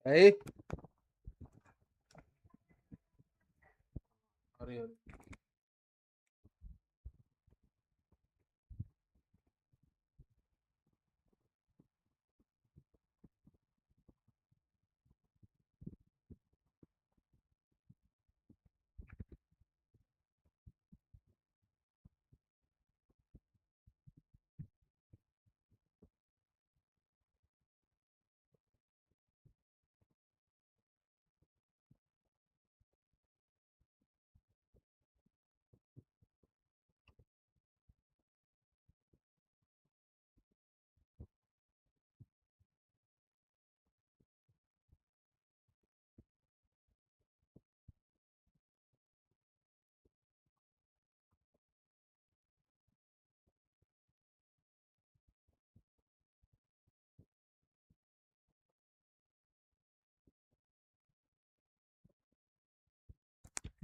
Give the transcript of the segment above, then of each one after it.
Hey, sorry.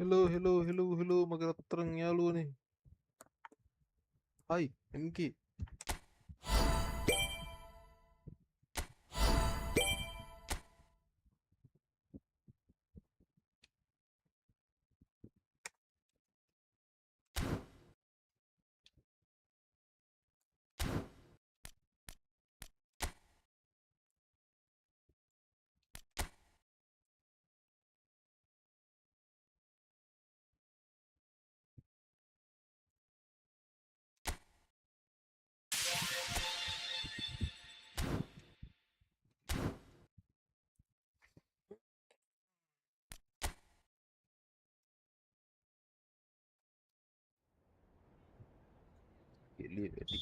Hello. Magandang terangyalu nih. Hai, MK. Geli ready.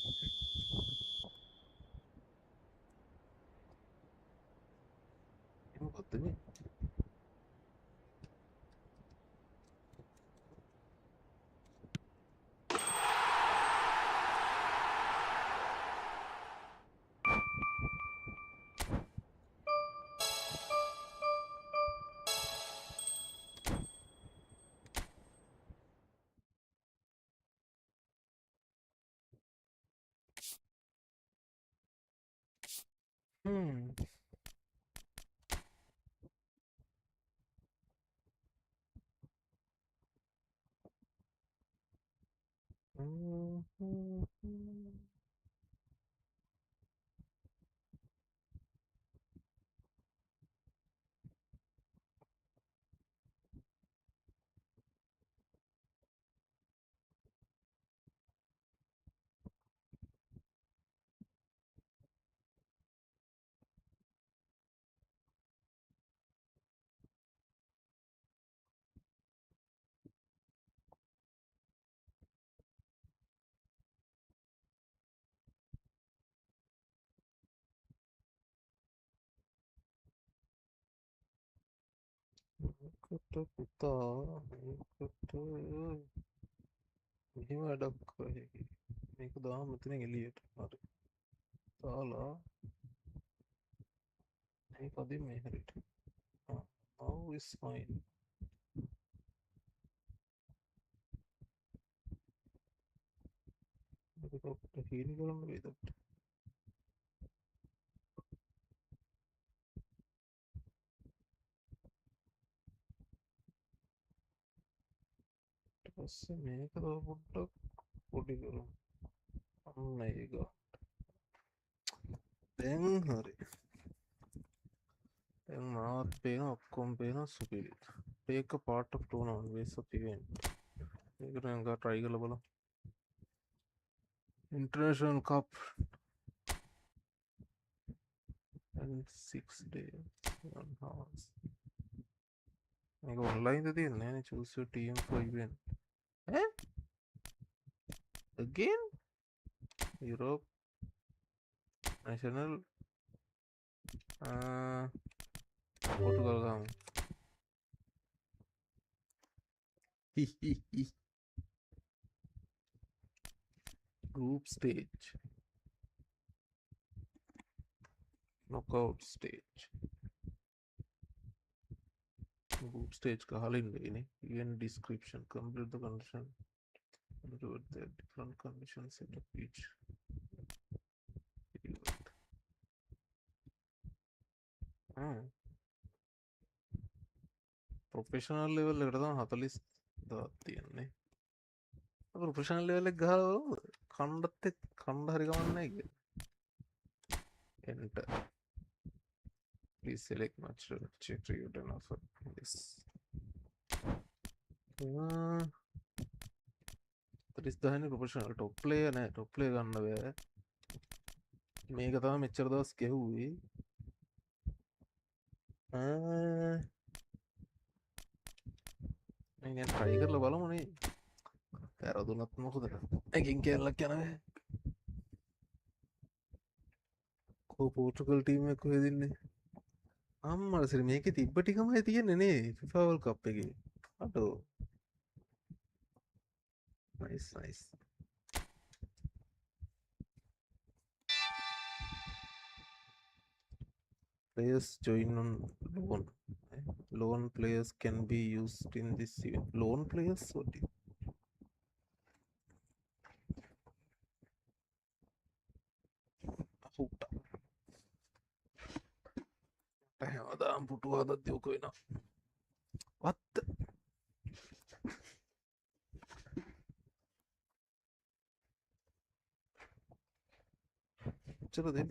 Ini katanya. Hmm. Kata kita, kata ini ada kayak ini kedah mungkin yang lihat. Mari, salah. Ini tadi meherit. Now is fine. Tapi kalau kita ini kalau nggak itu, terus ini kalau budak, body kalau, my god. Then hari. Then math pena, outcome pena, superior. Take a part of two non-ways of event. Ini kan yang try kalau bola. International Cup and 6 days, 1 hours. Ini online tadi, ini choose your team for event. Eh? Again? Europe, National, Portugal kamu. Hihihi. Group stage, knockout stage. Group stage का हाल ini. Event description, complete the condition. Do the different conditions set of each event. Professional level එකට තමයි 40 තියෙන්නේ. Professional level එක ගහලා කණ්ඩත් එක්ක කණ්ඩ හරි ගමන් නැහැ කියලා. Enter. Please select natural check tribute and offer this. 30 professional top player නෑ. টොප් ප්ලේයර් ගන්න බෑ. මේක තමයි මෙච්චර දවස් ගෙහුවේ. මේ try කරලා බලමු නේ. වැරදුනත් මොකද? එකකින් කැලලක් යනවා. පෝර්චුගල් ටීම් එක කොහෙද ඉන්නේ? අම්මලා සරි මේකේ තිබ්බ ටිකමයි තියෙන්නේ නේ FIFA World Cup එකේ. අතෝ. nice. Players join on loan. Loan players can be used in this event. Loan players? What? හැමදාම පුටු හදද්දී ඔක වෙනවා. What? චලෝ දෙන්න.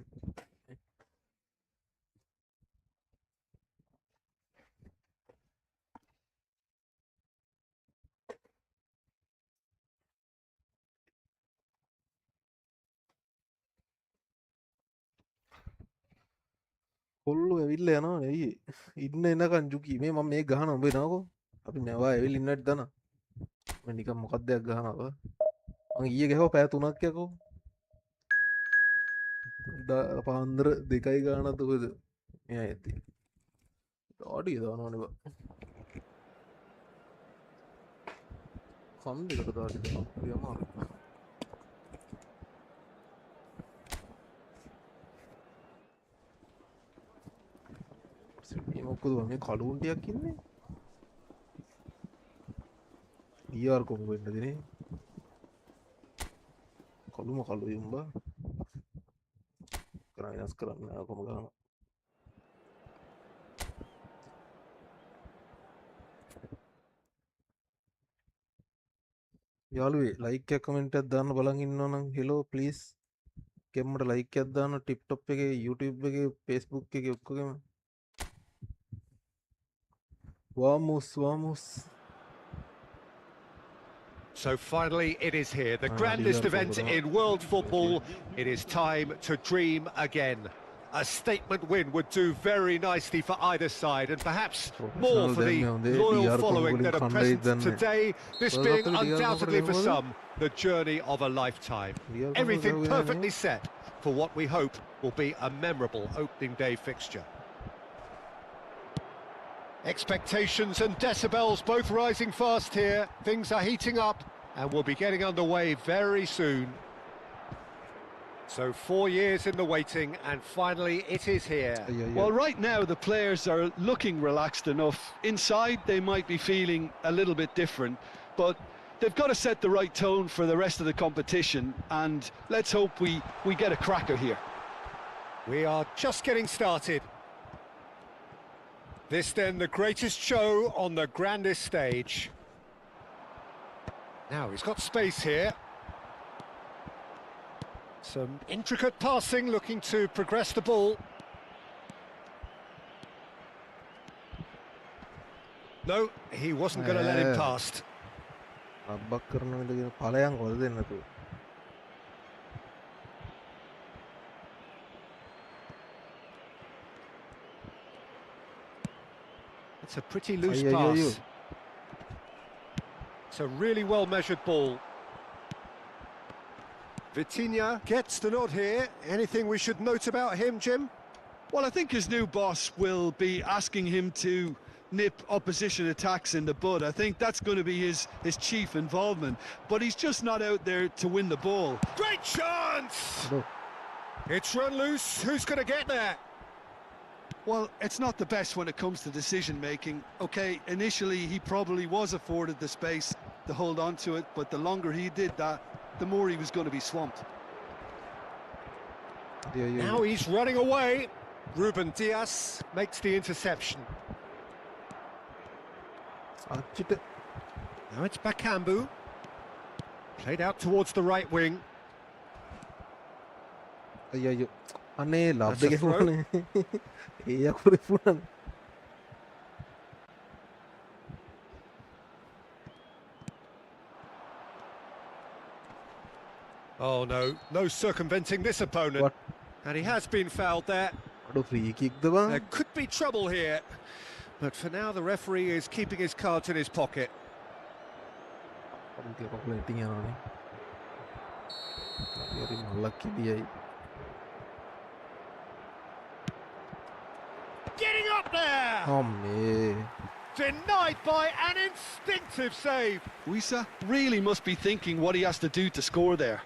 කොල්ලෝ ඇවිල්ලා යනවා නෙයි. ඉන්න එනකන් ජුකි මේ මම මේ ගහන උඹ එනවකෝ. අපි නැවා ඇවිල්ලා ඉන්නට දන. මම නිකන් මොකක්ද දෙයක් ගහනවා. මං ඊයේ ගහුවා පැය 3ක් යකෝ. පාන්දර 2යි ගානක් කොහෙද? මෙයා ඇති. ඩාඩිය දානවනේ බා. කම් දෙකට ඩාඩි දානවා. යමාරු. මොකද මේ කලුන් ටිකක් ඉන්නේ ඊආර් කොහොම වෙන්නද නේ කලුම කලුයි උඹ කරායස් කරන්න කොහොම ගන්නවා යාළුවේ ලයික් එකක් කමෙන්ට් එකක් දාන්න බලන් ඉන්නවා නම් හෙලෝ ප්ලීස් කෙම්මට ලයික් එකක් දාන්න TikTok එකේ YouTube එකේ Facebook එකේ ඔක්කොගෙම Vamos. So finally it is here, the grandest event in world football. It is time to dream again. A statement win would do very nicely for either side, and perhaps more for the loyal following that are present today, this being undoubtedly for some the journey of a lifetime. Everything perfectly set for what we hope will be a memorable opening day fixture. Expectations and decibels both rising fast here. Things are heating up and we'll be getting underway very soon. So 4 years in the waiting and finally it is here. Well, right now the players are looking relaxed enough. Inside they might be feeling a little bit different, but they've got to set the right tone for the rest of the competition, and let's hope we get a cracker here. We are just getting started. This then the greatest show on the grandest stage. Now he's got space here. Some intricate passing, looking to progress the ball. No, he wasn't going to let him past. It's a pretty loose pass. It's a really well-measured ball. Vitinha gets the nod here. Anything we should note about him, Jim? Well, I think his new boss will be asking him to nip opposition attacks in the bud. I think that's going to be his chief involvement. But he's just not out there to win the ball. Great chance! It's run loose. Who's going to get there? Well, it's not the best when it comes to decision-making. OK, initially he probably was afforded the space to hold on to it, but the longer he did that, the more he was going to be swamped. Now he's running away. Ruben Dias makes the interception. අච්චිට Now it's Bakambu. Played out towards the right wing. අයියෝ අනේ ලබ්ද That's a ගැහුණනේ ඒ අකුරේ පුරන්න Oh no, no circumventing this opponent. What? And he has been fouled there. අඩු free කික්ද බං There could be trouble here. But for now, the referee is keeping his cards in his pocket. කකුල ඉතින් යනවනේ හරි මල්ලක් කිදියයි Getting up there! අම්මේ Denied by an instinctive save. Wisa really must be thinking what he has to do to score there.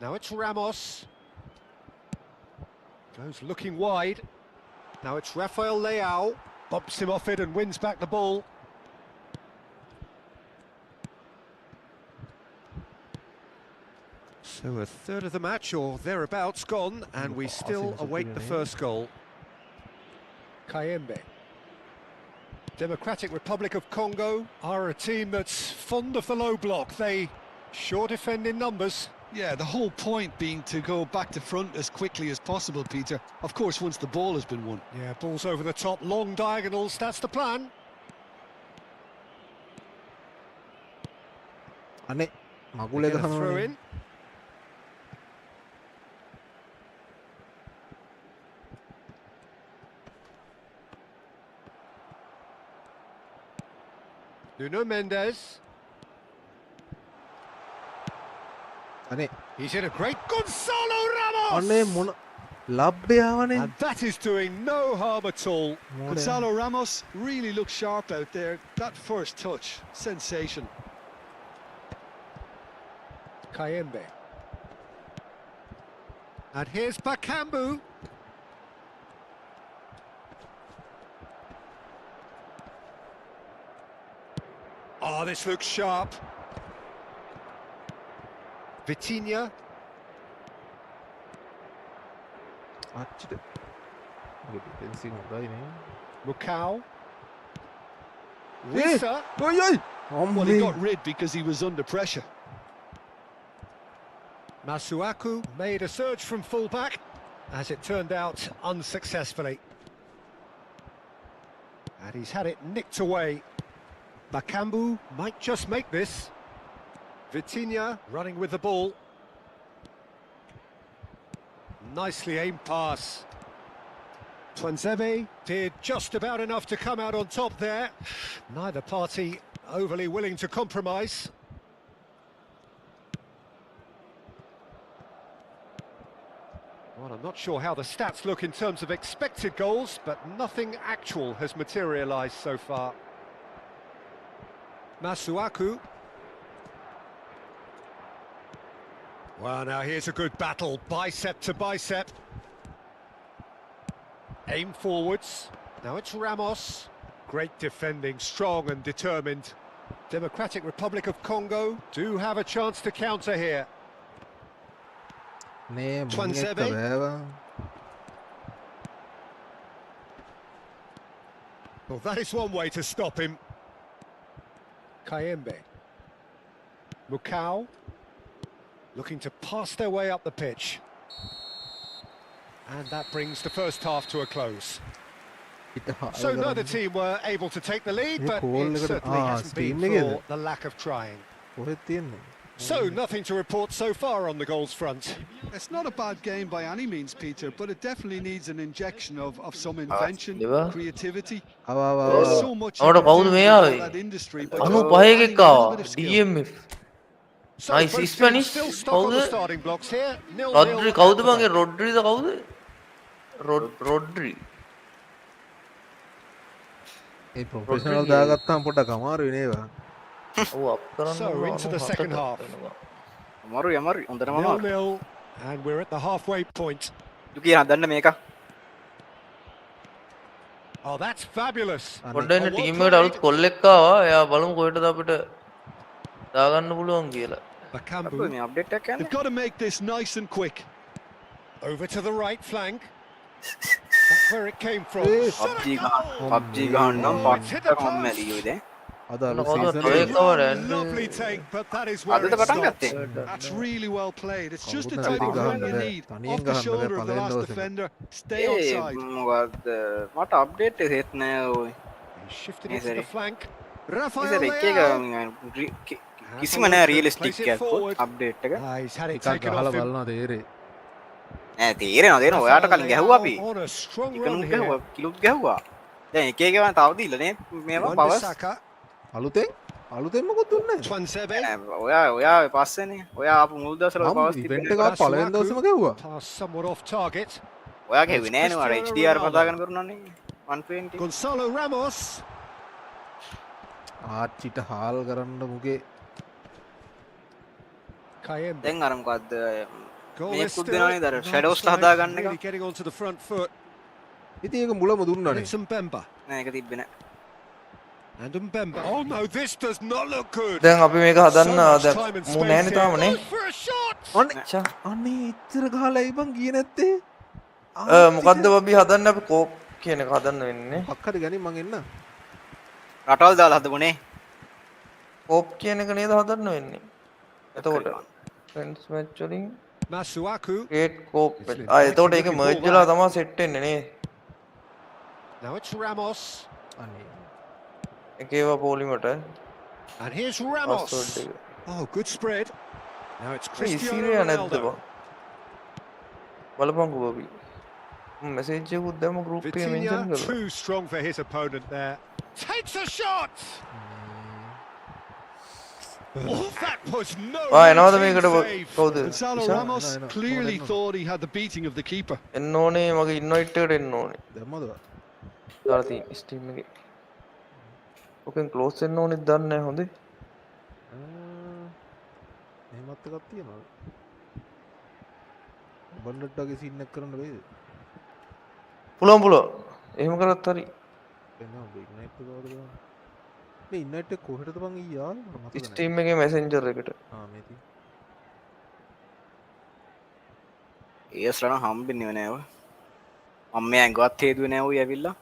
Now it's Ramos. Goes looking wide. Now it's Rafael Leao. Bumps him off it and wins back the ball. So a third of the match or thereabouts gone, and we still await the first goal. Kayembe. Democratic Republic of Congo are a team that's fond of the low block. They sure defend in numbers. Yeah, the whole point being to go back to front as quickly as possible, Peter. Of course, once the ball has been won. Yeah, balls over the top, long diagonals, that's the plan. අනේ මගුල Get a throw ගහනවනේ in. Nuno Mendes. අනේ He's in a great Gonzalo Ramos! අනේ මොන ලබ්බයාවනේ And that is doing no harm at all. Gonzalo Ramos really looks sharp out there. That first touch, sensation. Kayembe. And here's Bakambu. Oh, this looks sharp. Vitinha. අච්චිට defensive හොඳයිනේ Mukau. Wisa. ඔයි ඔයි Well, he got rid because he was under pressure. Masuaku made a surge from fullback, as it turned out unsuccessfully. And he's had it nicked away. Bakambu might just make this. Vitinha running with the ball. Nicely aimed pass. Twanzebe did just about enough to come out on top there. Neither party overly willing to compromise. Well, I'm not sure how the stats look in terms of expected goals, but nothing actual has materialised so far. Masuaku. Well, now here's a good battle, bicep to bicep. Aim forwards. Now it's Ramos. Great defending, strong and determined. Democratic Republic of Congo do have a chance to counter here. නේ මුන් Twanzebe. එක්ක බෑවා Well, that is one way to stop him. Kayembe. Mukau. Looking to pass their way up the pitch. And that brings the first half to a close. So neither team were able to take the lead, but it certainly hasn't been for the lack of trying. කොහෙද තියෙන්නේ So nothing to report so far on the goals front. It's not a bad game by any means, Peter, but it definitely needs an injection of some invention, Deva? creativity. ආවා ආවා There's ආවා so much Ahora you can කවුද do මෙයා in that industry, but අනු just පහේක adding a little එක්කාවා bit of skill. DMF So Nice, both teams Spanish. still stuck on the කවුද? starting blocks here. 0-0 රොඩ්රි at කවුද the බං ඒ break. රොඩ්රිද කවුද රොඩ්රි ඒ professional දාගත්තාම පොඩ්ඩක් අමාරුයි නේවා ඔව් අප් කරන්න So පුළුවන්. into the අනු second 7ට half. වෙනවා. අමාරුයි අමාරුයි හොඳටම අමාරුයි 0-0 and we're at the halfway point. දුකී හදන්න මේක Oh, that's fabulous. පොඩ්ඩක් ඉන්න Oh, well ටීම් එකට අලුත් played. කොල්ලෙක් ආවා. එයා බලමු කොහෙටද අපිට දාගන්න පුළුවන් කියලා. Bakambu මේ අප්ඩේට් එකක් They've යන්නේ got to make this nice and quick. over to the right flank. That's where it came from. Eh. Shot a PUBG goal! PUBG ගහන්නම් Oh, it's hit the පට්ට post. කම්මැලි ඔය දැන් අද අලු කවුද සීසන් ඔය එකේ Steady කවර on, Andrew lovely take, but that is where අදද it පටන් stops. ගත්තේ That's really well played. It's just the කවුරුත් type of නැති run you ගහන්න need. තනියෙන් Off the ගහන්න shoulder of the පළවෙනි last දවසේම. defender. Stay on A side. මොකක්ද මට අප්ඩේට් එකක් නෑ ඔය He shifted Yes, it to the Eddie. flank. ඉතින් Rafael එක එක Leao. කිසිම නෑ රියලිස්ටික් Plays it එකක් forward. අප්ඩේට් එක He's had it එකක් taken ගහලා off him. බලනවා තේරේ නෑ තේරෙනවා දෙන ඔයාට Rafael කලින් ගැහුවා අපි Leao on a strong run එකනුත් here. ගැහුවා කිලුත් ගැහුවා දැන් එක එක ගමන් තව දීලා නේ මේවා පවර්ස් Wan-Bissaka. අලුතෙන් මොකොත් දුන්නේ නැහැ. Tuanzebe. ඔයා පස්සේනේ ඔයා ආපු මුල් දවස්වල මම පවර්ස් ඉවෙන්ට් තිබ්බේ එකක් පළවෙනි දවසේම ගැහුවා. Pass somewhat off target. ඔයා ගැහුවේ නෑනේ ඔයාලා Cristiano HDR Ronaldo. පදාගෙන කරුණානේ 120 Gonzalo Ramos. ආච්චිට හාල් කරන්න මුගේ Kayembe. දැන් අර මොකද්ද Goal මේ is පුත් still. දෙනවනේ දර Neither ෂැඩෝස් side හදාගන්න එක really getting onto the front foot. ඉතින් ඒක මුලම දුන්නනේ. It's Mbemba. නෑ ඒක තිබ්බේ නෑ And Mbemba. Oh no, this does not look good. දැන් අපි මේක So හදන්න much දැන් time and මූ space නෑනේ here. තාම නේ Goes for a shot. චා අනේ ඉච්චර ගහලා ඉබන් ගියේ නැත්තේ. මොකද්ද බබි හදන්න අපි කෝප් කියන එක හදන්න වෙන්නේ මොකක් හරි ගනින් මං එන්න. රටවල් දාලා හදමුනේ කෝප් කියන එක නේද හදන්න වෙන්නේ එතකොට ෆ්‍රෙන්ඩ්ස් මැච් වලින් Masuaku. ක්‍රියේට් කෝප් එතකොට ඒක මර්ජ් වෙලා තමයි සෙට් වෙන්නේ නේ Now it's Ramos. අනේ. එකේව පොලිමට And here's පාස්වර්ඩ් Ramos. එක Oh, good spread. Now it's Cristiano ඉසිරියා නැද්ද Ronaldo. බලපංකු බබි මෙසේජ් එකකුත් දැම්ම ගෲප් එකේ මෙන්ෂන් Vitinha කරලා too strong for his opponent there. Takes a shot. Oh, that was no එනවද routine මේකට save. කවුද Gonzalo ඉෂා? Ramos no. clearly No. thought he had the beating of the keeper. එන්න ඕනේ මගේ invite එකට එන්න ඕනේ දැම්මද? දාලා තියෙන ස්ටීම් එකේ ඔකෙන් ක්ලෝස් වෙන්න ඕනෙත් දන්නේ නැහැ හොඳේ එහෙමත් එකක් තියෙනවද? බන්ඩට්ටගේ සීන් එක කරන්න බැයිද? පුළුවන් එහෙම කරත් හරි එන්න ඉග්නයිට් එක කවුද ගන්න? මේ ඉග්නයිට් එක කොහෙටද බං ඊයේ ආවේ? මට මතක නැහැ. ස්ටීම් එකේ මැසෙන්ජර් එකට මේ තියෙන. ඒස්ලා නම් හම්බෙන්නේ නෑ ඔය මම මේ ඇඟවත් හේදුවේ නෑ ඔය ඇවිල්ලා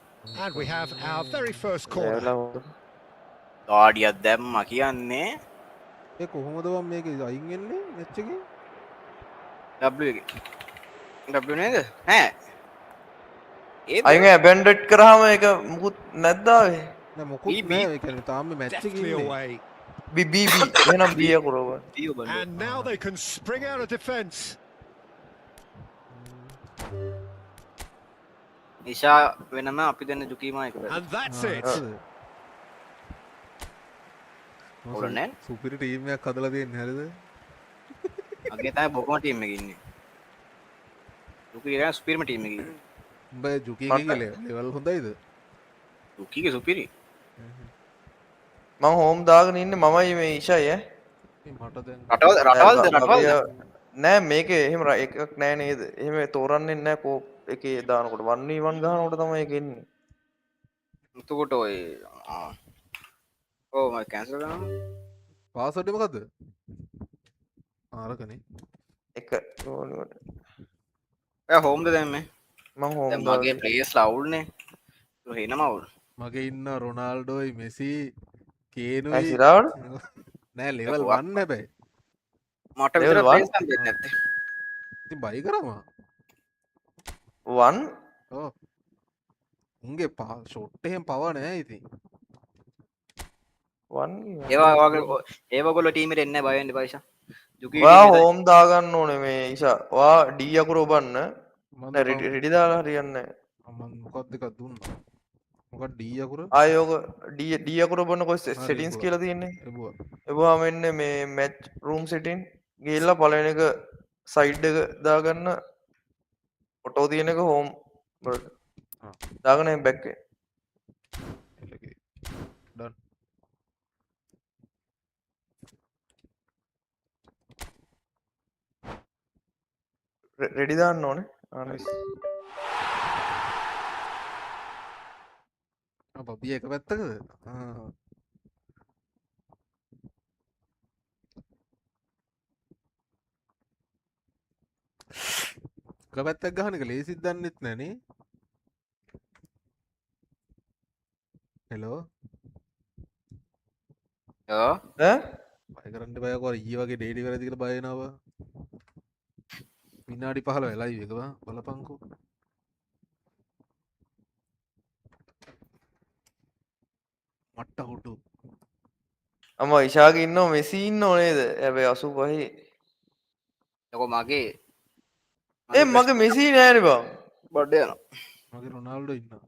And we have our very first corner. ඒවලා හොඳ ගාඩියක් දැම්මා කියන්නේ ඒ කොහොමද බං මේක අයින් වෙන්නේ මැච් එකේ? W එකේ W නේද ඈ ඒත් අයින් ඇබැන්ඩඩ් කරාම ඒක මුකුත් නැද්ද ආවේ නෑ මොකුත් BB. නෑ ඒ කියන්නේ තාම මේ මැච් එකේ Deftly ඉන්නේ. away. බී එහෙනම් බී අකුරව දියෝ බලන්න And now they can spring out of defence. ඉෂා වෙනම අපි දෙන්න ජුකීමා එක And that's it. ඔල නෑ සුපිරි ටීම් එකක් හදලා තියෙන්නේ හරිද? අගේ තමයි බොකම ටීම් එකේ ඉන්නේ ජුකී එක ස්පීර්ම ටීම් එකේ ඉන්නේ උඹ ජුකීගේ ලෙවල් හොඳයිද? ජුකීගේ සුපිරි මං හෝම් දාගෙන ඉන්නේ මමයි මේ ඉෂයි ඈ මට දැන් රටවල්ද නෑ මේකේ එහෙම එකක් නෑ නේද එහෙම තෝරන්නේ නෑ කෝප් එකේ දානකොට 1v1 ගහනකොට තමයි ඒක එන්නේ එතකොට ඔය ඔව් මම කැන්සල් කරනවා පාස්වර්ඩ් එක මොකද්ද? ආරකනේ. එක ඕනෙකට ඔයා හෝම්ද දැන් මේ මං හෝම් දැන් මගේ ප්ලේස් ලවුල්නේ එහෙනම අවුල් මගේ ඉන්න රොනාල්ඩෝයි මෙසි කේනුයි ඇසිරාවට නෑ ලෙවල් 1 හැබැයි. මට Level විතර one? ප්ලේස් හම්බෙන්නේ නැත්තේ ඉතින් බයි කරනවා. 1 ඔව්. උන්ගේ ෂොට් එහෙම පව නෑ ඉතින්. 1 ඒවා වගේ ඒවගොල්ලෝ ටීම් එකට එන්නේ බය වෙන්න පයිසා ජුකී ඔයා හෝම් දාගන්න ඕනේ මේ ඉෂා ඔයා ඩී අකුර ඔබන්න මම රෙඩි දාලා හරියන්නේ මම මොකක්ද එකක් දුන්නා. මොකක්ද D අකුර? ආයෝග ඩී අකුර ඔබන්න කොයි සෙටින්ස් කියලා තියෙන්නේ එබුවා. එබුවාම එන්නේ මේ මැච් රූම් සෙටින් ගිහිල්ලා පළවෙනි එක සයිඩ් එක දාගන්න ෆොටෝ තියෙන එක හෝම් වලට ආ. දාගෙන බැක් එක එලගේ. done. රෙඩි දාන්න ඕනේ ආනයිස් බබිය එක පැත්තකද? ආ. එක පැත්තක් ගහන එක ලේසිත් දන්නෙත් නැනේ. හෙලෝ ඕ ඈ බය කරන්න බයකෝ ඊයේ වගේ ඩේටි වැරදි කියලා බය වෙනවා විනාඩි 15 වෙලයි එක බලපංකෝ මට්ට හොටු අම ඉෂාගේ ඉන්නව මෙසි ඉන්නව නේද හැබැයි 85 යකෝ මගේ ඒ මගේ මෙසි නෑනේ බං බඩ යනවා මගේ රොනාල්ඩෝ ඉන්නවා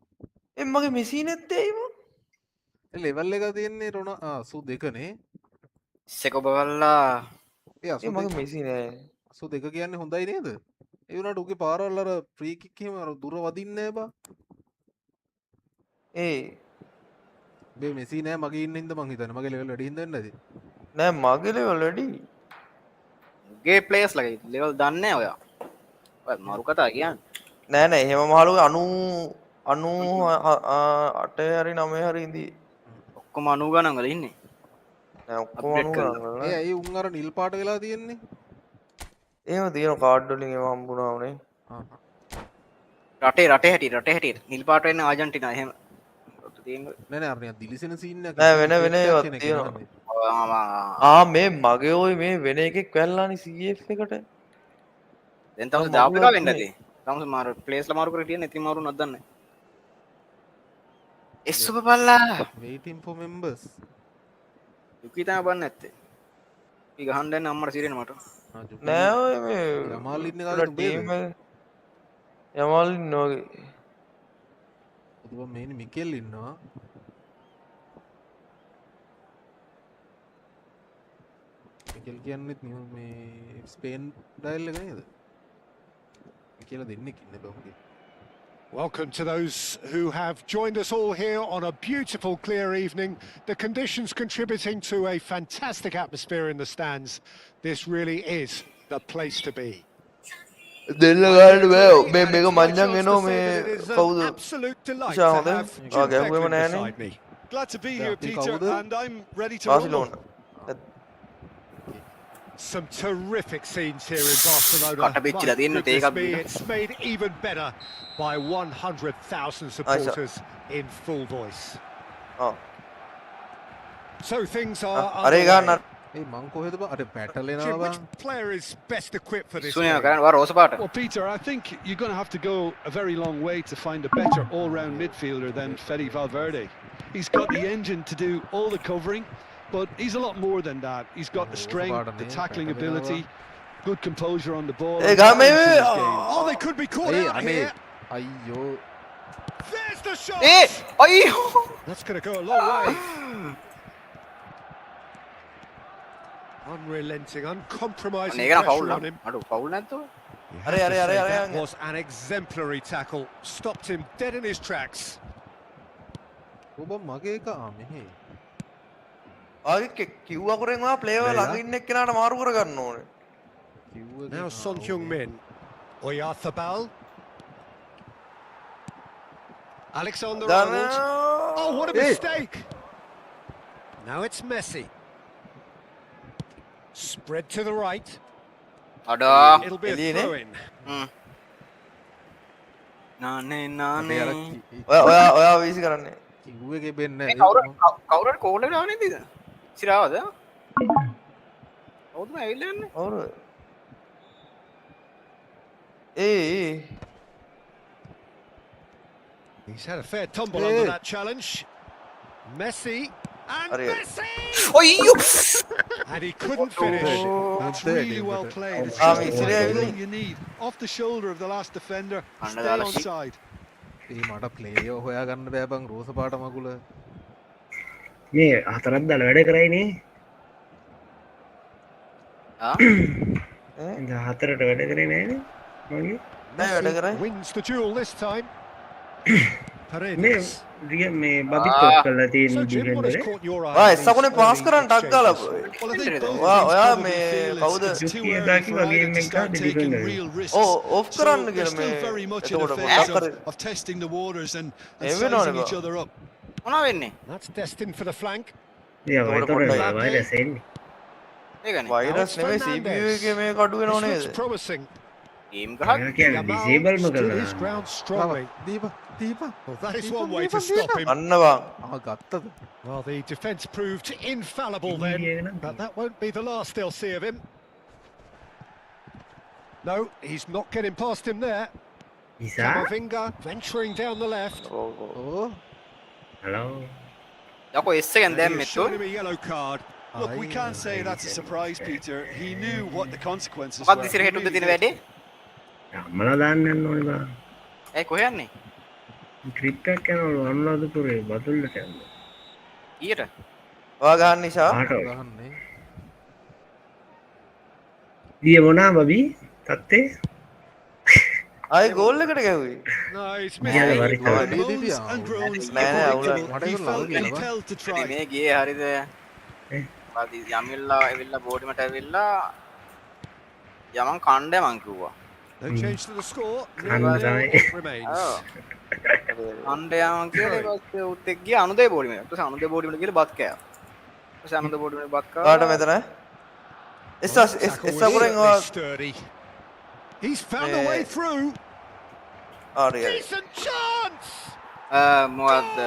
ඒ මගේ මෙසි නැත්තේ ඇයි බං ලෙවල් එක තියෙන්නේ රොනා 82නේ ඉස්සෙක බලලා ඒ ඒ මගේ 82 මෙසි නෑ 82 කියන්නේ හොඳයි නේද ඒ වුණාට උගේ පාරවල් අර ෆ්‍රී කික් එහෙම අර දුර වදින්නේ නෑ බා ඒ මේ මෙසි නෑ මගේ ඉන්න හින්දා මං හිතන්නේ මගේ ලෙවල් වැඩි හින්දා වෙන්නේ නෑ මගේ ලෙවල් වැඩි ගේ ප්ලේයර්ස් ලගේ ලෙවල් දන්නේ ඔයා ඔය මරු කතා කියන්නේ නෑ නෑ එහෙම මහලු 98 හරි 9 හරි ඉඳී ඔක්කොම 90 ගණන් වල ඉන්නේ නෑ ඔක්කොම Upgrade 90 කරලා. ගණන් ඒ ඇයි උන් අර නිල් පාට වෙලා තියෙන්නේ එහෙම තියෙන කාඩ් වලින් ඒව හම්බුණා උනේ රටේ හැටි නිල් පාට වෙන්නේ ආජන්ටිනා එහෙම තියෙන්නේ නෑ නෑ අර නිකන් දිලිසෙන සීන් එකක් නෑ වෙන වෙන ඒවා කියන එක තියෙනවා ආ මේ මගේ ඔය මේ වෙන එකෙක් වැල්ලානේ CF එකට දැන් තමයි දාපු එක වෙන්න ඇති තමයි මාර ප්ලේස් ලා මාරු කරලා තියෙන ඉතින් මාරු නැද්දන්නේ එස්සුබ බල්ලා waiting for members යුකී තමයි බන්නේ නැත්තේ ඊ ගහන්න දැන් අම්මට සිරෙන මට නෑ ඔය මේ යමාල් ඉන්න කාලේ උඹේද? යමාල් ඉන්නවා වගේ පුදුම මේනි මිකෙල් ඉන්නවා මිකෙල් කියන්නෙත් මේ ස්පේන් ඩයල් එක නේද මිකෙල් දෙන්නෙක් ඉන්න බංගේ Welcome to those who have joined us all here on a beautiful clear evening. The conditions contributing to a fantastic atmosphere in the stands. This really is the place to be. දෙල්ල ගාඩ බෑ මේ And මේක it's my මංජන් chance එනවා to say මේ that it is an කවුද absolute delight Isha to හොඳ? have Jim ගැහුවෙම Beglin නෑනේ. beside me. Glad to be Yeah, here, think Peter, Alder. and I'm ready to rumble. බාසිලෝන Some terrific scenes here in Barcelona. Cut a bit My to the end, goodness take up me, the- it's made even better by 100,000 supporters in full voice. ආ So things are අර ඒ ගන්න underway. ඒ මං කොහෙද බං අර පැටලෙනවා Jim, බං which player is best equipped for this සුනිය game? කරන්න වා රෝස පාට Well, Peter, I think you're going to have to go a very long way to find a better all-round midfielder than Fede Valverde. He's got the engine to do all the covering, but he's a lot more than that. He's got the strength, the tackling ability, good composure on the ball. A and ගාම balance in his මේ game. Oh, they could be caught A out අනේ here. අයියෝ There's the shot. ඒ අයියෝ That's going to go a long way. Unrelenting, uncompromising අනේ ඒකන pressure foul on him. අඩු foul නැද්ද You Are, have to are, say are, that are. was an exemplary tackle. Stopped him dead in his tracks. ඔබ මගේ එක මෙහෙ ආගේ කිව්වා කරෙන් ඔයා ප්ලේවර් වෙලා. ළඟ ඉන්න එක්කෙනාට මාරු කර ගන්න ඕනේ කිව්ව Now Son Heung-min. Oyarzabal. Alexander Arnold. Oh, what a Hey. mistake! Now it's Messi. Spread to the right. අඩා It'll be a Elene. throw in. නානේ අර නානේ ඔයා වීසි කරන්නේ කිව්ව එකේ බෙන්නේ කවුරට කෝල්ඩ ගානේ නේද සිරාවද කවුද ඇවිල්ලා යන්නේ අවුරු ඒ He's had a fair tumble Hey. under that challenge. Messi. And Are- Messi! ඔයියෝ And he couldn't finish. That's really well played. It's Ah, just the Messi one really- thing you need. Off the shoulder of the last defender, Under stay the on sheet. side. ඒ මට ප්ලේයෝ හොයා ගන්න බෑ බං රෝස පාට මගුල මේ හතරත් දල වැඩ කරයිනේ හතරට වැඩ කරේ නෑන මගේ නෑ වැඩ Messi කරයි wins the duel this time. මේ Paredes. රිය මේ බබිත් පොත් කල්ලා තියෙන So Jim, what has දිගන්දර caught your eye? වා in these එස්සකුණේ පාස් early කරන්න ටක් ගාලා exchanges? Well, I think both Wow, teams yeah, probably me- feel කවුද? it's too Yuki early Edaki for වගේ either to එකක් start හදි taking defender. real risks. Oh off So කරන්න they're කියලා still මේ very much in a එතකොට phase මොකක් of testing the waters and Every now sizing and each again. other up. මොනා වෙන්නේ That's destined for the flank. වතර වයිරසෙන්නේ ඒකනේ virus Alex නෙමෙයි Fernandez. CPU එකේ මේ කඩු වෙනව This නේද looks promising. ගේම් ගහක් කියන Yamal ඩිසේබල්ම stood his කරලා ground strongly. දීප දීප Well, that is Deepa, one way to Deepa, stop Deepa. him. අන්න බං ගත්තද Well, the defence proved infallible then, but that won't be the last they'll see of him. No, he's not getting past him there. නිසා Camavinga venturing down the left. O hello යකෝ S එකෙන් And දැම්ම he has මෙතු shown him a yellow card. Look, we can't say that's a surprise, Peter. He knew what the consequences මොකක්ද were. ඉතින් He හෙටුද really දින did. වැඩේ අම්මලා දාන්න යන්න ඕනේ බා ඇයි කොහෙ යන්නේ ට්‍රිප් එකක් යනවා අනුරාධපුරේ බදුල්ලට යන්න ඊයට ඔයා ගහන්න නිසා ආටෝ ගහන්නේ දිය මොනා බබි තත්තේ ආයි ගෝල් එකට ගැහුවේ No, he's Yeah, missed. very it. good. Moans and groans Man, unpredictable. what He is felt allowed, compelled to try. මේ ගියේ හරිද Eh? යමිල්ලා ඇවිල්ලා බෝඩිමට ඇවිල්ලා යමන් කණ්ඩ මං කිව්වා No change to the score. And 0-0 I- it remains. ඔව් කණ්ඩ යමන් කියලා ඊට පස්සේ උත් එක්ක ගියා අනුදේ බෝඩිමට ඊට පස්සේ අනුදේ බෝඩිමට ගිහලා බත් කෑවා ඊට පස්සේ අනුදේ බෝඩිමට බත් ඔයාට කෑවා මෙතන S Well, S that S tackle was අපුරෙන් certainly ඔයා sturdy. He's found a way Yeah. through. ආරිය Decent chance. මොකද්ද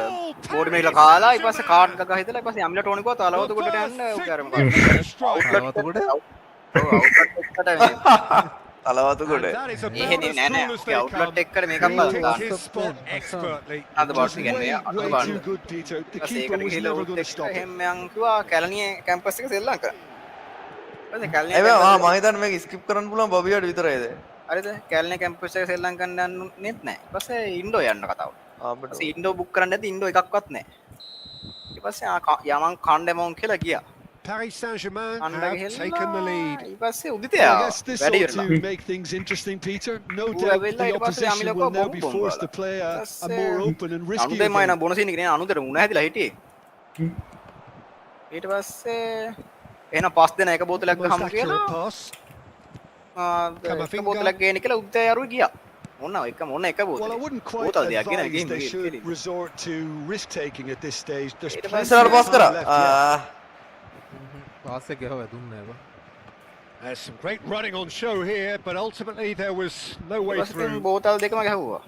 බෝඩිමේල කාලා ඊට පස්සේ කාඩ් ගගා හිතලා ඊට පස්සේ යමිලට ඕනේ කිව්වා තලවතු කොටට යන්න උගේ අර මොකක්ද Strike. තලවතුකොට ඔව් අවුට් එකට තලවතු කොට And that is about එහෙනේ as නෑ නෑ cool as ඔගේ they අවුට්ලට් come. එකට මේකක් He බලලා picked his spot expertly. අද බාට් Way, කියන්නේ අත way බලන්න too good, Peter. The ඊට පස්සේ keeper ඒකට was ගිහලා never උත් going to එක්ක stop it. එහෙම මං කිව්වා කැලණියේ කැම්පස් එක සෙල්ලම් කරා ඊපස්සේ කැලණියේ හැබැයි campus මම හිතන්නේ මේක ස්කිප් කරන්න පුළුවන් බබියට විතරයිද හරිද කැලණියේ කැම්පස් එක සෙල්ලම් කරන්න යන්නෙත් නෑ ඊට පස්සේ ඉන්ඩෝ යන්න කතාව අපිට ඊපස්සේ ඉන්ඩෝ බුක් කරන්න ඇති ඉන්ඩෝ එකක්වත් නෑ ඊට පස්සේ යමන් කණ්ඩෙමොන් කියලා ගියා Paris Saint-Germain කණ්ඩ have taken the lead. ඊට පස්සේ උදිතේ I ආවා guess this වැඩි ought ඉවරලා to make things interesting, Peter. No Who doubt have the it, opposition Yamiloko will now be boom forced to wala. play a That's, more open and risky අනුදේ මයින game. බොන scene එක නේ අනුදේට මුණ හැදිලා හිටියේ ඊට පස්සේ එහෙනම් පස් දෙන එක බෝතලයක් Most ගහමු කියලා accurate pass. එක Camavinga. බෝතලයක් ගේන්න කියලා උද්දේ අරුයි ගියා මොන එක එක Well, I බෝතලයක් wouldn't quite බෝතල් දෙයක් ගෙන advise game they should game resort to risk taking at this stage. There's ඊට plenty ඉස්සරහට of පාස් time කරා left yet. පාස් එක ගහුවා දුන්නේ බා There's some great running on show here, but ultimately there was no way ඊට පස්සේ through. බෝතල් දෙකම ගැහුවා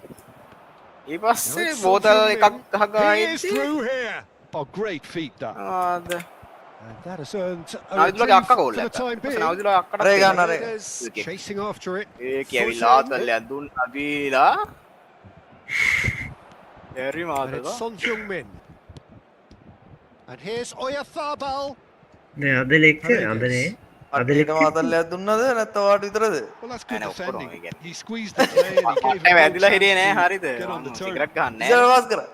ඊට පස්සේ Now it's බෝතල් Son එකක් ගහගා Heung-min. He is through here. Oh, great feat that. ආද And that has earned a නවදුලගේ reprieve අක්කා for ගෝල් the එකක් time ඊට පස්සේ being. නවදුලගේ අක්කට අරේ ගන්න, අරේ. Fernandes Okay. chasing after it. ඒ කියවිලා තල්ලයක් දුන්න අබීලා එරි And මාතක it's Son Heung-min. And here's Oyarzabal. දැන් අද lecture අදනේ අද අදලට lecture මාතල්ලයක් දුන්නද නැත්නම් ඔයාට විතරද Well, that's good I know, defending. hold on again. He squeezed the play and he gave මට him වැදිලා no හිටියේ නෑ chance හරිද to get on the turn. Cigarette ගහන්නේ ඉස්සර පාස් කරා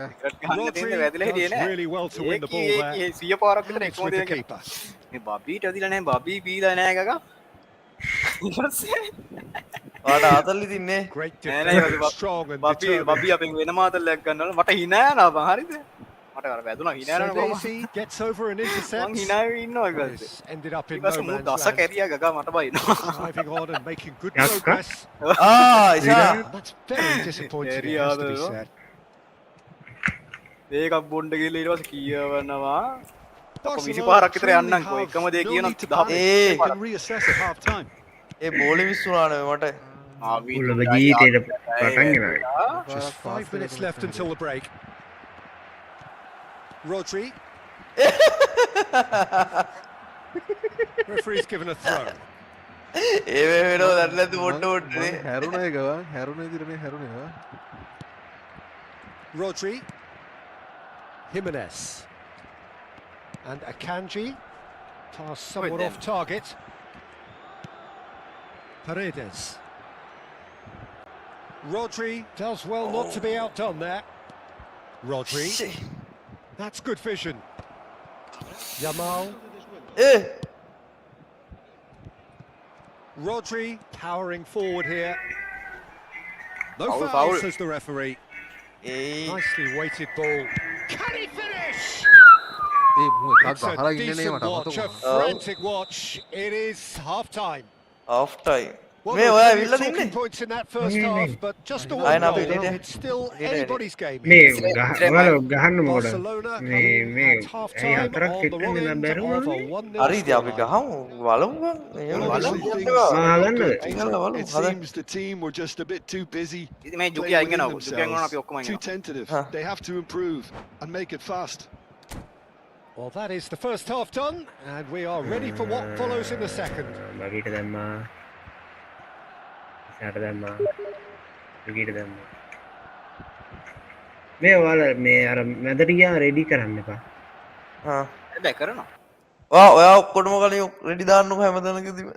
සිගරට් ගහන්න Rodri තියෙන්නේ වැදිලා හිටියේ does නෑ really well to win the ball there. ඒ 100 පාරක් විතර It's එකම with the දෙයක් keeper. මේ බබීට වැදිලා නෑ බබී බීලා නෑ ගගා ඊට පස්සේ ඔයාට ආතල්ලි තින්නේ Great නෑ නෑ defense, strong and බබී determined. බබී අපෙන් වෙන මාතල්ලයක් ගන්නවල මට hina යනවා බං හරිද මට අර වැදුනා hina So යනවා Daisy gets over and මං intercepts. hina වෙවි ඉන්නවා ඊට පස්සේ This ended up in ඊට පස්සේ no මූ man's දස land. කැරියා ගගා මට බයිනවා Driving on and making good Yakka. progress. ඉෂා That's very disappointing, it has to be said. මේකක් බොණ්ඩ ගිහලා ඊට පස්සේ කියවනවා Barcelona 20 පාරක් විතර truly යන්නම්කෝ have එකම දේ no කියනවා need to 10 panic. Eh. They can reassess at half time. ඒ බෝලි විශ්ුණානේ මට උලව ජීවිතේට පටන් ගෙනාවේ Just 5 minutes left until the break. Rodri. Referee's given a throw. A වෙනෝ දැන්නත් පොට්ට පොට්ටනේ හැරුණේ ගවා හැරුණේ දිරනේ හැරුණේ Rodri. Jimenez. And Akanji. Pass somewhat then. off target. Paredes. Rodri does well not to be outdone there. Rodri. That's good vision. Yamal. A Rodri powering forward here. No Foul, foul, foul. says the referee. A Nicely weighted ball. Can he finish? ඒ මූ එකක් It's a ගහලා ඉන්නේ නේ decent මට watch, a මතක frantic watch. It is half time. Half time Well, Me, there oya were plenty of Villa talking dinne. points in that first Nee, half, nee. but just a Aina one Aina goal. Villa. It's still Villa. anybody's game මේ here. ඔයාල ගහන්න මොකටද Barcelona මේ coming මේ at half ඇයි time හතරක් on the wrong කෙට්ටගෙන end බැරුව of a වගේ 1-0 හරි ඉතින් අපි scoreline. ගහමු බලමු බං. එහෙම Well, obviously බලමු. things Ah, are not ගන්නද? good. ඉතින් බලමු. It හද. seems the team were just a bit too busy ඉතින් මේ ජුකි playing අයින් within කරනවා ජුකි අයින් කරනවා අපි ඔක්කොම themselves. අයින් Too tentative. Huh. They have to improve and make it fast. Well, that is the first half done, and we are ready for what follows in the second. බගීට දැම්මා ඉස්සරහට දැම්මා බගීට දැම්මා මේ ඔයාල මේ අර මැදට ගියා රෙඩි කරන්න එපා හා. හැබැයි කරනවා ඔයා ඔක්කොටම කලින් රෙඩි දාන්නකො හැමතැනකදීම.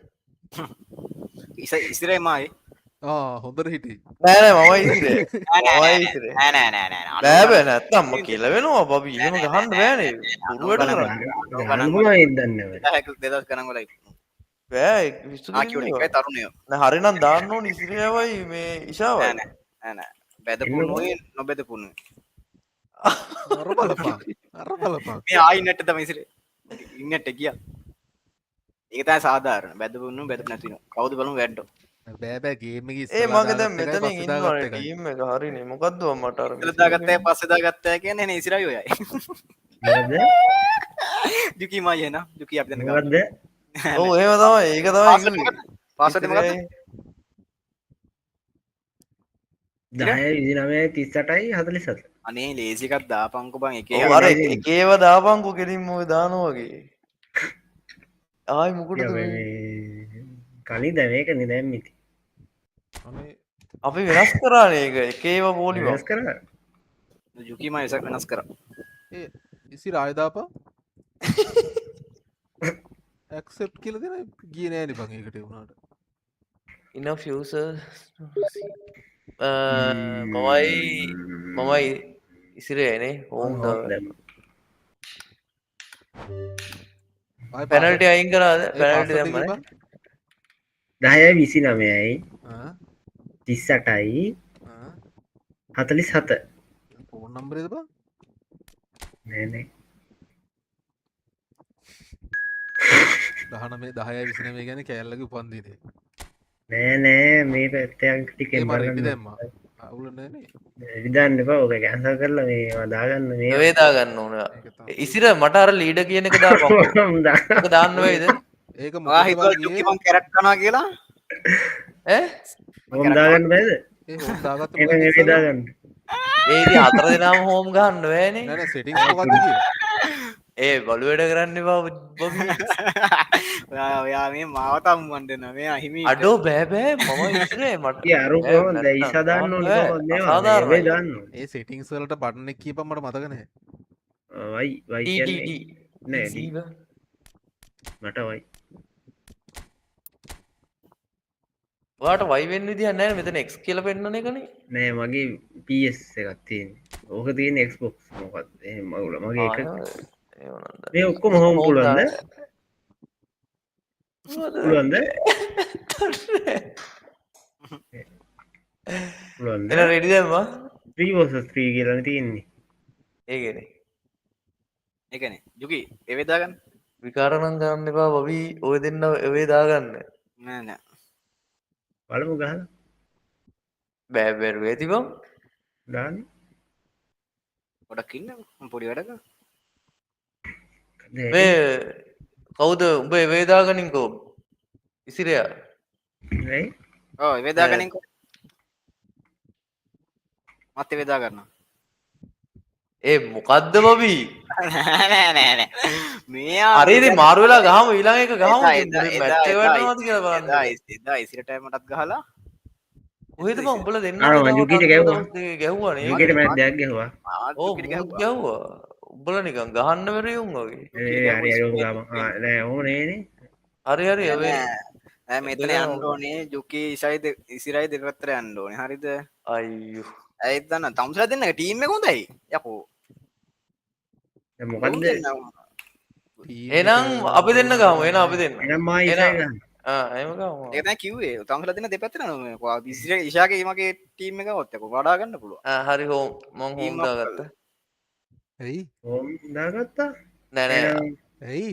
ඉස්සරේ මායි හොඳර හිටි නෑ නෑ මම ඉතිරේ. මමයි ඉතිරේ. නෑ නෑ නෑ නෑ බෑ බෑ නැත්තම් මම කියලා වෙනවා බබි. එහෙම ගහන්න බෑනේ. පුරුවට කරන්න. ගන්න පුළුවන් ඉදන්න දෙදස් ගණන් වල බෑ විශ්තු ආකියෝ එකයි තරුණයෝ නෑ හරිනම් දාන්න ඕනේ ඉසිරියවයි මේ ඉෂාවයි. නෑ නෑ නෑ බැදපුුණුවේ නොබැදපුුණු අර බලපා අර බලපා මේ ආයිනට තම ඉසිරේ ඉන්නට ගිය ඒකතයි සාධාරණ බැදපුුණු බැද නැතින කවුද බලු වැඩ්ඩෝ බෑබෑ ගේමගේ ඒ මගේ දැන් මෙතන ඉන්නවනේ ටීම් එක හරිනේ මොකද්ද මට අර දාගත්තය පස්සදා ගත්තය කියන්නේ නේ ඉසිරයි ඔයයි මොකද්ද ජුකි මයි එන ජුකි අපි දැන් මොකද්ද ඔව් එහෙම තමයි ඒක තමයි පාසට මොකද 10 29 38යි 47 අනේ ලේසි එකක් දාපංකු බං එක ඔව් අර එකේව දාපන්කෝ කෙලින්ම ඔය දානවා වගේ ආයි මොකටද මේ කලින් දැන් මේක නේ දැන් මිති අනේ අපි වෙනස් කරානේ ඒක එකේව පොලි වෙනස් කරා ජුකි මයි එසක් වෙනස් කරා ඒ ඉසි රායදාපා ඇක්සෙප්ට් කියලා දෙන ගියේ නෑනේ බං ඒකට වුණාට enough users මමයි ඉසිරේනේ හෝම් පැනල්ටි අයින් කරාද පැනල්ටි දැම්මනේ 10යි 29යි 38යි 47 ෆෝන් නම්බරේද බං නෑ නෑ 19 10 29 කියන්නේ කෑල්ලගේ උපන්දිනේ නෑ නෑ මේ පැත්තයන් ටිකෙන් ඒ මම රෙඩි බලන්න දැම්මා අවුල නෑනේ විදාන්න එපා ඕක කැන්සල් කරලා මේවා දාගන්න මේ වේ දාගන්න ඕන ඉසිර මට අර ලීඩ කියන එක දාපන් ඒක දාන්න වෙයිද ඒක ඔයා හිතුවා ජුකි මං කැරට් කරනවා කියලා ඈ හොම් දාගන්න බෑද ඒ හොම් දාගත්ත එහෙනම් ඒක දාගන්න ඒ ඉතින් හතර දෙනාම හෝම් ගහන්න බෑනේ නෑ නෑ සෙටින්ග්ස් මොකක්ද කියේ ඒ බලු වැඩ කරන්න එපා බබි ඔයා මේ මාවතම් වන්ඩන මේ අහිමි අඩෝ බෑ බෑ මම ඉතිරේ මට ඒ අරු කොහොමද ඉසා දාන්න ඕනේ කොහොමද මේවා මේ දාන්න ඒ සෙටින්ග්ස් වලට බටන් එක කියපන් මට මතක නැහැ වයි වයි කියන්නේ නෑ ඩී ඩී මට වයි ඔයාට වයි වෙන්න විදිහක් නැහැ මෙතන X කියලා පෙන්නන එකනේ නෑ මගේ PS එකක් තියෙන්නේ ඕක තියෙන්නේ Xbox මොකක්ද එහෙම මගුල මගේ එක මේ ඔක්කොම හෝම් පුළුවන්ද පුළුවන්ද පුළුවන්ද එන රෙඩි දැම්මා 3 vs 3 කියලානේ තියෙන්නේ ඒකනේ ඒකනේ ජුකි එවෙදාගන්න විකාරණම් ගන්න එපා බබි ඔය දෙන්න ඔය දාගන්න නෑ නෑ බලමු ගහලා බෑ බැරුව ඇති බං දාන්න ගොඩක් ඉන්න පොඩි වැඩක මේ කවුද උඹ එවේ දාගනින්කෝ ඉසිරයා නේ ඔව් එවෙදාගනින්කො මත් එවෙදා ගන්න ඒ මොකද්ද බබි නෑ නෑ නෑ මේ හරිද මාරු වෙලා ගහමු ඊළඟ එක ගහමු එදා මැච් එක වෙන්නවද කියලා බලන්න එදා ඉසිර ටයිමටත් ගහලා කොහෙද බං උඹලා දෙන්න ආ, මම ජුකීට ගැහුවා. ගැහුවානේ මේකට මම දෙයක් ගැහුවා ඕ ගැහුවා උඹලා නිකන් ගහන්න බැරි උන් වගේ ඒ හරි හරි උන් ගාම නෑ ඕම නේනේ හරි හරි ඔය නෑ මෙතන යන්න ඕනේ ජුකි ඉසිරයි දෙපැත්තට යන්න ඕනේ හරිද අයියෝ ඇයිද දන්න තමුසලා දෙන්න ටීම් එක හොඳයි යකෝ දැන් මොකද්ද එහෙනම් අපි දෙන්න ගහමු එහෙනම් අපි දෙන්න එහෙනම් මා ඉස්සර ගන්න එහෙම ගහමු ඒක තමයි කිව්වේ තමුසලා දෙන්න දෙපැත්තට නෝ කොහා ඉෂාගේ මගේ ටීම් එක આવොත් යකෝ වඩා ගන්න පුළුවන් හරි හෝම් මං හෝම් දාගත්තා ඇයි ඕම් දාගත්තා නෑ නෑ එහෙනම් ඇයි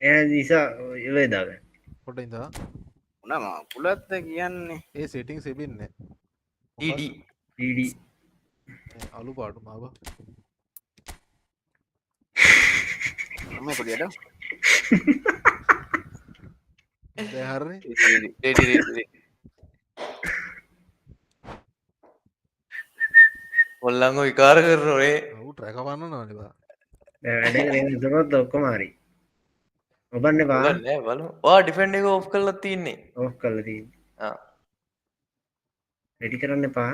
එහෙනම් ඉසා ඉවේ දාගන්න පොඩ්ඩක් ඉඳලා උනම කුලත්ද කියන්නේ ඒ සෙටිං සෙබෙන්නේ ඩඩ ඩීඩී අලු පාටු මාව මේ පොඩියට දැහරන්නේ ඔල්ලංග විකාර කරනේ ඔවු ට්‍රැකවන්න නනිවා වැඩ ඔක්කොම හරි ඔබන්න පා බල වා ඩිෆෙන්ඩ එක ඔෆ් කරලා තින්නේ ඕෆ් කල්ලදී වැඩි කරන්න එපා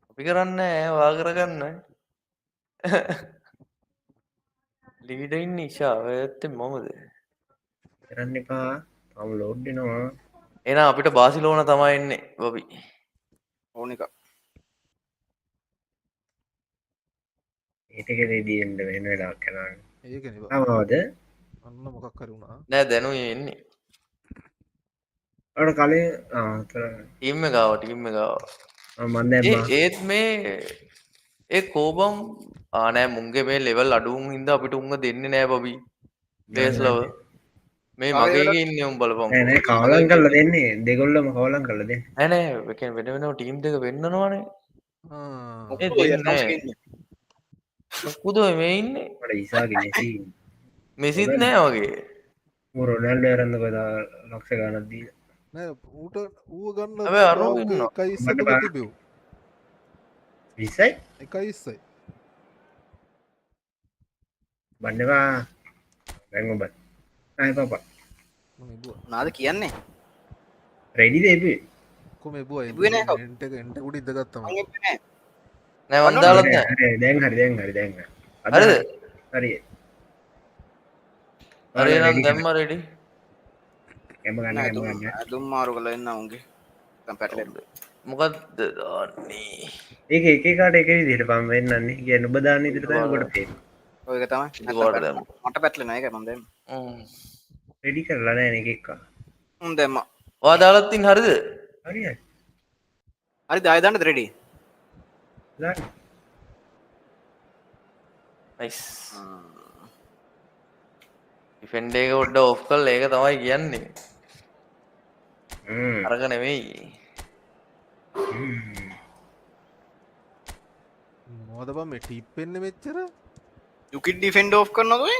අපි කරන්න වා කරගන්න ලීඩඉන්න නිශා ඇත්තේ මොමද කරන්න එපා තම ලෝඩ්ඩනවා එන අපිට බාසිලෝන තමයි එන්නේ බොබි ඕනික ඒටක රෙඩියෙන්ට වෙන වෙලා කරන්න ඒකන මවද අන්න මොකක් කරුණා නෑ දැනු එන්නේ අට කලින් ටීම්ම ගාව ටීම්ම ගාව මන්ද ඒත් මේ ඒ කෝබම් ආනෑ මුන්ගේ මේ ලෙවල් අඩුවන් හිද අපිට උන්ග දෙන්න නෑ බබි ලේස්ලව මේ මගේ ඉන්න උම් බලපම් ඇන කවලන් කල්ල දෙන්නේ දෙගොල්ලම කවලන් කලද ඇනෑ වෙන වෙන ටීම් දෙක වෙන්නනවානේ කුද මේ ඉන්න ට ඉසාගෙන මෙසිත් නෑ වගේ රොනල්ඩ ඇරන්න කතා ලක්ෂ ගනත්දී නෑ ඌට ඌ ගන්න හැබැයි අරෝ ඉන්නවා. එකයි මට බා- තිබව විසයි එකයි ඉස්සයි බන්නවා බැංගොබත් අය පපා නාද කියන්නේ රෙඩි දේපේ කොම එබුවේ නෑ කවුද? එන්ට එන්ට කුඩි ඉදගත්තම මං එන්නේ නෑ. නෑ වන්දාලත් නෑ දැන් හරි දැන් හරි දැන් හරිද හරි හරි නම් දැම්ම රෙඩි එම ගන්න නෑ, එම ගන්න ඇදුම් මාරු කරලා එන්න උන්ගේ දැන් පැටලෙන්න මොකක්ද දාන්නේ ඒක එක කාට එක විදිහට පම් වෙන්නන්නේ කිය නුබ දාන්න ඉදිරියට තමයි ඔබට පේන්නේ ඔයක තමයි ඉදුවාට දැම්ම. මට පැටලෙන එක මම දැම්ම රෙඩි කරලා නැහැ නේ එකක් උන් දැම්ම වා දාලත්තින් හරිද හරි හරි හරි දාය දාන්නද රෙඩි දාන්න නයිස් ඩිෆෙන්ඩ් එක පොඩ්ඩ ඔෆ් කරලා ඒක තමයි කියන්නේ අරක නෙමෙයි මොද බ මේ ටිප්පෙන්න මෙච්චර යුකින් ඩිෆෙන්ඩ් ඔෆ් කරනවද ඔය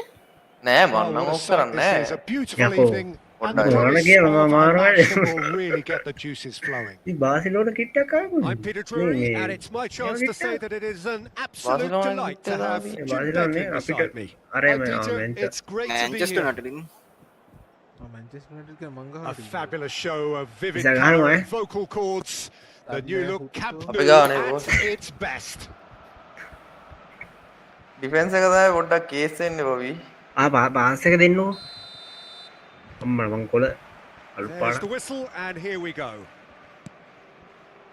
නෑ Oh, මන්න what a ඔෆ් sight කරන්නේ කරන්නේ this is. A beautiful Yahoo. evening. And What the a- Mana very kaya, start of mga a Marvel. match that will really get the juices flowing. ඉතින් බාසිලෝන කිට්ටක් ආපු I'm Peter Drury, and it's my chance to say that it is an absolute Barcelona delight to have Inter Jim Barcelona Beglin අපිට beside me. අර Hi, එම Peter. ආවෙන්ට It's great to be Manchester here. නටලින් මැන්චෙස්ට මංග A fabulous show of vivid Is that colour Hanway? and vocal chords. The new look Camp Nou Obrigado, né, at boss? its best. Defence එක තමයි පොඩ්ඩක් case වෙන්නේ Bobby pass එක දෙන්නෝ අම්මට මං කොල අලු There's පාන the whistle, and here we go.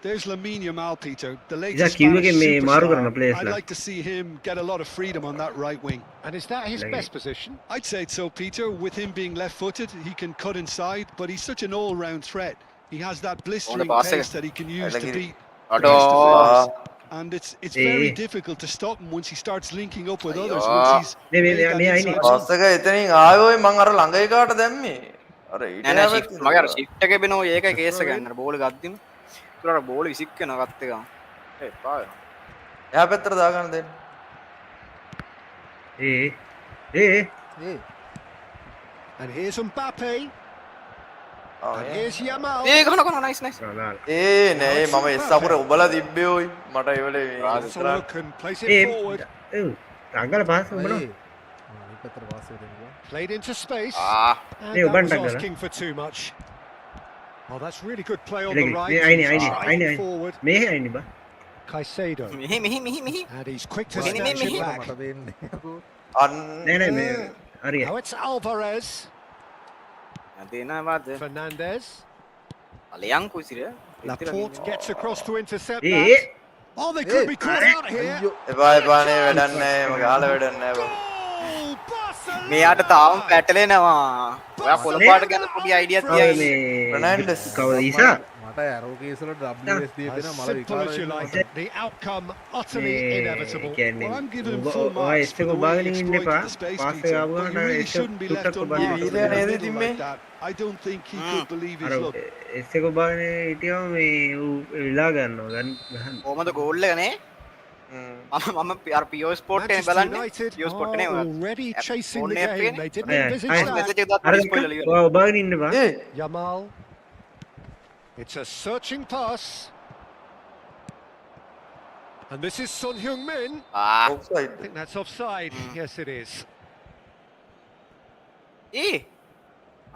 There's Lamine Yamal, Peter, the Is latest that queue Spanish again, me maru karna superstar. players I'd la. like to see him get a lot of freedom on that right wing. And is that his Like best it. position? I'd say so, Peter. With him being left-footed, he can cut inside, but he's such an all-round threat. He has that blistering pass pace it. that he can use like to it. beat අඩෝ defenders. And it's Eh. very difficult to stop him once he starts linking up with others. Ayyo. Once he's Nee, nee, made that nee, I inside need- zone. පස් එක එතනින් ආයෝයි මං අර ළඟ එකාට දැම්මේ අර ඊට නෑ හැබැයි ෂිෆ්ට් මගේ අර ෂිෆ්ට් එකේ බිනෝ ඒකයි කේස් එක ගන්න බෝල් ගත්තිම ඒතර බෝල් විසික් වෙන ගත්ත එක එපා වෙනවා එහා පැත්තට දාගන්න දෙන්න ඒ ඒ And here's Mbappe, and here's Yamal. ඒ ගහන නයිස් නයිස් නාලා ඒ නෑ මම එස් අකුර ඔබලා තිබ්බේ ඔයි මට ඒ වෙලේ Let's have a look and place it ඒ forward. රංගල පාස් උඹන පතර වාසය දෙනවා Played into space. ආ And Hey, that was Ubanda, asking for too much. Oh, that's really good play on Really the good. right. Yeah, I know. Striding forward. මේ අයිනි බා Caicedo. මෙහි And he's quick to Well, snatch it me. back. මට දෙන්න අන්න නෑ නෑ මේ හරි Now it's Alvarez. දෙනවාද Fernandez. අලයන් කුසිර Laporte gets across to intercept A that. Oh, they could be caught out here. අයියෝ එපා එපානේ වැඩක් නෑ මම ගාලා වැඩක් නෑ බං Goal! Barcelona! මෙයාට තාම පැටලෙනවා ඔයා පොළපාට ගැන පොඩි අයිඩියක් මේ තියයි Fernandes. කවද ඊසා මට මට ඇරෝ කේසල WS දීපෙන As මල simple as you like, the outcome utterly inevitable. Well, I'm giving him full marks for the way he exploited the space, Peter, but you really shouldn't be left unmarked in the middle like that. I don't think he could believe his luck. එස්ස කොබාගෙන හිටියම මේ විලා ගන්නවා ගන්න කොහමද goal එක නේ මම අර පියෝ sport එකේ Manchester බලන්නේ United පියෝ ස්පෝට් are එකේ already chasing the phone app game. එකේ They didn't අය, envisage අය. that. මෙසේජ් එකක් අර දාලා ස්පෝයිලර් ඉවරයි ඔබාගෙන ඉන්න බා Yamal. It's a searching pass. And this is Son Heung-min. ආ ඔෆ්සයිඩ් I think that's offside. Yes, it is. ඒ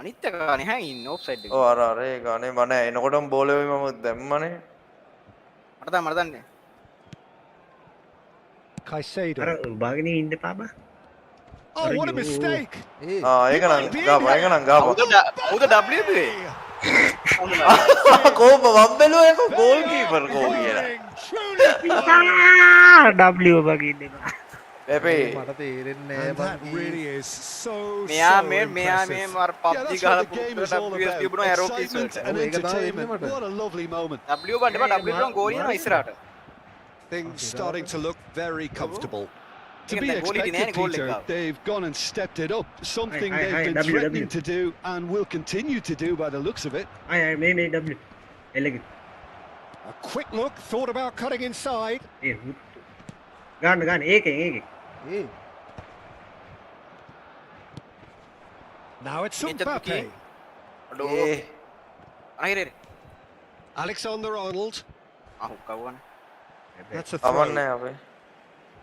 අනිත් එක ගානේ හැ ඉන්න ඔෆ්සයිඩ් එක ඔව් අර ඒ ගානේ මම එනකොටම බෝලේ මම දැම්මනේ මට දන්නේ Caicedo. අර ඔබාගෙන ඉන්න පාබා Oh, what a mistake! ඒ ඒක නම් ගාපා කවුද WB කෝප මම බැලුවා ඒක ගෝල් කීපර් කෝ කියලා ඩබ්ලිව් ඔබාගෙන ඉන්න එපා පැපේ මට තේරෙන්නේ And නෑ that really is so මෙයා මේ impressive. අර Yeah, PUBG that's ගහලා what the game is all WS about. තිබුණා ඇරෝ කීස් Excitement වලට and ඒක තමයි entertainment. වෙන්නේ මට. What a lovely moment. W බණ්ඩ බා W ගාන ගෝල් යනවා ඉස්සරහට Things starting to look very comfortable. To be Again, the goalie expected, didn't goal Peter, like that. they've gone and stepped it up. Something Aye, aye, they've aye, been W, threatening W. to do and will continue to do by the looks of it. අය අය මේ W එලග A quick look, thought about cutting inside. ඒ ගන්න ඒකෙන් ඒ Now it's Get the Mbappe. key. අඩෝ ඒ අහිරේ Alexander Arnold. අහුක්කා වුණා That's a throw. අවන්නේ අපේ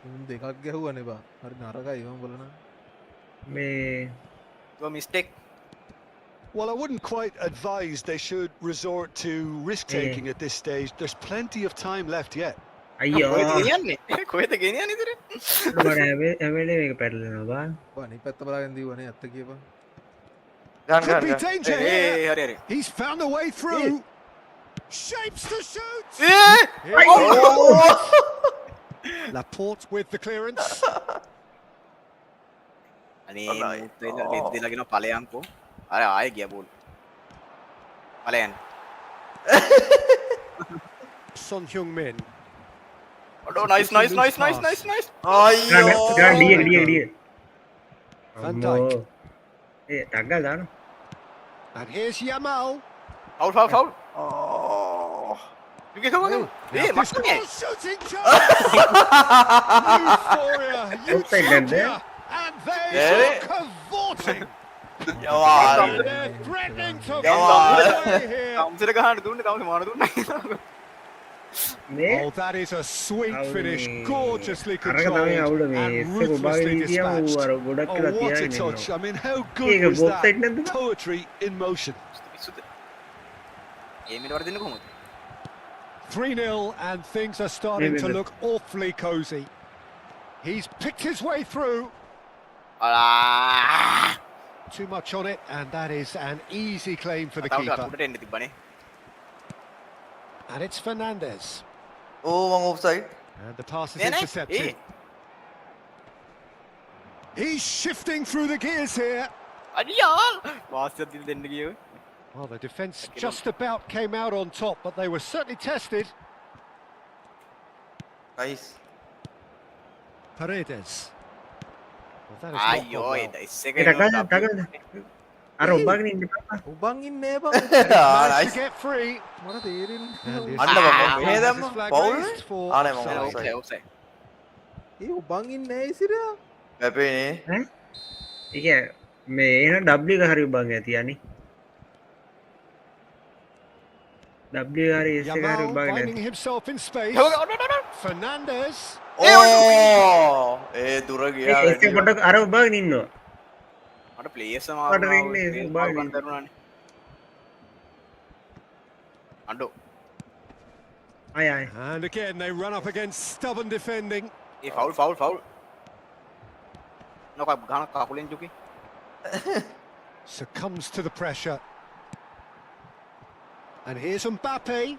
උන් දෙකක් ගැහුවනේ බා හරි නරකයි මම බලන මේ your mistake Well, I wouldn't quite advise they should resort to risk-taking at this stage. There's plenty of time left yet. අයියෝ කොහෙද ගෙනියන්නේ කොහෙද ගෙනියන්නේ ඉතින් මට හැබැයි මේක පැටලෙනවා බා අනිත් පැත්ත බලාගෙන දීවනේ ඇත්ත කියපන් ගන්න Could be ගන්න danger ඒ here. හරි හරි He's found a way through. Shapes to shoot. A Laporte with the clearance. අනේ Alright. මුත් දෙලා ගෙන ඵලයන්කෝ අර ආයෙ ගියා බෝල් ඵලයන් Son Heung-min. අඩෝ nice nice nice nice nice nice අයියෝ ගන්න ඩිය Van Dijk. ඒ ටග්ගල් දාන And here's Yamal. Foul foul foul Oh. යුගේ කවගේ ඒ This මට නෑ goal shooting chance. Euphoria. Outside then, Utopia. And they Yeah. are cavorting. යවාල් They're threatening to Yeah. run away here. කම්සර ගහන්න දුන්නේ කම්සර මාන දුන්නා මේ Oh, that is a sweet අවුල finish, මේ- gorgeously අරක තමයි අවුල controlled මේ and එස්සේ ඔබාගෙන ruthlessly හිටියම ඌ dispatched. අර ගොඩක් Oh, කියලා what a තියාගෙන touch. ඉන්නවා I mean, how ඒක good was box side that? නැද්ද? Poetry in motion. පිස්සුද ඒමිට වරදින්න කොහොමද 3-0 and things are starting Maybe to the- look awfully cosy. He's picked his way through. අලා Too much on it, and that is an easy claim for the තව keeper. උඩට එන්න තිබ්බනේ And it's Fernandes. ඕ මං ඔෆ්සයිඩ් And the pass is නෑ නෑ intercepted. A He's shifting through the gears here. අයියා වාසියක් දින දෙන්න ගියේ Well, the defence just about came out on top, but they were certainly tested. Nice Paredes. Well, that is not අයියෝ gone ඒ well. Dice ඒ ටගල් අර ඔබාගෙන ඉන්න පාපා උබන් ඉන්නේ බං Managed nice to get free. මට තේරෙන්නේ And is- අන්න බං මේ This දැම්ම is flag පවුල් raised for ආනේ මම offside. offside. ඔෆ්සයිඩ් ඒ උබන් ඉන්නේ ඉසිරා පැපේනේ ඒක මේ එන W එක හරි ඔබන් ඇති යනි W හරි S එක හරි Yamal ඔබාගෙන finding himself in space. Fernandes. ඕ ඒ දුර ගියා S එක පොඩක් අර ඔබාගෙන ඉන්නවා මට ප්ලේයර්ස් මට වෙන්නේ බාගෙන. කරුණානේ අඩෝ අය අය And again, they run up against stubborn defending. A foul නොක ගහන කකුලෙන් ජුකි Succumbs to the pressure. And here's Mbappe.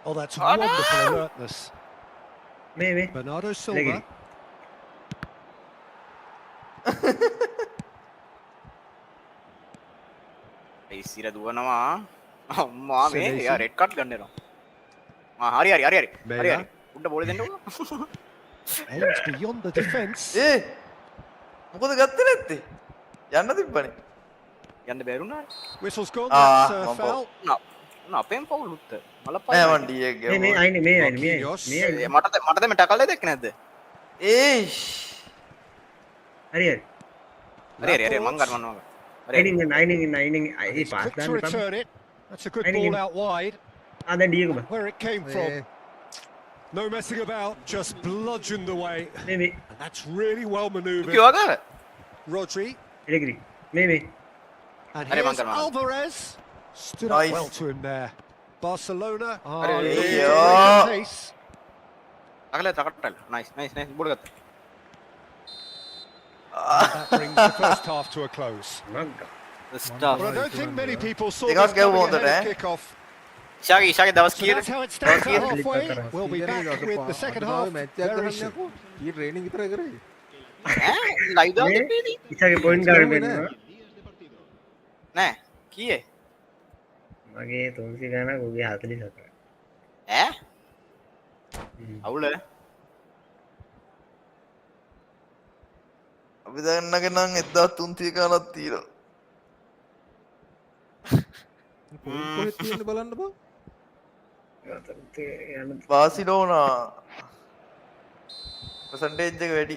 Oh, that's wonderful alertness. මේ Bernardo Silva. Leggy. ඒ ඉසිර දුවනවා අම්මා මේ යා රෙඩ් කාඩ් ගන්න එනවා හරි හරි හරි හරි හරි හරි උඩ බෝලේ දෙන්නකෝ Aims beyond the defence. ඒ මොකද ගත්තේ නැත්තේ යන්න තිබ්බනේ යන්න බැරුණා Whistle's gone. Ah, That's one foul. අපෙන් ෆවුල් උත්ත මල නෑ මන් ඩීඑක් මේ ගියා අයිනේ මේ අයිනේ Marquinhos. මේ මට දෙම ටකල් දෙක නැද්ද ඒෂ් හරි හරි හරි හරි හරි මං ගන්නවා හරි අයිනින් ඒ He's පාස් quick to දාන්න එපා. return it. That's a good Anything ball in- out wide. ආ දැන් ඩීගම Where it came from. No messing about. Just bludgeoned away. මේ And that's really well manoeuvred. කිව්වා ගාව Rodri. එලගිරි මේ And Hadi here's Mangan. Alvarez. Stood Nice. up well to him there. Barcelona are Hadi. looking Yeah. to break the pace. අකල තකට්ටල් nice nice nice බෝල ගත්තා That brings the first half to a close. මග්ගා ස්ටාෆ් But I don't think many people saw They this can't go coming on that, ahead of eh? kickoff. ඊෂාගේ දවස් So කීයද that's how it stands Don't at get halfway. it. We'll be back with the second half very soon. E training විතර කරේ live දාන්න මේ පේනි ඉස්සගේ point ගන්න වෙනවා නෑ කීයේ මගේ 300 ගණක් උගේ 47ක් ඈ අවුල අපි දන්නක නම් 1300 ගණක් තියෙනවා කොහෙද තියෙන්නේ බලන්න බා බාසිලෝනා පර්සන්ටේජ් එක වැඩි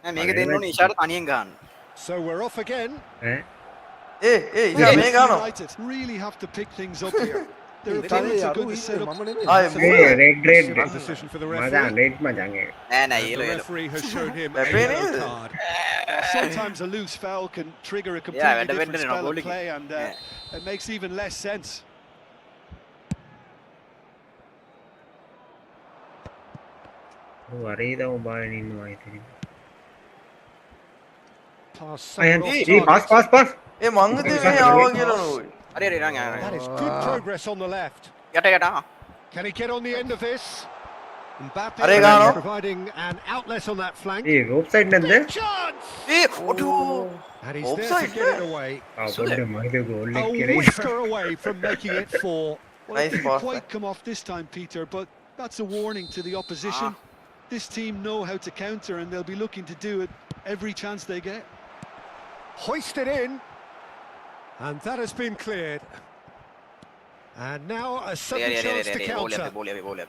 නෑ මේක දෙන්න ඕනේ ඊෂාට තනියෙන් ගන්න So we're off again. ඈ ඒ ඉතින් මේ ගානවා United really have to pick things up here. Their A opponents are අරු going to set up. මම නෙමෙයි ආයේ මේ red Simple decision for the මදා referee. Red මචං ඒක නෑ නෑ The ඊළඟ referee has shown him a Referee yellow is- card. Sometimes a loose foul can trigger a Yeah, completely when the different wind is spell not of bowling. play, and it makes even less sense. වරේද උඹාගෙන ඉන්නවා ඉතින් Pass අයන් somewhat off ඒ pass target. Pass ඒ මං හිතුවේ මේ ආවා කියලා නෝයි හරි හරි රං That is good progress on the left. යට යට Can he get on the end of this? Mbappe Arregano. providing an outlet on that flank. A rope side නැද්ද Big chance! A auto And he's there to Offside get it there. away. ආ පොඩ්ඩ මගේ goal A එක කරේ whisker away from making it 4. Well, Nice it didn't pass quite come off this time, Peter, but that's a warning to the opposition. This team know how to counter, and they'll be looking to do it every chance they get. Hoisted in. And that has been cleared. And now a sudden chance to බෝල counter. අපි බෝල අපි බෝල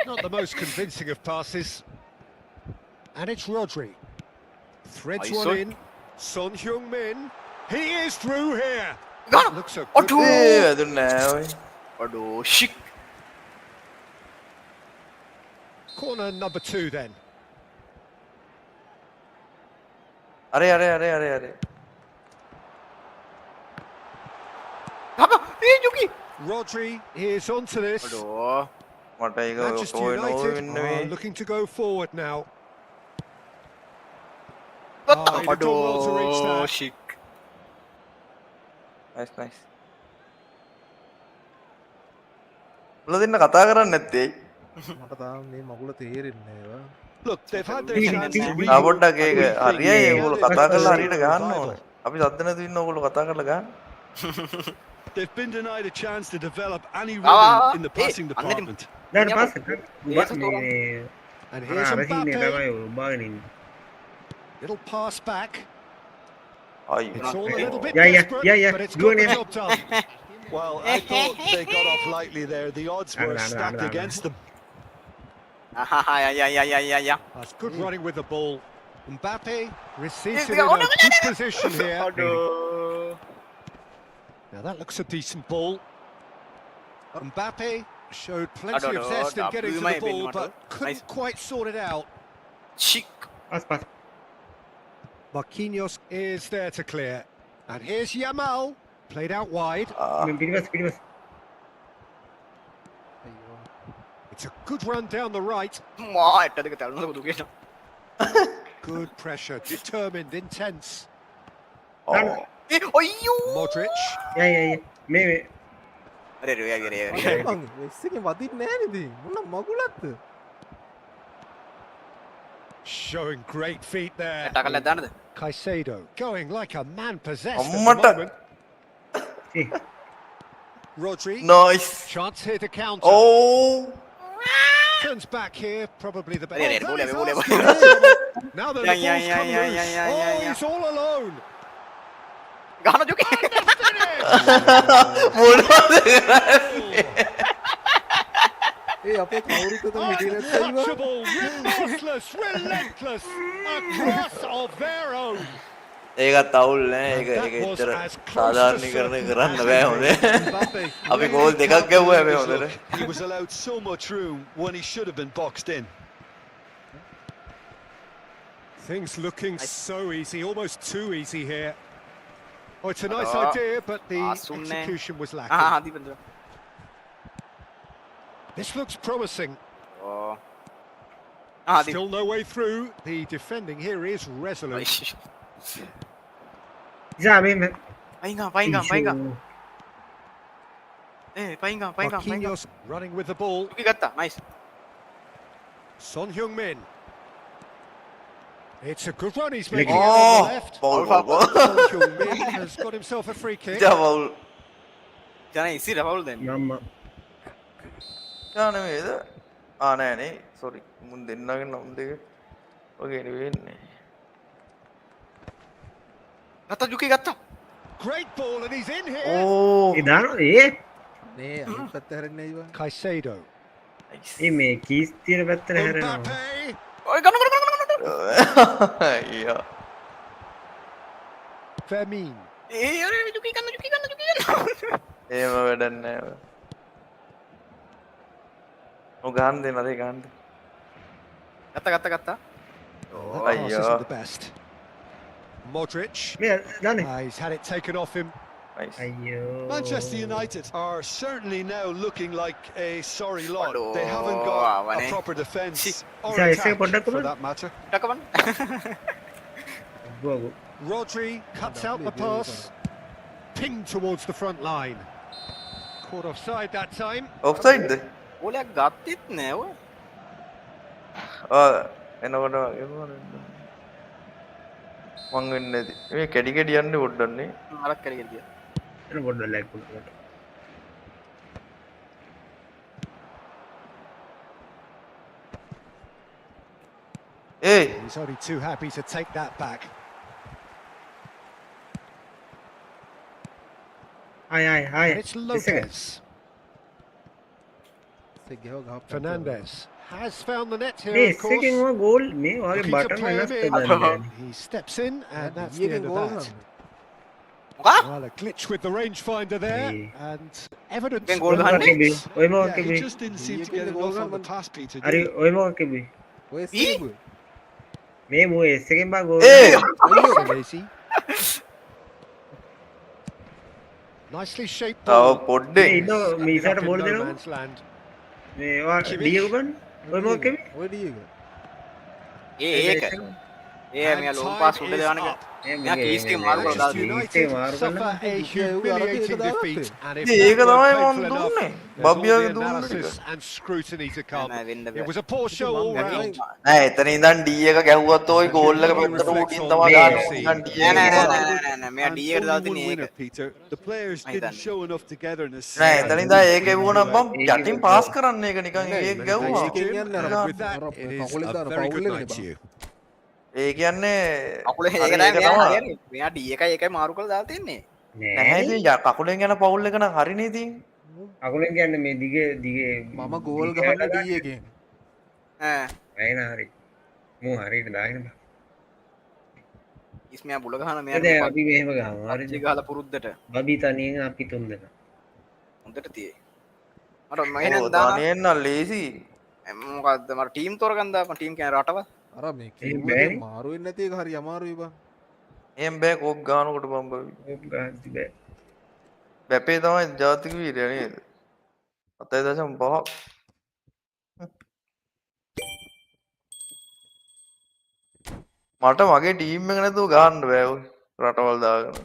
Not the most convincing of passes. And it's Rodri. Threads Oh, one Son. in. Son Heung-min. He is through here. ගන්න Looks a good auto ඒ වැදුන්නේ නෑ ඔය ඔඩෝ ෂික් corner number 2 then. අරේ අරේ අරේ අරේ අරේ A යුකි Rodri is onto this. ඔඩෝ මට ඒක Manchester ඔය නෝ United වෙන්න are මේ looking to go forward now. they've done well to reach ඔඩෝ that. ෂික් නයිස් නයිස් උල දෙන්න කතා කරන්නේ නැත්තේ මට තාම මේ මගුල තේරෙන්නේ නෑ Look, they've had their chance to really ආ පොඩ්ඩක් ඒක rethink හරියයි the ඒගොල්ලෝ other කතා කරලා players හරියට in ගන්න revival. ඕනේ අපි සද්ද නැතුව ඉන්න ඕගොල්ලෝ කතා කරලා ගන්න They've been denied a chance to develop any Ah, rhythm in the hey, passing and then- department. දාන්න Yeah, පාස් yes, එක මේ And here's අර සීනේ Mbappe. තමයි උඹාගෙන ඉන්නේ Little pass back. අයියෝ It's all a little bit Yeah, yeah, desperate, yeah, yeah. but it's Go got on the in. job done. Well, I thought they got off lightly there. The odds were Nah, nah, stacked nah, nah. against them. යා That's good running with the ball. Mbappe receives it Yeah, in oh, a no, no, good no, no. position here. ඔඩෝ Now that looks a decent ball. Mbappe showed plenty of Adodo, zest in getting to W the ball, might be but one. couldn't Nice. quite sort it out. ෂික් pass pass Marquinhos is there to clear. And here's Yamal, played out wide. පිටිපස් It's a good run down the right. මා එට දෙක තැලුණා බුදු කියන Good pressure, determined, intense. ඕ ඒ ඔයියෝ Modric. යා මේ අරේ රේ යා යා මං වෙස් එකෙන් වදින්නේ නෑ නේද මොන මගුලක්ද Showing great feet there. ටකල් දාන්නද Caicedo going like a man possessed at the අම්මට moment. Rodri, nice chance here to counter. O Turns back here, probably the best. Ready, Oh, bule, that is bule, Arsenal. Now the Yeah, ball's yeah, come yeah, loose. yeah, yeah, Oh, yeah, he's all alone. ගහන ජුකි මොනවද ඒ අපේ කවුරුත් එතන හිටියේ නැත්තේ ඉව. Untouchable, remorseless, relentless, a class of their own. ඒකත් අවුල් නෑ ඒක And ඒක that was එච්චර as close to සාධාරණීකරණය certain කරන්න as බෑ it හොඳේ came. Mbappe අපි Really ගෝල් දෙකක් calculated ගැව්වා හැබැයි his හොඳට look. He was allowed so much room when he should have been boxed in. Things looking so easy, almost too easy here. Oh, it's a nice Oh. idea, but the Asunne. execution was ආ lacking. දීපන්ද This looks promising. O Still no way through. The defending here is resolute. ඉසා මේ පයින්ගා පයින්ගා පයින්ගා පයින්ගා පයින්ගා Marquinhos running with the ball. ජුකි ගත්තා nice Son Heung-min. It's a good run he's making O out on the left. බවුල් Foul, බවුල් Son Heung-min has got himself a free kick. ජා බවුල් ජන ඉසිර පවුල් දෙන්න මම්ම ජා නෙමෙයිද නෑනේ sorry මුන් දෙන්නගේ නම් දෙක ඔගේ නෙවෙන්නේ ගත්තා ජුකි ගත්තා Great ball, and he's in here. ඕ ඒ දානවද ඒ නේ අනිත් පැත්ත හැරෙන්නේ ඉව. Caicedo. ඒ මේ කීස් තියෙන පැත්තට හැරෙනවා Mbappe. ඔය ගන්න ගන්න ගන්න අයියා Fermin. ඒ අර ජුකි ගන්න ජුකි ගන්න ජුකි ගන්න එහෙම වැඩක් නෑ ඔය ගහන්න දෙන්න අරේ ගහන්න ගත්තා ගත්තා ගත්තා That pass Aiyah. isn't the best. Modric. මේ දාන්නේ He's had it taken off him. Nice අයියෝ Manchester United are certainly now looking like a sorry lot. Aduh, They haven't got a Avane. proper defence or Isa, isa, attack pondok for naman. that matter. ටකවන්න go Rodri cuts out the pass. Pinged towards the front line. Caught offside that time. ඔෆ්සයිඩ්ද ඕලයක් ගත්තෙත් නෑ ඔය එනකොට මං වෙන්නේ නැති මේ කැඩි කැඩි යන්නේ පොඩ්ඩන්නේ අරක් කරගෙන ගියා එන පොඩ්ඩක් ලයික් කරලා ඒයි He's only too happy to take that back. ආය ආය ආය And it's Lopez. සෙ ගෙව ගහ. Fernandez has found the net here, මේ of course. එකකින් ඔය ගෝල් මේ වගේ Looking to බටන් play වෙනස් him in. කරගන්න He steps in, and that's the ඊයකින් end of ගෝල් that. ගන්න. මොකා Well, a glitch with the rangefinder there, Yeah. and evidence. Then goal of behind that. it. ඔය මොකක් Yeah, he කිව්වේ just didn't seem to He get can enough go on the on. pass, Peter. හරි did he? ඔය මොකක් කිව්වේ ඔය සීබු. මේ මෝ S එකෙන් බා ගෝල් ඒ Lazy. Nicely shaped තව ball. පොඩ්ඩේ ඉන්න මීසට Up in බෝල් no දෙනවා man's land. මේවා ඩියගු ගන්න ඔය මොකක් කිව්වේ ඔය ඩීක. ඒ ඒක ඒ And මෙයා ලෝන් time පාස් උඩ is දෙවන්නක up. මෙයා කීස් ටික මාරු කරලා දාලා Manchester තියෙනවා. United මාරු suffer a කරන්න. humiliating ඒක defeat, and if ඒක that තමයි weren't මම painful enough, දුන්නේ there's all බබ්ියාගේ the දුන්න analysis ටික and scrutiny to come. නෑ වෙන්න It බෑ. was a poor show all මම round. නෑ එතන ඉඳන් D එක ගැහුවත් ඔය ගෝල් එක පැත්තට උඩින් තමයි ගන්න ඉඳන් D නෑ නෑ එක නෑ නෑ නෑ මෙයා And ඩී එකට දාලා only one තියෙන්නේ winner, ඒක. Peter. The players I didn't done. show enough togetherness. නෑ එතන ඉඳන් ඒක එවුවනම් බම් යටින් පාස් කරන්න ඒක නිකන් ඒක Many ගැව්වා thanks, Jim, යන්න and අර with that, අර it is කකුලෙන් a දාන very පවුල් good එකනේ night to බං. you. ඒ කියන්නේ අකුල ඒක හරි තමයි ඒක මෙයා තමයි. හරියන්නේ. මෙයා ඩී එකයි ඒකයි මාරු කරලා දාලා තියන්නේ. නැහැ නෑ ඉතින් කකුලෙන් යන පවුල් එක නම් හරිනේ ඉතින් අකුලෙන් කියන්නේ මේ දිගේ දිගේ මම ගෝල් ගහන්න ඩී එකෙන්. ඈ නෑ හරි මෝ හරියට දාගෙන බා ඉස් මෙයා බුල ගහන දැන් මෙයා අපි මෙහෙම ගමු පබ්ජි හරිද ගහලා පුරුද්දට බබි තනියෙන් අපි තුන් දෙනා හොඳට තියෙයි. මට මම එහෙනම් දානවා. දානෙන්න ලේසි මොකද්ද මට ටීම් තෝරගන්න දාපන් ටීම් කියන්නේ රටව. අර මේ ඒ කිව්ව බෑනේ. දේ මාරු වෙන්නේ නැති එක හරි අමාරුයි බං. එහෙන් බෑ කෝක් ගානකොට බම් බබි ඕක ගහද්දි බෑ බැපේ තමයි ජාතික වීරයා නේද 7.5 මට මගේ ටීම් එක නැතුව ගහන්න බෑ ඔය රටවල් දාගෙන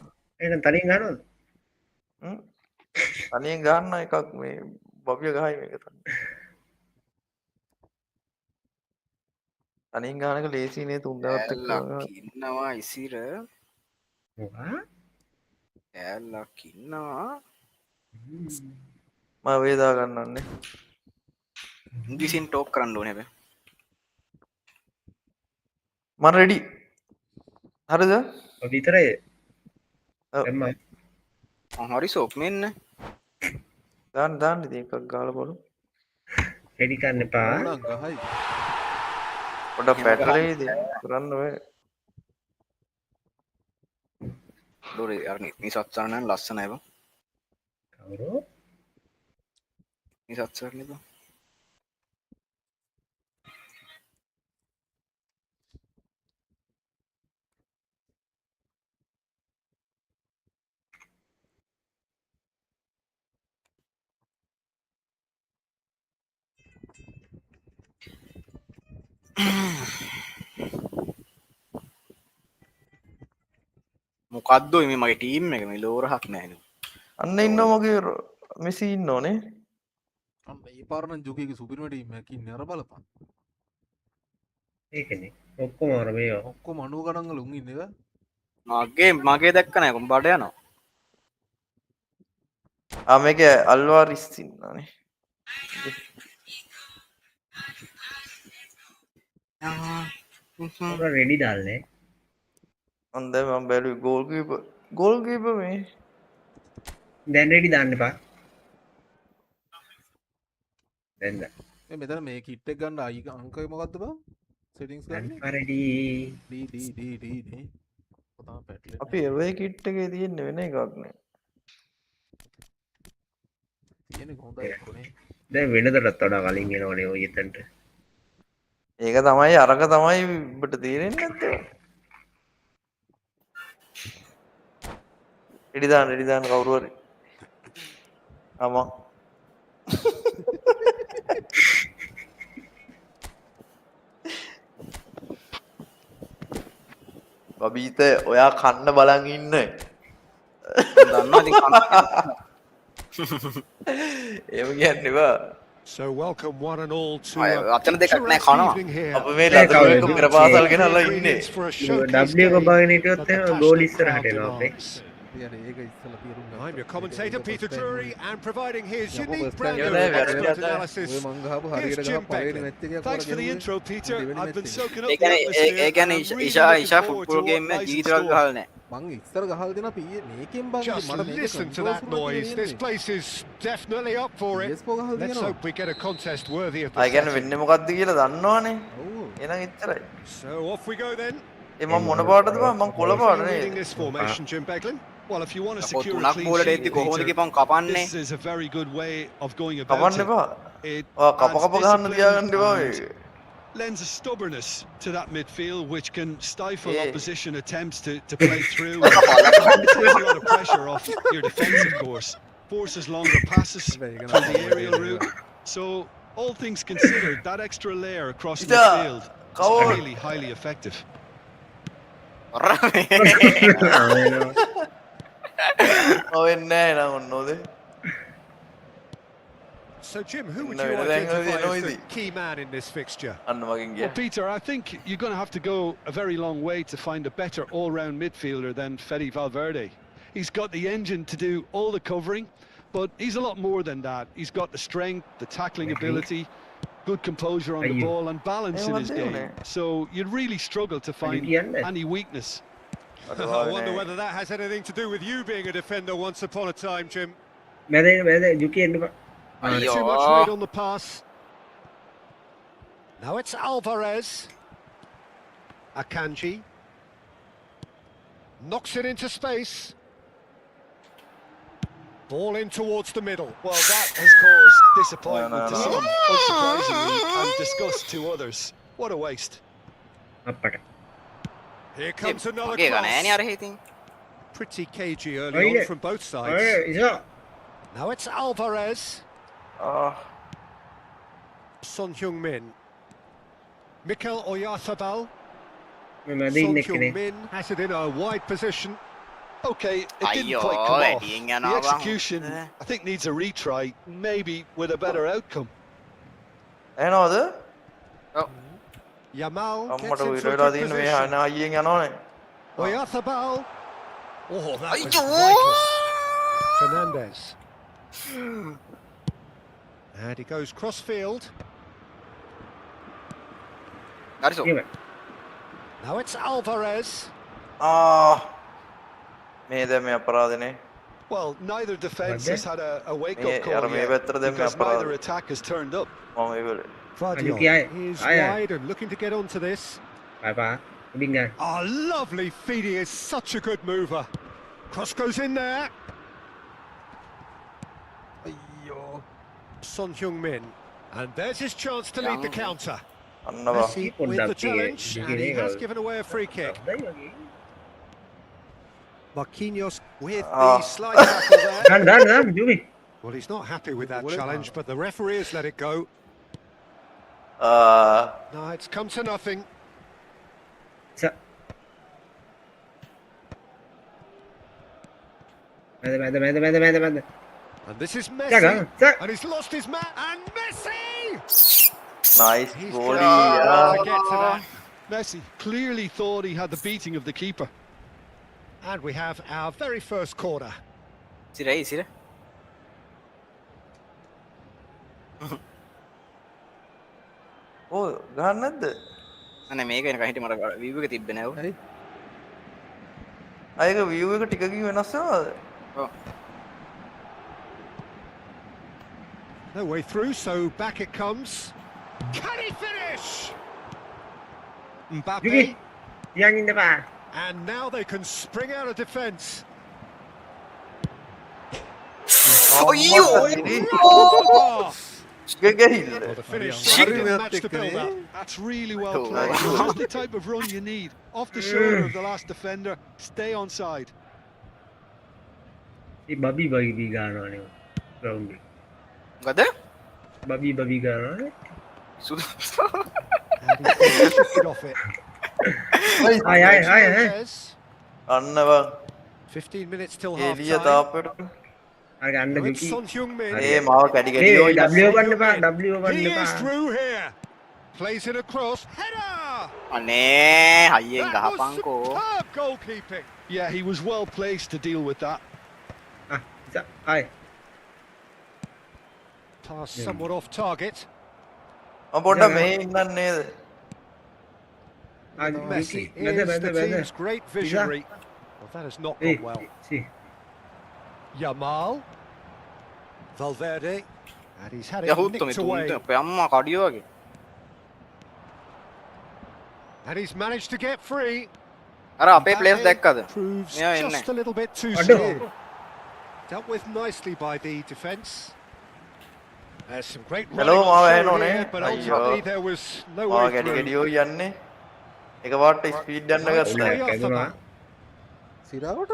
එහෙනම් තනියෙන් ගන්නවද තනියෙන් ගන්න එකක් මේ බබිය ගහයි මේක තනියෙන් අනින් ගානක ලේසිනේ තුන්දවත් ඇල්ලක් ඉන්නවා ඉසිර මොකා ඇල්ලක් ඉන්නවා ම වේදා ගන්නන්නේ ඉංග්‍රීසියෙන් ටෝක් කරන්න ඕනේ හැබැයි මම රෙඩි හරිද විතරයි ඔව්. දැම්මයි හරි සෝක් මෙන්න දාන්න ඉතින් එකක් ගාලා බලමු හෙඩි කරන්න එපා ඕනම් ගහයි පොඩක් පැටලෙයිද කරන්න ඔය ඩොරේ අර නිසත්සරණ නම් ලස්සනයි බං කවුරු නිසත්සරණ බං මොකද්ද මේ මගේ ටීම් එක මේ ලෝරහක් නැහැ අන්න ඉන්නවා මගේ මෙසි ඉන්නෝනේ අන්න ඒ පාරණ ජුකීගේ සුපිරිම ටීම් එකක් ඉන්නේ අර බලපන් ඒකනේ ඔක්කොම අර මේ ඔක්කොම 90 ගණන් වල උන් ඉන්නේ මගේ දැක්ක නෑ කොම් බඩ යනවා මේක අල්වාරිස් ඉන්නනේ රෙඩි දාල්නේ අන්ද මම බැලුවේ ගෝල් කීපර් මේ දැන් රෙඩි දාන්න එපා දැන් මේ මෙතන මේ කිට් එක ගන්න අයි අංකය මොකද්ද බං සෙටින්ග්ස් ගන්න රෙඩි ඩී පොතා පැටලෙන්නේ අපි එවේ කිට් එකේ තියෙන්නේ වෙන එකක් නේ තියෙන්නේ කොහොමද කොනේ දැන් වෙනදටත් වඩා කලින් එනවනේ ඔය එතනට ඒක තමයි අරක තමයි ඔබට තේරෙන්නේ නැත්තේ රෙඩි දාන්න කවුරු හරි ආමා බබීත ඔයා කන්න බලන් ඉන්න දන්නවා ඉතින් එහෙම කියන්න එපා So welcome one and all to අතන දෙකක් නෑ tonight's කනවා evening here. අප මේ ලදරුවෙක් පෙර පාසල් ගෙනල්ලා ඉන්නේ Ingredients for a showcase W එක බාගෙන හිටියොත් that the එහෙම passionate ගෝල් ඉස්සරහට crowd එනවා අපේ demands. තියන්නේ ඒක ඉස්සලා තීරුම් ගන්න I'm your commentator Peter Drury and providing his Yeah, unique Bob's brand playing of yeah, expert yeah, yeah. analysis. ඔය මං ගහපු Here's හරියට Jim ගහ පළවෙනි Beglin. මැච් එකේ Thanks for the intro, Peter. I've been soaking up A the කියන්නේ atmosphere. ඒ කියන්නේ and I'm really ඉෂා looking ඉෂා forward to football what game එක lies in ජීවිතවල store. ගහලා නෑ මං ඉස්සර ගහලා දෙනවා මේකෙන් බං Just මට මේක listen to that noise. This place is definitely up for it. PS4 ගහලා Let's තියෙනවා hope we get a contest worthy of අය the කියන්නේ setting. වෙන්නේ මොකද්ද කියලා දන්නවනේ ඔව් එහෙනම් එච්චරයි So off we go then. ඒ මම මොන පාටද බං මං කොළ පාට Reading නේ this formation, Jim Beglin. Well, if you want to අපෝ secure a තුනක් clean බෝලට sheet, එද්දි කොහොමද Peter, කිපන් කපන්නේ this is a very good way of going about කපන්න it. එපා It ඔයා කප adds කප ගහන්න තියාගන්න එපා discipline මේක and lends a stubbornness to that midfield, which can stifle Yeah. opposition attempts to play through. It takes a lot of pressure off your defence, of course. Forces longer passes through the aerial route. So, all things considered, that extra layer across Ida, midfield come is on. really highly effective. වෙන්නේ නැහැ නං ඔන්නෝද So Jim, who would No, you no, they ain't gonna identify be as the noisy. key man in this fixture? අන්න මගෙන් Well, ගියා Peter, I think you're going to have to go a very long way to find a better all-round midfielder than Fede Valverde. He's got the engine to do all the covering, but he's a lot more than that. He's got the strength, the tackling ability, good composure on the ball and balance in his game. So you'd really struggle to find any weakness. I wonder whether that has anything to do with you being a defender once upon a time, Jim. මැද යුකි එන්න Too much weight on the pass. Now it's Alvarez. Akanji. Knocks it into space. Ball in towards the middle. Well, that has caused disappointment to No. some, unsurprisingly, and disgust to others. What a waste. අපට Here comes another මගේ ගන්න ෑනේ cross. අර හිතින් Pretty cagey Oh, early on yeah. from both ඔය sides. ඉෂා Now it's Alvarez. Son Heung-min. Mikel Oyarzabal. මේ මැද Son ඉන්න කෙනෙක් Heung-min has it in a wide position. Okay, it didn't අයියෝ quite come off. වැඩියෙන් The යනවා බං execution, I think, needs a retry, maybe with a better outcome. ඇනවද Yamal අම්මට gets උඩ into a වෙලා good තියෙන මේ position. අයියෙන් යනවනේ. Oyarzabal. Oh, that was Aiyo! vital. Fernandes. And he goes cross-field. හරිසෝ Now it's Alvarez. මේ දැන් මේ අපරාධනේ. Well, neither defence Okay. has had a wake-up Yeah, call maybe yet better than because me, neither but- attack has turned up. මම ඒ වෙලේ. Vardiol Aduh, is aye, aye. wide and looking to get onto this. ไปปะบินกัน Oh, lovely feed. He is such a good mover. Cross goes in there. අයියෝ Son Heung-min. And there's his chance to lead the counter. අන්නවා. Messi with the challenge, Dia and he kira has kalau- given away a free kick. Marquinhos with Ah. the slide tackle there. Dan Jumi Well, he's not happy with that challenge, but the referee has let it go. No, it's come to nothing. sa Mada. And this is Jaga, Messi. Jaga. And he's lost his man. And Messi! Nice He's ගෝලී. trying to get to that. Messi clearly thought he had the beating of the keeper. And we have our very first corner. ඉසිරයි ඉසිර ඕ ගහන්න නැද්ද? අනේ මේක එනකන් හිටිය මට view එක තිබ්බේ නෑ ඇයි අයක view එක ටිකකින් වෙනස් වෙනවද? ඔව් No way through, so back it comes. Can he finish? Mbappe. Jumi yang in depan And now they can spring out of defence. අයියෝ Oh, ගගහිල්ල. well, the finish Shit. certainly didn't match the build-up. That's really well Oh, played. right. Just the type of run you need. Off the shoulder of the last defender. Stay on side. si babi gana ni ground ni මොකද babi gana ni සුදු And he's shifted off it. ay Sanchez. අන්නවා 15 minutes till එළිය half-time. තාපෙට. agak anda Now it's Juki Son Heung-min. ඒ මාව කැඩි කැඩි eh ඔය W ban depan W ban He is depan through here. Plays it across. Header! අනේ හයියෙන් That was ගහපන්කෝ superb goalkeeping. Yeah, he was well placed to deal with that. ah bisa ay Pass somewhat off target. මම පොඩ්ඩක් මෙහෙ ඉන්නන් නේද? ah Messi Juki is the benda team's great visionary. Well, that has not eh gone well. si Yamal. Valverde. And he's had it යහුත් මේ nicked away. තුන්ට අපේ අම්මා කඩිය වගේ And he's managed to get free. අර අපේ place දැක්කද Proves Yeah, in just there. a little bit too Aduh. slow. Dealt with nicely by the defence. There's some great Hello, running මාව on ඇහෙනව show නේ? here, but අයියෝ. ultimately there was no මාව way කැඩි through. කැඩි ඔය යන්නේ. එක පාට ස්පීඩ් යන්න Now it's ගත්තා. Oyarzabal. සිරාවට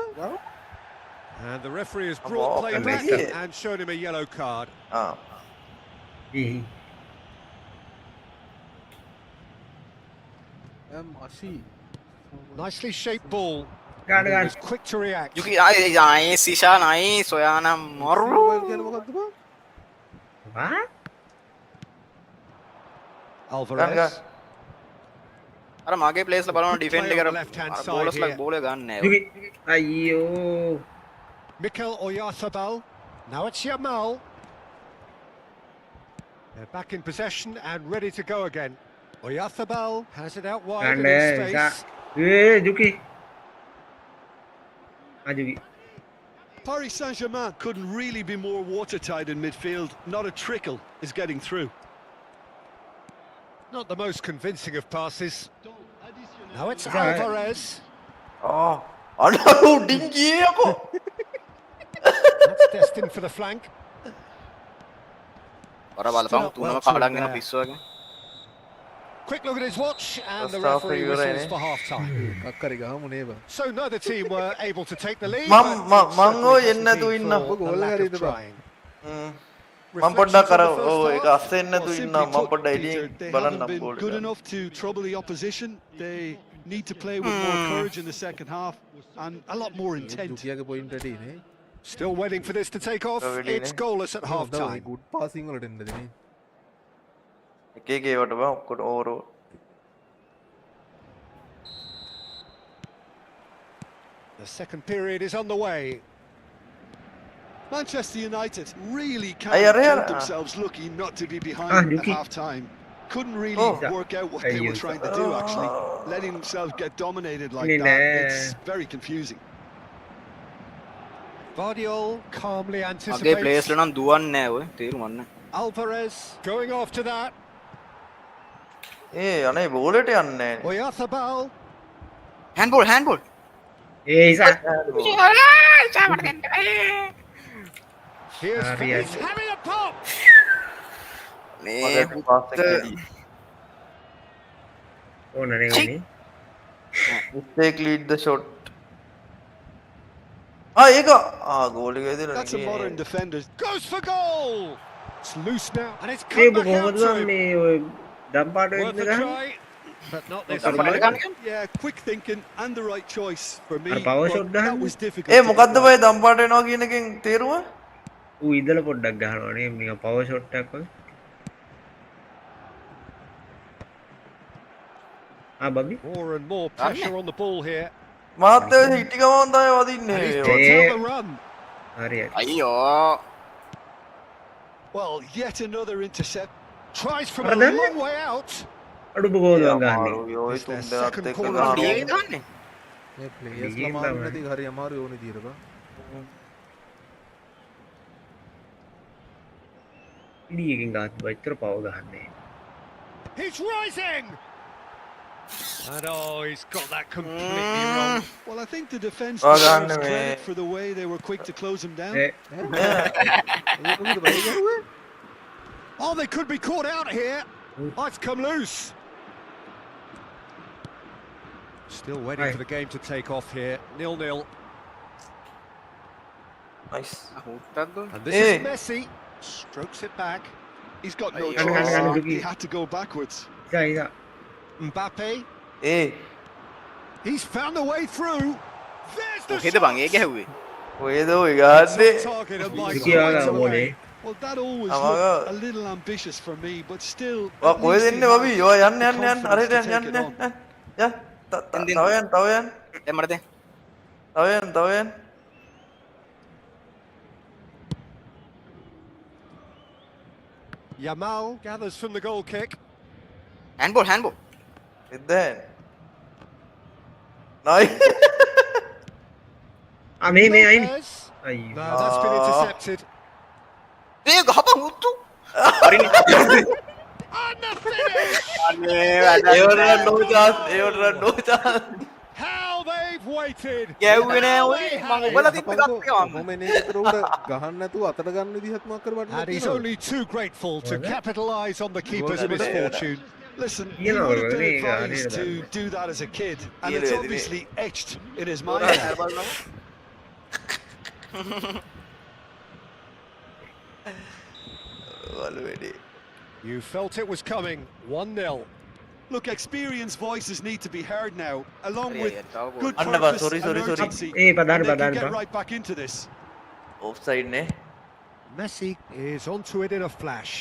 And the referee has Oh, brought play and back Messi. and shown him a yellow card. ආ. eh අශී Nicely shaped ball. gana He gana was quick to react. යුකි ආයේ සිෂා නයි සොයානම් මරු mobile කියන මොකක්ද බං apa Alvarez. අර මගේ place බලන ඩිෆෙන්ඩ් එක Play කර on the left-hand side බෝලස් luck here. බෝල ගන්න නෑ Juki ayo Mikel Oyarzabal. Now it's Yamal. They're back in possession and ready to go again. Oyarzabal has it out wide and in gana space. Juki ah Juki Paris Saint-Germain couldn't really be more watertight in midfield. Not a trickle is getting through. Not the most convincing of passes. Now it's Right. Alvarez. ආ. අන්න උඩින් ගියේකෝ. That's destined for the flank. වර බලපන් තුනම කඩන් වෙන පිස්සු වගේ Quick look at his watch, and the That's referee half a whistles euro, for half time. කක්කරි ගහමු නේද So neither team were able to take the lead. මං- but it මං ඔය certainly එන්නේ නැතුව hasn't been ඉන්නම්. for the goal lack of හරිද බං? trying. මම පොඩ්ඩක් අර Reflections on the ඔව් first ඒක half? අස්සෙන් නැතුව Well, ඉන්නම්. simply මම put, පොඩ්ඩක් Peter, එළියෙන් they බලන්නම් haven't been ගෝල් good එක. enough to trouble the opposition. They need to play with more courage in the second half and a lot more intent. ජුකියාගේ point ඇටි නේ Still waiting for this to take off. Really, It's eh? goalless at half time. Good passing වලට එන්නද නේ එක එක ඒවට බං ඔක්කොට over. The second period is underway. Manchester United really Ay, can't arre, count arre. themselves lucky not to be behind at Yuki. half time. Couldn't really Oh. work out what they were Ayun. trying to do, actually. Letting themselves get dominated like Ini that, nah. it's very confusing. Vardiol calmly මගේ anticipates. ප්ලේස්ල නම් දුවන්නේ නෑ ඔය තේරුම් ගන්න. Alvarez going after that. ඒ අනේ බෝලට යන්නේ Oyarzabal. හැන්ඩ්බෝල් A ඉසා Here's Arias. he's having a pop. මේ ඕන නෙවෙයි take lead the shot ඒක goalie That's a modern defender. Goes for goal. It's loose now, and it's A come back out කොහොමද to him. මේ ඔය දම්පාට Worth වෙන්න a ගන්න try, but not this දම්පාට time. ගන්න. Yeah, quick thinking and the right choice for me. Ar power but shot that ගහන්න. was difficult. A to මොකද්ද get බය right. දම්පාට එනවා කියන එකෙන් තේරුම ඌ ඉදල පොඩ්ඩක් ගහනවා නේ නිකන් පවර් ෂොට් එකක් වගේ බබි More and more pressure on the ball here. මාත් හිටි ගමන් තමයි වදින්නේ And he's ඒවා. put Yeah. out the run. හරි හරි අයියෝ Well, yet another intercept. Tries from Are a they? long way out. අඩු බගෝද ඒ ගන්නේ අමාරුයි, ඔය It's their තුන් දෙනාත් second එක්ක corner of the ගහනවා. ඩියේ ගන්නේ. මේ ප්ලේයර්ස් Game ලා මාරු තමයි. නැති හරි අමාරු ඕනේ දිරක. ඉඩි එකෙන් ගහත් බයිතර පව ගහන්නේ He's rising. And oh, he's got that completely wrong. Well, I think the defence Oh, deserves ගන්න මේ. credit for the way they were quick to close him down. ඒ ඒක උඹට බයි ගහුවේ? Oh, they could be caught out here. Oh, it's come loose. Still waiting Aye. for the game to take off here. 0-0. Nice. හුත්තක්ද And this Hey. is Messi. Strokes it back. He's got no Ayyo. choice. Gana, He had to go backwards. ඉසා ඉසා Mbappe. A He's found the way through. There's the මොකේද බං ඒ ගැහුවේ ඔයද ඔය It's ගාන්නේ on target and by Vicky quite Aga a bowling. way. Well, that always Amaga. looked a little ambitious for me, but still. ඔය at කොහෙද least he ඉන්නේ බබි had ඔය යන්න the යන්න යන්න confidence හරියට to යන්න take යන්න it on. යන්න තව යන්න තව යන්න දැන් මට දැන් තව යන්න තව යන්න Yamal gathers from the goal kick. හැන්ඩ්බෝල් ඉද්දෙන් නයි මේ අයිනේ Lopez. අයියෝ No, that's been intercepted. ඒ ගහපන් උත්තු හරිනේ And the finish! අනේ ඒවට වැඩක් නෝ chance ඒවට නෝ chance How they've waited. ගැව්වේ නෑ ඔය They මම have ඔබලා it. තිබ්බ එකක් ගවන්න කොහොම එනේ විතර උඩ ගහන්න නැතුව අතට ගන්න විදිහත් මොකක් කර වටනක් And he's තියෙනවද? only too grateful to Was it? capitalise on the keeper's Was it? misfortune. Listen, he You know, would have been really, advised I to didn't do that as a kid, and Yeah, it's they did. obviously etched in his mind. වල වැඩි You felt it was coming. 1-0. Look, experienced voices need to be heard now, along with good Annaba, purpose sorry, and sorry. urgency. A පදාන And they can පදාන get right back into this. ඔෆ්සයිඩ් නේ Messi is onto it in a flash.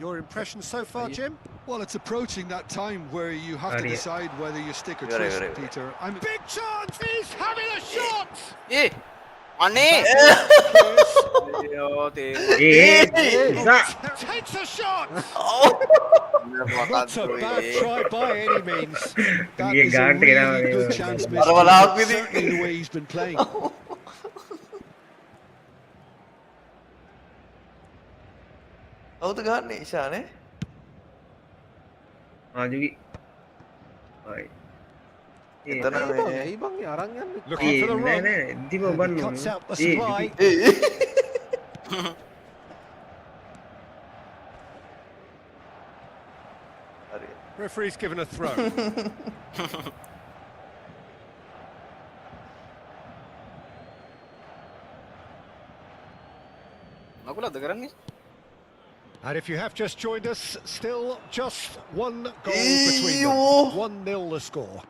Your impression so far, Jim? Well, it's approaching that time where you have to Very- decide whether you stick or Very, twist, very, very. Peter. I'm Big chance! He's having a shot! ඒ අනේ අයියෝ තේ ඉසා Takes a shot! මොකක්ද Not a bad try by any means. That Yeah, is a guard it out, really good yeah. chance Para missed. wala ako din. Certainly the way he's been playing. කවුද ගන්න ඊශානේ ආජුගි ආයි එතන ඇයි බං? මේ ඇයි බං ඒ අරන් යන්නේ? Looking for the නෑ run. නෑ දිව And he බන්න cuts out the supply. හරි Referee's given a throw. මකුලද කරන්නේ And if you have just joined us, still just one goal Eeyo. between them. 1-0 the score.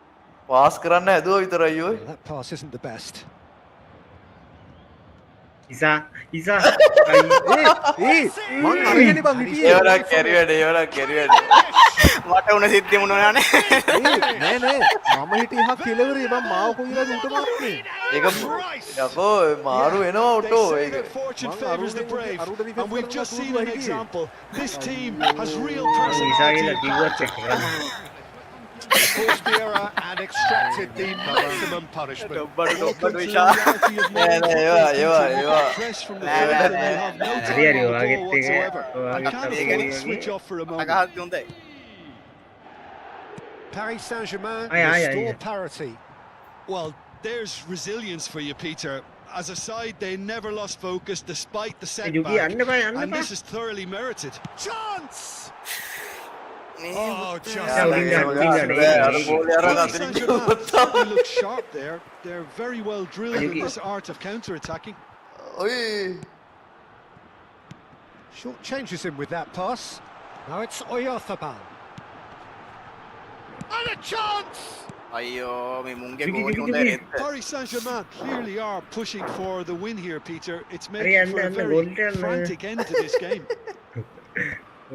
Pass කරන්න ඇදුව විතරයි ඔය Well, that pass isn't the best. ඉසා ඉසා මං අරගෙන බං හිටියේ ඒවරක් කැරිවැඩ ඒවරක් කැරිවැඩ මට උන සිද්ධිය මොනවනේ නෑ නෑ මම හිටියේ හා කෙලවරේ බං මාව කොයිලාද උට මාරුනේ ඒක යකෝ මාරු වෙනවා They ඔටෝ say ඒක that fortune Mang favours the Aruda- brave, Aruda defense and we've කරනවා just seen තුරුයි an හිටියේ. example. This team has real ඉසා personality. කියලා කිව්වත් එක්ක Forced the error and extracted the maximum punishment. ඩොබ්බඩු Welcome ඩොබ්බඩු to the විශා reality of Nah, modern nah, football. yeah, Peter. yeah. Press from the Nah, front nah, and they nah, have no nah, time nah. on the ball Wagette එක, whatsoever. I wagette can't එක afford to වගේ. switch off for a moment. අගහත් හොඳයි Paris Saint-Germain Aye, aye, restore aye. parity. Well, there's resilience for you, Peter. As a side, they never lost focus despite the යුකි setback. යන්න බෑ යන්න And බෑ this is thoroughly merited. Chance! මේ Oh, Yeah, just we got- we got it. Paris Saint-Germain certainly look sharp there. They're very well drilled in Yuki. this art of counter-attacking. ඔයි short changes him with that pass. Now it's Oyarzabal. And a chance! අයියෝ මේ මුන්ගේ Yuki, goalie Yuki, හොඳයි Yuki. රෙද්ද Paris Saint-Germain clearly are pushing for the win here, Peter. It's Hurry, making for a and very goal down, frantic end to this game.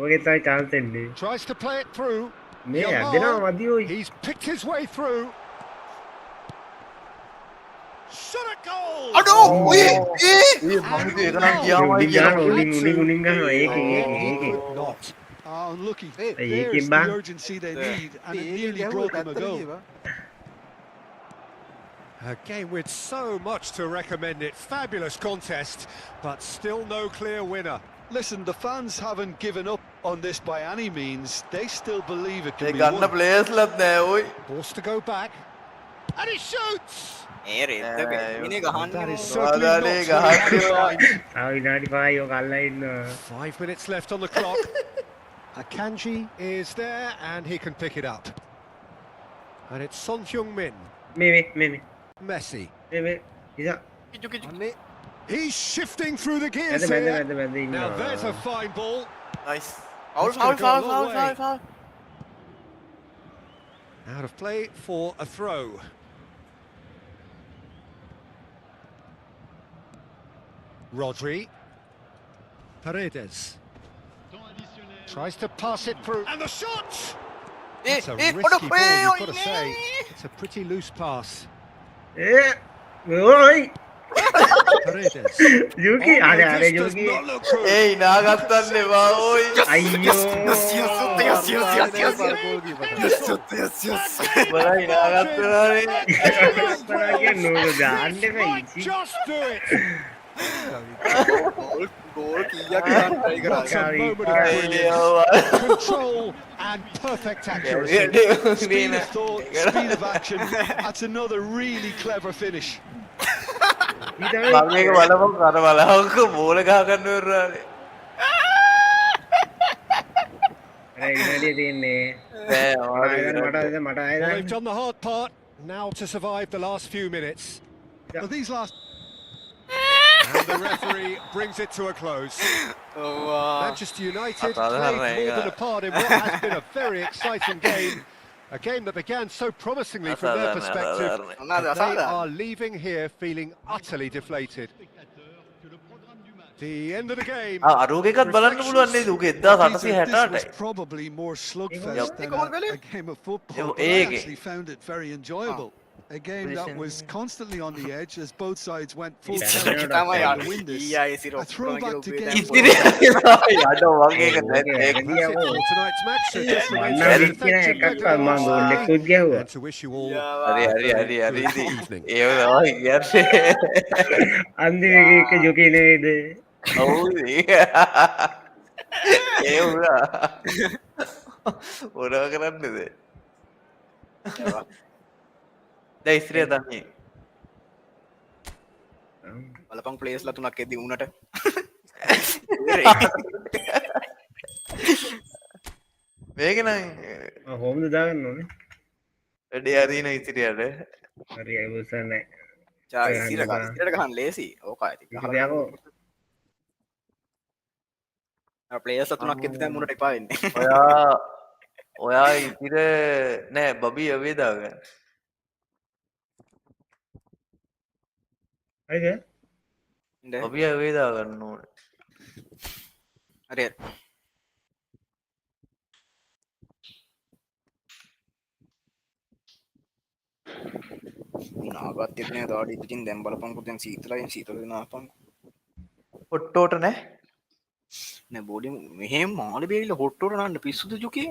ඔගේ තමයි chance එන්නේ Tries to play it through. මේ Yamal. ඇදෙනවා මදි ඔයි He's picked his way through. Shot a goal! අඩෝ ඔය ඒ මං ඒක නම් ගියාමයි උඩින් කියලා ගහනවා, උඩින් ගහනවා ඒකෙන් He ඒකෙන් could not. Unlucky. Hey, There's Yuki, the man. urgency they Yeah. need, and it A nearly ගැහුවා brought them a පැත්තට goal. ගියේ බං. A game with so much to recommend it. Fabulous contest, but still no clear winner. Listen, the fans haven't given up on this by any means. They still believe it A can be ගන්න won. ප්ලේස්ලත් නෑ ඔයි Forced to go back. And he shoots! A රෙද්ද ඉනේ That is ගහන්නේ certainly Well, not there you what go. he had in mind. තව විනාඩි 5 ඔක අල්ලලා ඉන්නවා 5 minutes left on the clock. Akanji is there and he can pick it up. And it's Son Heung-min. මේ මේ Messi. මේ ඉසා අනේ He's shifting through the gears මැද මැද here. මැද මැද Now there's a ඉන්නවා fine ball. Nice foul It's gonna foul go a foul long way. Foul Out of play for a throw. Rodri. Paredes. Tries to pass it through. And the shot! It's a risky ball, you've got to say. It's a pretty loose pass. ඔයි Paredes. යුකි Oh, අර no, අර this does යුකි not look good. ඒ නාගත්තන්න එවා ඔයි අයියෝ බල ඉනාගත්තනානේ අපරාගේ නෝර දාන්න This බෑ might just do it. Goal කීයක් ගන්න try කරා What a moment of brilliance. Control and perfect accuracy. Speed of thought, speed of action. That's another really clever finish. මම මේක බලපන් කර බලවක බෝල ගහගන්න වෙරානේ විනාඩිය තියෙන්නේ නෑ මට මට Well, ආයෙත් they've done the hard part. Now to survive the last few minutes. But these last And the referee brings it to a close. Manchester United played more than a part in what has been a very exciting game. A game that began so promisingly from their perspective. අනාද They අසාද are leaving here feeling utterly deflated. The end of the game. අරුවක එකත් බලන්න පුළුවන් නේද උගේ Peter, this 1868යි was probably more slugfest Yep. than a game of football. But I ඒකේ. actually found it very enjoyable. A game that was constantly on the edge as both sides went full Yeah. tilt to තමයි try අර to win this. ඊයා සිර A throwback to games ඉතිරි යඩ වගේ එක That's it Yeah. for tonight's match. So just remains මම to විශ්ින thank you එකක් very මම much goal එකකුත් ගැහුවා and to wish you all හරි හරි හරි හරි good evening. ඒව තමයි කියන්නේ අන්තිම එක යුකි නේද ඔව් ඒ උනා මොනවා කරන්නද දැන් ඉස්ත්‍රිය තමයි බලපන් ප්ලේස් ලා තුනක් එද්දි උනට මේක නම් හෝම්ද දාගන්න ඕනේ වැඩේ හරින ඉතිරියට හරි අවසන් නැහැ චා ඉසිර ගන්න ඉසිරට ගහන්න ලේසි ඕක ඇති ඉතිරියකෝ ප්ලේස් ලා තුනක් එද්දි දැන් උනට එපා වෙන්නේ ඔයා ඉතිර නෑ බබී අවේ දාගන්න හරිද අපි වේදා ගන්න ඕන හරි නාගත්තෙත් නෑ තාඩි පිටින් දැන් බලපන්කො දැන් සීතලයි සීතල නාපන් ඔට්ටෝට නෑ නෑ බෝඩි මෙහෙම මාළු බේරිලා හොට්ටෝට නාන්න පිස්සුද ජුකේ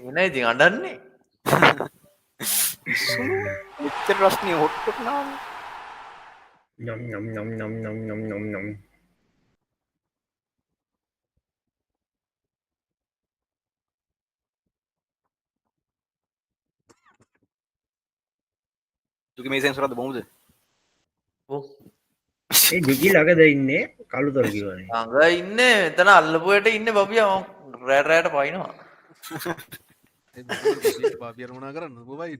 එන ඉතින් අඩන්නේ මෙච්චර රස්නේ හොට්ටෝට නාන්න නම් නම් නම් නම් නම් නම් නම් නම් ජුකේ මේ සෙන්සරද බොමුද ඒ ජුගි ළඟද ඉන්නේ කළුතර කිව්වනේ අඟ ඉන්න එතන අල්ලපුයට ඉන්න බබිය රෑට පයිනවා බාපියර වුණා කරන්න බොබයි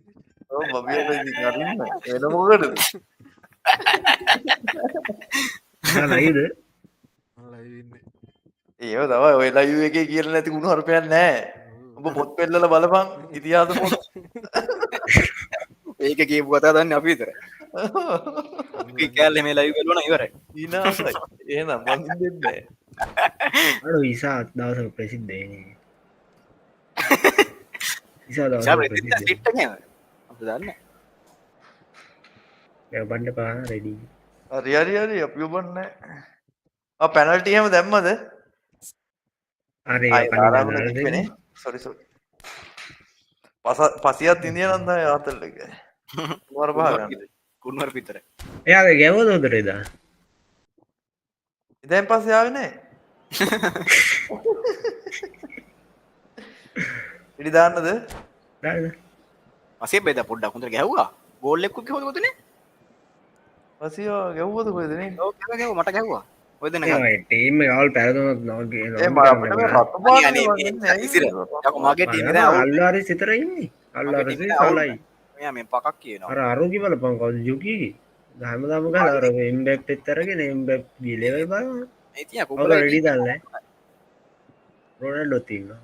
බබියට ගරන්න එන මොකටද ලයිද ඒව තමයි ඔය ලයිව් එකේ කියලා නැති කුණු හරුපයක් නැහැ ඔබ පොත් පෙන්නලා බලපන් ඉතිහාස පොත් ඒක කියපු කතා දන්නේ අපි විතරයි කෑල්ල මේ ලයිව් බලනවා ඉවරයි ඊනාසයි එහෙනම් මං දෙන්නේ අර විසා දවසක ප්‍රසිද්ධ වෙන්නේ විසා දවසක ප්‍රසිද්ධ සිට් එක අපි දන්නේ ඒ බණ්ඩ පා රෙඩි හරි හරි හරි අපි ඔබන්නේ පැනල්ටි එහෙම දැම්මද අරේ සොරි සොරි පසියත් ඉන්දිය නන්ද ආතල් එක වර පහගන්න කුණුවර පිටර එයාගේ ගැවුවද උදට එදා ඉතින් පස්සේ ආවේ නැහැ ඉඩි දාන්නද දාන්න පස්සේ බෙද පොඩ්ඩක් හොඳට ගැහුවා ගෝල් එකක් කිව්වද කොතනේ පසිය ගැව්වද කොහෙද නේ ඔව් ගැහුවා මට ගැහුවා ඔය දෙන්න ඒ ටීම් එක අවුල් පැරදුනොත් නෝගේ ඒ මට මේ රතු පාට ඉසිර යකෝ මගේ ටීම් එක දැන් අල්ලාරි සිතර ඉන්නේ අල්ලාරි සලයි මෙයා මේ පකක් කියනවා අර අරුගි බලපන් කවුද යුකි හැමදාම ගහලා අර එම්බැප් එක්ක අරගෙන එම්බැප් ගිලෙවයි බලන්න ඒ තියා ඔබ කොබල රෙඩි දාන්නේ රොනල්ඩෝ තියෙනවා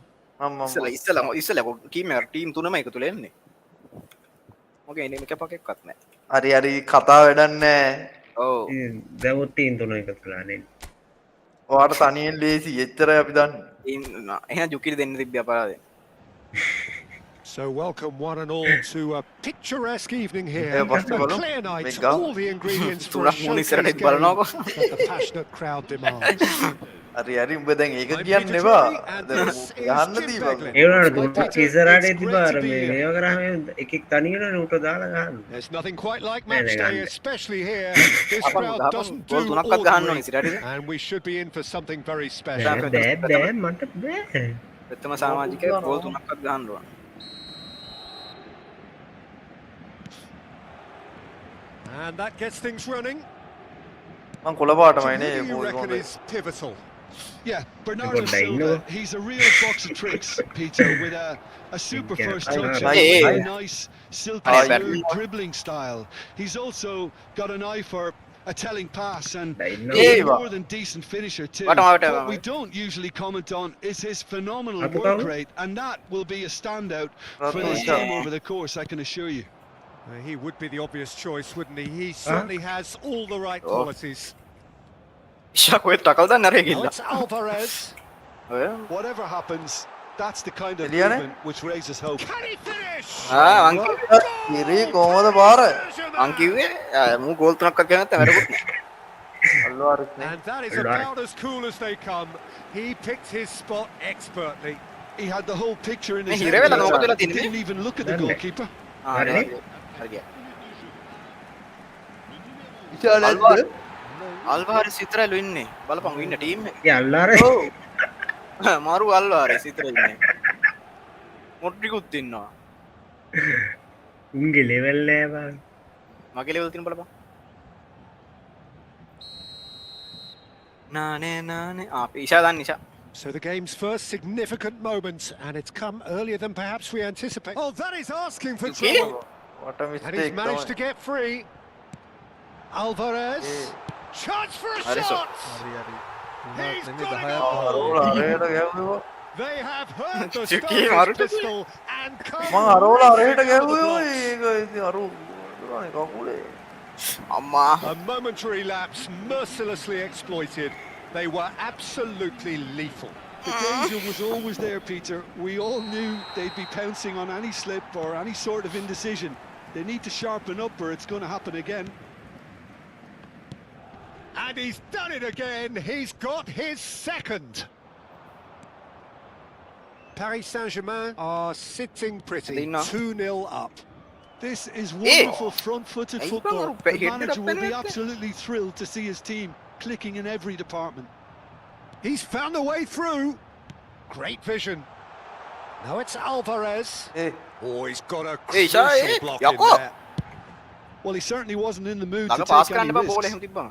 ඉස්සලා ටීම් තුනම එකතු වෙලා එන්නේ මොකේ එන්නේ මේක පකෙක්වත් නැහැ හරි හරි කතා වැඩක් නැහැ ඔව් දැමුත් ටීම් තුන එකතු වෙලා නේ ඔයාට තනියෙන් ලේසි එච්චරයි අපි දන්නේ එහෙනම් ජුකිට දෙන්න තිබ්බ අපරාධය So welcome one and all to a picturesque evening here. Yeah, A clear night, all the ingredients for a showcase game that the passionate crowd demands. හරි හරි උඹ දැන් ඒක කියන්න එපා ගහන්න දීපන් ඒ වුණාට දුක් ඉස්සරහට තිබ්බා අර මේ මේව කරාම එකෙක් තනියම උට දාලා ගහන්න There's nothing quite like match day, especially here. This crowd doesn't do goal තුනක්වත් ගහන්න ඕනේ ඉස්සරහට and we should be in for something very special. බෑ මට බෑ ප්‍රථම සමාජිකයෙක් ගෝල් තුනක්වත් ගහන්න ඕන And that gets things running. මං කොළ පාටමයි නේ Who do you reckon is pivotal? Yeah, Bernardo Silva, he's a real box of tricks, Peter, with a super first touch and a nice, silky, smooth dribbling style. He's also got an eye for a telling pass and he's a more than decent finisher too. What we don't usually comment on is his phenomenal work rate, and that will be a standout for this team over the course, I can assure you. He would be the obvious choice, wouldn't he? He certainly has all the right qualities. ෂාකෝ ටකල් දාන්න අර Now ගිල්ල it's Alvarez. Whatever happens, that's the kind of Eliane? movement which raises hope. Can he finish? ඉරි කොහමද පාර මං කිව්වේ මූ goal තුනක්වත් ගහන්න නැත්නම් වැඩකුත් නැහැ අල්ලු අරිස්නේ And that is about as cool as they come. He picked his spot expertly. He had the whole picture in his Hey, head. Hirevela Peter. නොකදලා He තියෙන්නේ. didn't even look at the Done it. goalkeeper. හරි ගියා ඉතින් අල්වාරිස් විතරයි ඉන්නේ බලපන් ඉන්න team එක ඒ අල්ලාරි මාරු අල්වාරිස් විතරයි ඉන්නේ මොඩ්රිකුත් ඉන්නවා උන්ගේ ලෙවල් නෑ බං මගේ ලෙවල් තියෙන බලපන් නානේ නානේ ඉෂා දන්න ඉෂා So the game's first significant moment, and it's come earlier than perhaps we anticipate. Oh, that is asking for Okay. trouble. what a And he's mistake managed to get free. Alvarez. Chance for a Hadi so. shot. He's got it all. අරෝල අරේට ගැව්වා They have heard the Chucky, Stars Maru. pistol and come. මං අරෝල අරේට ගැව්වා ඒක ඉතින් අරු කකුලේ අම්මා A momentary lapse mercilessly exploited. They were absolutely lethal. The danger was always there, Peter. We all knew they'd be pouncing on any slip or any sort of indecision. They need to sharpen up or it's going to happen again. And he's done it again. He's got his second. Paris Saint-Germain are sitting pretty, Adina. 2-0 up. This is wonderful front-footed Hey, football. bang, The hit it manager up will be there. absolutely thrilled to see his team clicking in every department. He's found a way through. Great vision. Now it's Alvarez. A Oh, he's got a Hey, crucial Shai, block in Yako. there. Well, he certainly wasn't in the mood ළඟ to pass take කරන්න any එපා බෝල risks. එහෙම තිබ්බම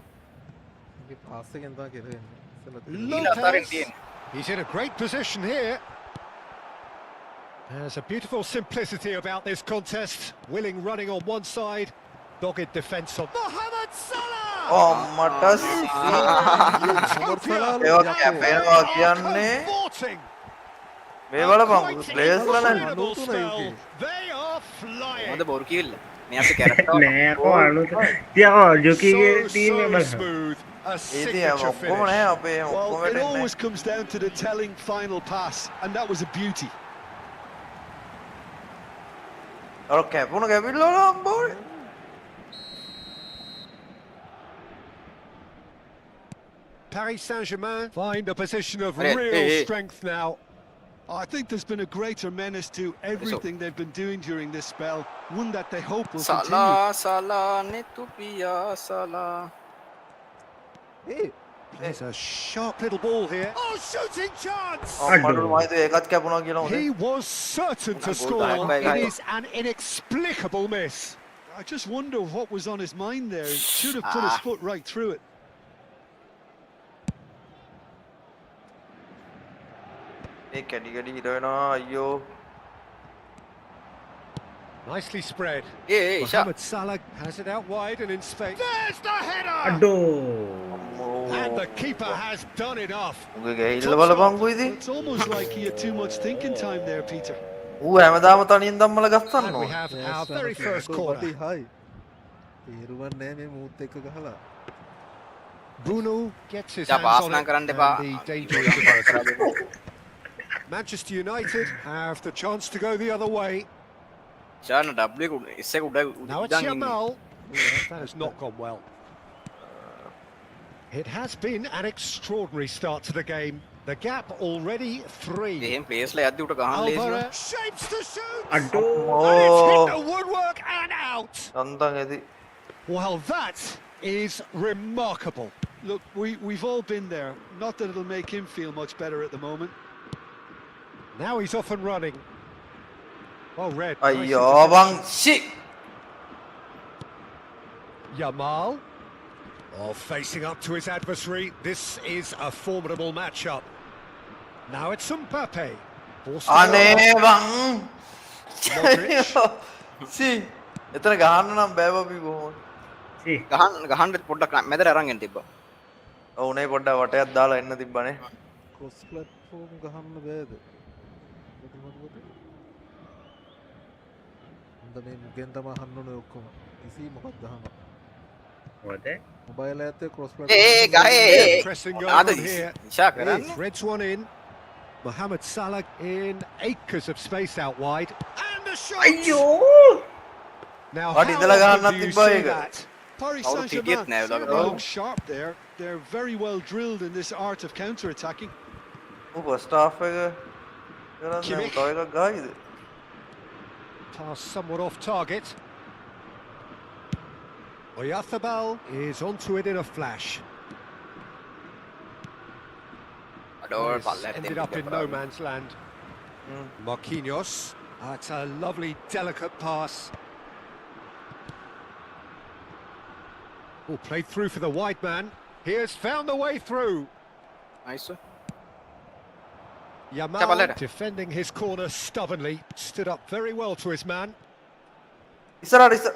pass එකෙන් තමයි කෙරෙන්නේ. ඉස්සෙල්ලා ඊළ අතරින් Lopez. තියෙන He's in a great position here. There's a beautiful simplicity about this contest. Willing running on one side, dogged defence on Mohamed Salah! අම්මට Utopia! ඒවා කැපෙනවා කියන්නේ Cavorting! මේ බලපන් Quite ප්ලේයර්ස් ලා නැහැ incredible Anutu na style. yun. They are flying. මොකද බොරු කිව්ල මේ අපේ කැරක්ටර් නෑකෝ අනුත තියකෝ ජොකීගේ So, ටීම so බල smooth. A ඉතින් signature ඔක්කොම finish. නැහැ අපේ ඔක්කොම Well, it වැටෙන්නේ always comes down to the telling final pass, and that was a beauty. අර කැපුණ කැපිල්ල වල අම්බෝනේ Paris Saint-Germain find a position of Hey, real hey, hey. strength now. I think there's been a greater menace to everything they've been doing during this spell, one that they hope will continue. සලා සලා නෙතුපියා සලා A There's a sharp little ball here. Oh, shooting chance! අම්මට මයිද ඒකත් කැපුණා කියලා He හොඳ was certain to Goal score. back by It guy. is an inexplicable miss. I just wonder what was on his mind there. He should have put his foot right through it. ඒ කැඩි කැඩි හිට වෙනවා අයියෝ Nicely spread. A A Shaa Mohamed Salah has it out wide and in space. There's the header! අඩෝ And the keeper has done enough. උගේ ගැහිල්ල බලපංකු ඉතින් It's almost like he had too much thinking time there, Peter. ඌ හැමදාම තනියෙන් දම්මල ගස්සන්න And we ඕන have our very first corner. හයි තේරුවන් නෑ මේ මූත් එක්ක ගහලා Bruno gets his Ja, hands pass on na it, කරන්න and එපා. the danger is averted. Manchester United have the chance to go the other way. ෂාන W එක S එක උඩ Now it's උඩන් ඉන්නේ. Yamal. That has not gone well. It has been an extraordinary start to the game. The gap already 3. එහෙන් place ලා යද්දි උට ගහන්න ලේසියි Alvarez shapes to shoot. අඩෝ And it's hit O the woodwork and out. සන්තන් ඇති Well, that is remarkable. Look, we've all been there. Not that it'll make him feel much better at the moment. Now he's off and running. Oh, red. nice අයියෝ interception. බං ෂි Yamal. Oh, facing up to his adversary. This is a formidable matchup. Now it's Mbappe. Forced අනේ forward. බං Modric. ෂි එතන ගහන්න නම් බෑ බබි කොහොමද ගහන්න පොඩ්ඩක් මැදට අරන් එන්න තිබ්බා ඔවුනේ පොඩ්ඩක් වටයක් දාලා එන්න තිබ්බනේ ක්‍රොස් ප්ලැට්ෆෝම් ගහන්න බෑද හොඳ මේ මුගෙන් තමයි අහන්න ඕනේ ඔක්කොම ඉසි මොකක්ද ගහනවා මොකද මොබයිල් ඇත්තේ ක්‍රොස් ඒ ගහේ Pressing ආද going on here. ඉෂා කරන්නේ Reds one in. Mohamed Salah in acres of space out wide. And the shot! අයියෝ Now, What how is the Paris often do you see Tibaega? that? Paris Oh, Saint-Germain idiot now, look at certainly that. look sharp there. They're very well drilled in this art of counter-attacking. ඌ first half එක කරන්නේ Kimmich. තව එකක් ගහයිද Pass somewhat off target. Oyarzábal is onto it in a flash. අඩෝල් This පල්ලයට ended up in no man's land. Marquinhos. That's a lovely, delicate pass. Oh, played through for the wide man. He has found the way through. Nice Yamal Chabalera. defending his corner stubbornly. Stood up very well to his man. ඉස්සරහට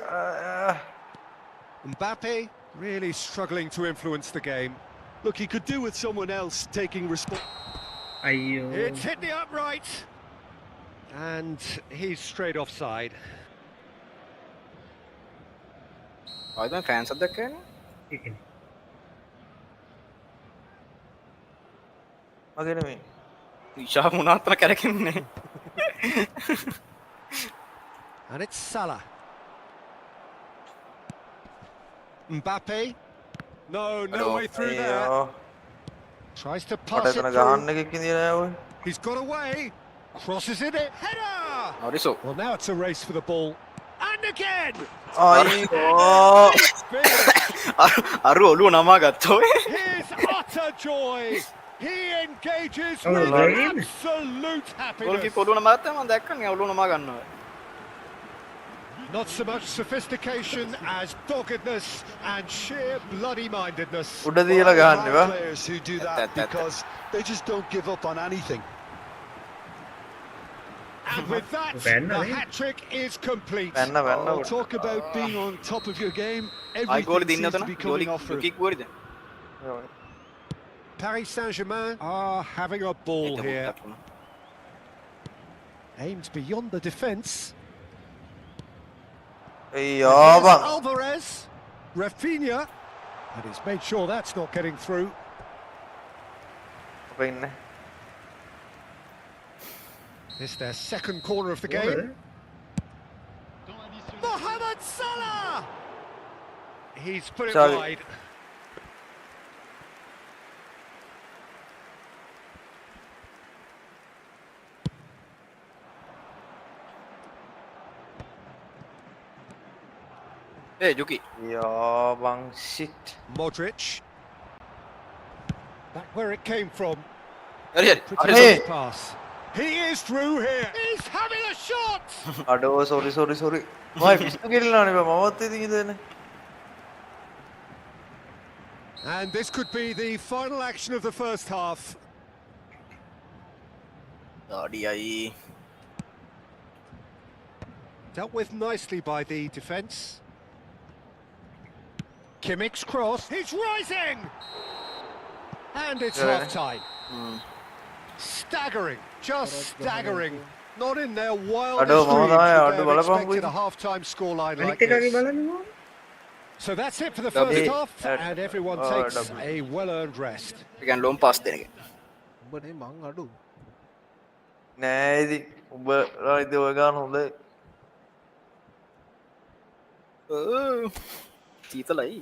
Mbappe really struggling to influence the game. Look, he could do with someone else taking අයියෝ It's hit the upright. And he's straight offside. ආයෙත් මම fans එකක් දැක්කේ නේ. ඒකනේ. මගේ නෙමෙයි. විශාල මොනාත්ම කැරකෙන්නේ. And it's Salah. Mbappe. No way through there. අයියෝ. Tries to මට pass it එතන through. ගහන්න එකක් ඉඳිලා නෑ ඔය. He's got away. Crosses it in. Header! හරිසෝ. Well, now it's a race for the ball. And again! අයියෝ. අරු ඔළුව නමා ගත්තා ඔය. Here's utter joy. He engages Oh, with right. absolute goal happiness. කීප ඔළුව නමා ගත්තා මම දැක්කනේ ඔළුව නමා ගන්නවා. Not so much sophistication as doggedness and sheer bloody-mindedness. උඩ තියලා ගහන්න There එපා. are players who do that because they just don't give up on anything. And with that, Penna, the eh? hat-trick is complete. පැන්න පැන්න. Oh, talk about being on top of your game. ආයි goal Everything දින්න seems තන to be goal coming off for kick ගෝල්ද? Paris Saint-Germain are having a ball here. Aimed beyond the defence. අයියෝ Here's බං. Alvarez. Rafinha. And he's made sure that's not getting through. අපේ ඉන්නේ. This their second corner of the game. Mohamed Salah! He's put it Sorry. wide. ඒ ජුකි. අයියෝ බං shit. Modric. Back where it came from. හරි හරි. Pretty Hey. good pass. He is through here. He's having a shot. අඩෝ sorry. මම පිස්සු කෙල්ලලානේ බං මමත් ඉතින් ඉඳන්නේ. And this could be the final action of the first half. ඩාඩියයි. Dealt with nicely by the defence. Kimmich's cross. He's rising! And it's Yeah. half-time. Staggering, just staggering. Not in their wildest Ado, dreams Mohammed, would ado, they have balapang expected boy. a half-time scoreline like අනිත් එකගේ this. බලන්න ඕන. So that's it for the Double. first half, Yeah. and everyone Oh, takes double. a well-earned rest. ඒ කියන්නේ ලොම් pass දෙන එක. උඹනේ මං අඩු නෑ ඉතින් උඹලා ඉතින් ඔය ගන්න හොඳයි. සීතලයි.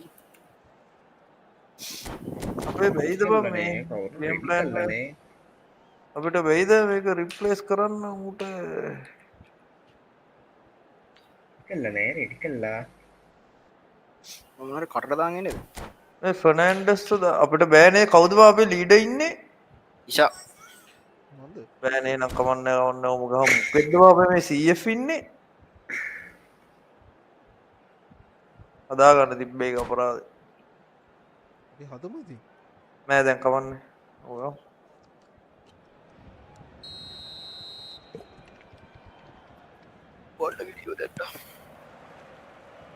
අපේ වෙයිද බං මේ game plan එක? අපිට වෙයිද මේක රිප්ලේස් කරන්න ඌට? කල්ලා නෑ රෙඩි කල්ලා. මම මොනවාරි කටට දාන් එන්නේද? මේ ෆර්නෑන්ඩස් අපිට බෑනේ කවුද බං අපේ ලීඩර් ඉන්නේ? ඉෂා. මන්ද බෑනේ නම් කමන්නේ ඔන්න ඔම ගහමු. මොකෙද්ද බං අපේ මේ CF ඉන්නේ? අදා ගන්න තිබ්බේ ඒක අපරාධේ. ඒ හදමු ඉතින් නෑ දැන් කමන්නේ. ඔව්. බෝල් එක වීඩියෝ දැක්කා.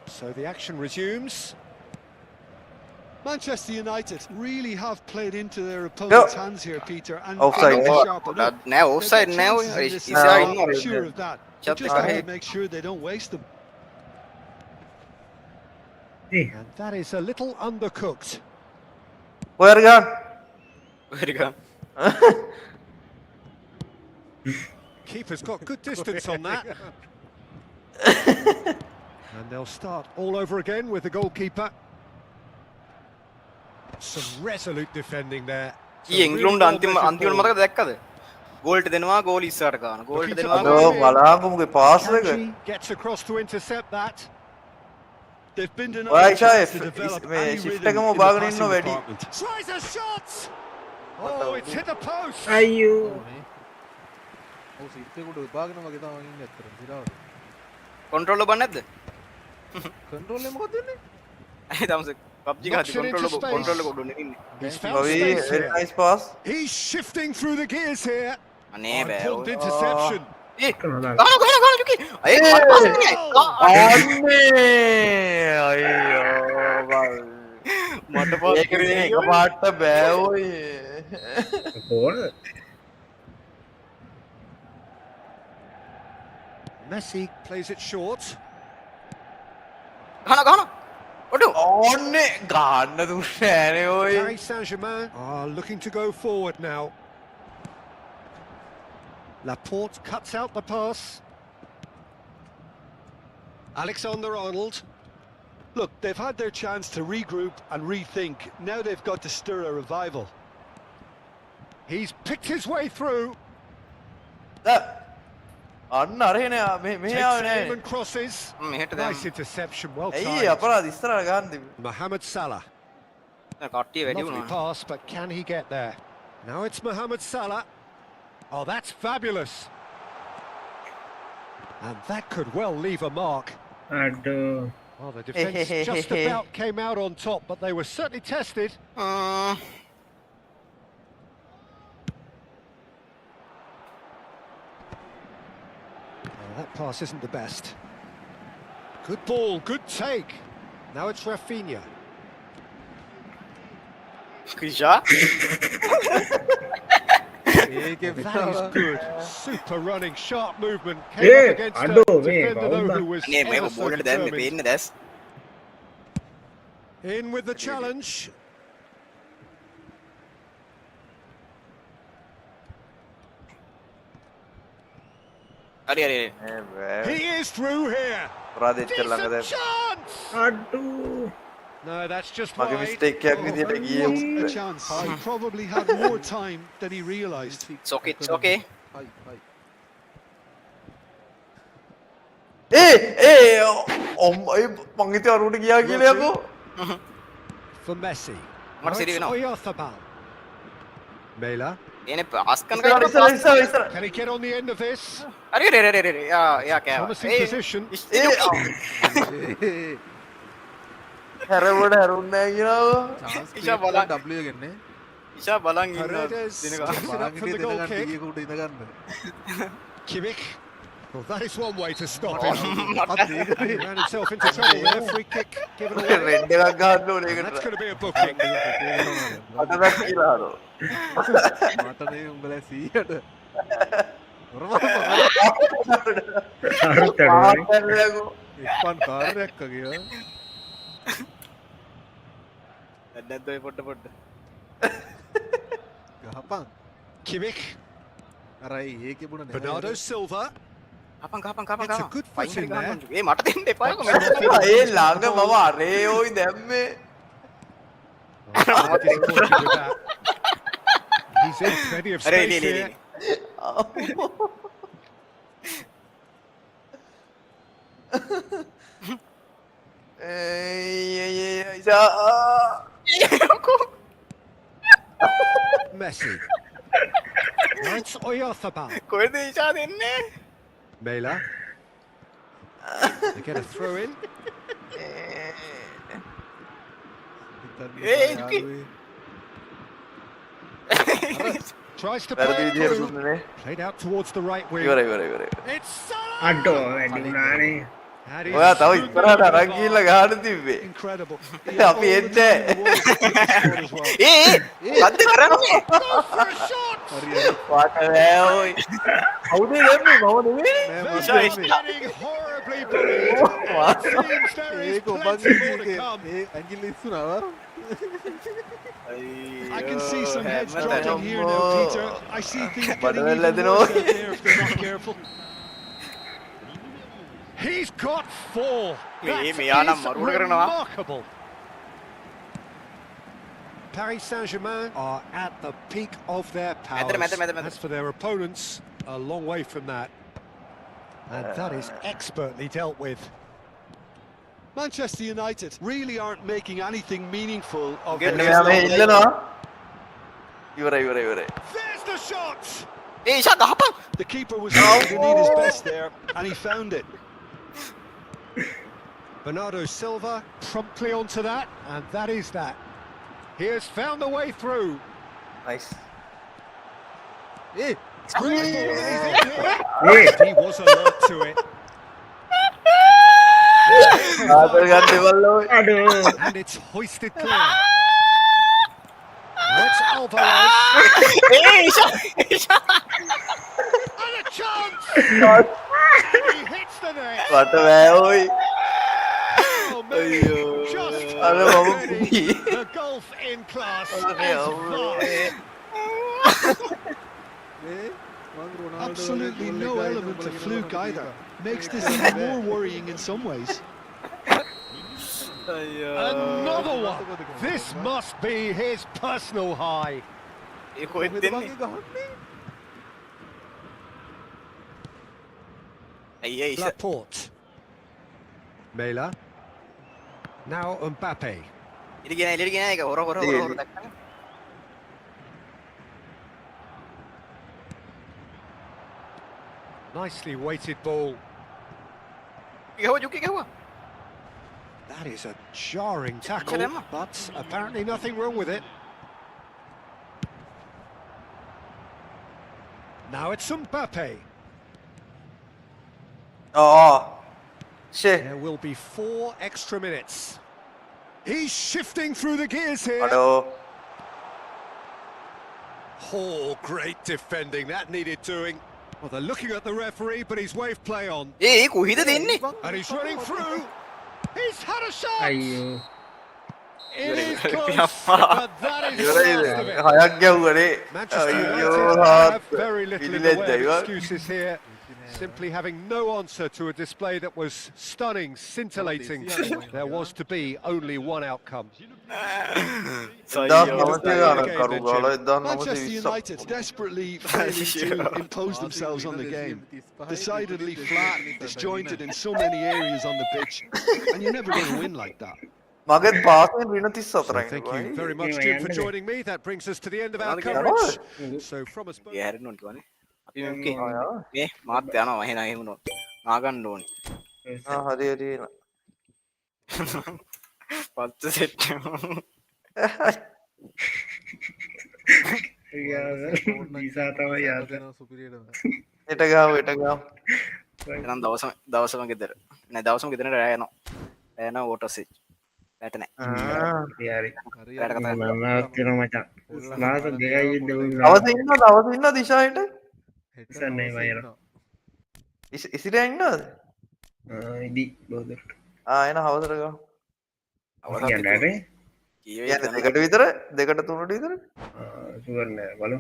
So the action resumes. Manchester United really have played into their opponent's hands here, Peter, and Offside. they look sharp enough. නෑ ඔෆ්සයිඩ් They've නෑ got ඔය. chances in this ඉෂා game, ඉන්නවා. I'm sure of that. They Shut just the have head. to make sure they don't waste them. And that is a little undercooked. ඔයාර ගන්න. very good. Keeper's got good distance on that. And they'll start all over again with the goalkeeper. Some resolute defending there. So e really England well අන්තිම measured අන්තිමට ball. මතකද දැක්කද? ගෝල්ට දෙනවා goal ඉස්සරහට ගන්න. ගෝල්ට දෙනවා අදෝ බලහංගු මුගේ pass එක. Kanji gets across to intercept that. They've been ඔයා denied a ඉෂා chance to develop මේ any shift rhythm එකම in the ඔබාගෙන passing ඉන්නව වැඩි. department. Tries a shot! Oh, it's hit the post! අයියෝ. ඔව් සිත්තේකට විපාගෙන වගේ තමයි ඉන්නේ අතර දිරාවට කන්ට්‍රෝල් ඔබ නැද්ද? කන්ට්‍රෝල් එක මොකද වෙන්නේ ඒ තමස PUBG ගහති Knocks it into control space. Control එක උඩුනේ ඉන්නේ. He's found Very space very here. nice pass. He's shifting through the gears here. අනේ බෑ. Important interception. ඒ කනවා. ගහන යුකි. ඒ මට පාස් දෙන්නේ. අන්නේ අයියෝ බල්. මට පාස් ඒක එක පාට බෑ ඔය. Goal. Messi plays it short. ගහන ඔඩු ඕන්න ගන්න දුන්නෑනේ ඔයි Paris Saint-Germain are looking to go forward now. Laporte cuts out the pass. Alexander-Arnold. Look, they've had their chance to regroup and rethink. Now they've got to stir a revival. He's picked his way through. අන්න අරහෙන මේ Takes aim නෑ and crosses. මෙහෙට Nice interception, well ඇයි timed. අපරාධ ඉස්සරහට ගන්න තිබුණේ Mohamed Salah. කට්ටිය වැඩි Lovely වුණා pass, but can he get there? Now it's Mohamed Salah. Oh, that's fabulous. And that could well leave a mark. අඩෝ Well, the defence just about came out on top, but they were certainly tested. That pass isn't the best. Good ball, good take. Now it's Rafinha. කිෂා ඒකේ That is good. Super running, sharp movement. Came Yeah, up against I a know, man, defender though who was නේ මේක ever so බෝලට දැම්මේ determined. පේන්නේ දැස් In with the challenge. හරි හරි He is through here. අපරාධ එච්චර ළඟ Decent දැන් chance. අඩෝ No, that's just මගේ wide. මිස්ටේක් එකක් විදියට ගියේ Wasn't a උඩට. chance. He probably had more time than he realised. සොකිට් ඕකේ හයි හයි මං හිතුවා අරුට ගියා කියලා යකෝ For Messi. මට සිරි Now it's වෙනවා Oyarzabal. Mela. එනේ අස්කන් ඉස්සරහ ඉස්සරහ ඉස්සරහ ඉස්සරහ Can he get on the end of this? හරි හරි හරි හරි යා කෑවා Promising position. හැරවුණ හැරුන්නේ නැහැ කියනවා ඉෂා බලන්න. W ගන්නේ ඉෂා බලන් ඉන්න Paredes දිනක takes it up for the goal kick. ඊයකට ඉඳගන්න Kimmich. Well, that is one way to stop it. මට He ran himself into trouble there. Free kick given away. Red එකක් ගන්න ඕනේ And that's ඒකට going to be a booking. අටක් කියලා අරෝ මටනේ උඹලා 100ට අරුත් අඩුවනේ එක්පන් කාර්යයක් වගේ නැද්ද ඔය පොඩ පොඩ ගහපන් Kimmich. අරයි ඒකේ බුණ Bernardo Silva. කපන් කපන් කපන් It's a කපන් good පයින් foot in ගහන්න there. ඕනේ. ඒ මට දෙන්න එපා ඒක මෙතන ඒ ළඟ මම අරේ ඕයි දැම්මේ Difficulty with that. He's in plenty of අරේ space ලී here. ලී ඉසා Messi. That's Oyarzabal. කොහෙද ඉෂා දෙන්නේ Mela. They get a throw in. Tries to වැරදි play it විදියට through. දුන්නනේ Played out towards the right wing. ඉවරයි ඉවරයි ඉවරයි It's Salah. අඩෝ වැඩි වුණානේ And he's ඔයා තව through ඉස්සරහට the අරන් ගිහිල්ලා ගහන්න තිබ්බේ Incredible. අපි එන්නේ ගද්ද කරන්නේ Go for a shot. වාට නෑ ඔයි කවුද දෙන්නේ මම නෙමෙයි This is getting horribly bullied. It seems there is ඒක ඔබන් plenty more to come. ඒ ඇඟිල්ල ඉස්සුනවා I can see some heads Hey, dropping here now, Peter. I see things getting Badalella even dino. worse out there if they're not careful. He's got 4. මේ That මෙයා නම් is මරුවට කරනවා. remarkable. Paris Saint-Germain are at the peak of their powers. මැද. As for their opponents, a long way from that. And that is expertly dealt with. Manchester United really aren't making anything meaningful of Good their news. මෙයා මේ ඉල්ලනවා ඉවරයි ඉවරයි ඉවරයි There's the shot. ඒ ඉෂා ගහපන් The keeper was trying to need his best there, and he found it. Bernardo Silva promptly onto that, and that is that. He has found a way through. Nice A Great ball, he's in here. A He was alert to it, ආතර ගන්න දෙවල් ඔයි අඩෝ and it's hoisted clear. Now it's Alvarez, A ඉෂා and a chance. He hits the net. වට නෑ ඔයි Oh, maybe just අර මම Ready, the golf in class Oh, is yeah. vast. Absolutely no element of fluke either. Makes this even more worrying in some ways. Another one. This must be his personal high. ඒ කොහෙද දෙන්නේ අයිය ඉෂ Laporte. Mela. Now Mbappe. ඉරිගෙන එළියට ගෙන එක හොර හොර හොර හොර දැක්කනේ Nicely weighted ball. ගහුවා ජුකි ගහුවා That is a jarring tackle, Emma. but apparently nothing wrong with it. Now it's Mbappe. ආ ෂේ There will be 4 extra minutes. He's shifting through the gears here. අඩෝ Oh, great defending. That needed doing. Well, they're looking at the referee, but he's waved play on. ඒ කොහෙද දෙන්නේ And he's running through. He's had a shot. අයියෝ It is Very close, good. but that is the last of it. හයක් ගැව්වනේ Manchester අයියෝ United have හත් very little in the ඉදිරියට way of දැයිවා excuses here. Simply having no answer to a display that was stunning, scintillating. There was to be only one outcome. දස් නමතේ ගාන කරු ගාල දස් Manchester නමතේ United desperately failing to impose themselves on the game. Decidedly flat, disjointed in so many areas on the pitch. And you're never going to win like that. මගෙත් පාසෙන් රින 34 So thank you very much, Jim, for joining me. That brings us to the end of our coverage. So from us both. ඒ හැරෙන්න ඕනේ කිව්වනේ අපි මේකේ මේ මාත් යනවා එහෙනම් එහෙම උනොත් නාගන්න ඕනේ හරි හරි පත්ත සෙට් දීසා තමයි යාද එට ගාව එට ගාව එහෙනම් දවසම ගෙදර නෑ දවසම ගෙදරට රෑ යනවා රෑ යනවා වෝටර් සිච් රැට නෑ යාරි රැට කතා කරනවා මමත්න මචා ලාස ගෙයයි දෙවුන් දවස ඉන්න දිශායට සන්නේ වයර ඉසිර ඉන්නද ඉදි බෝදරට එන හවසර ගාව යන්නට කීවේ දෙකට විතර දෙකට තුනට විතර සුවරණ බලු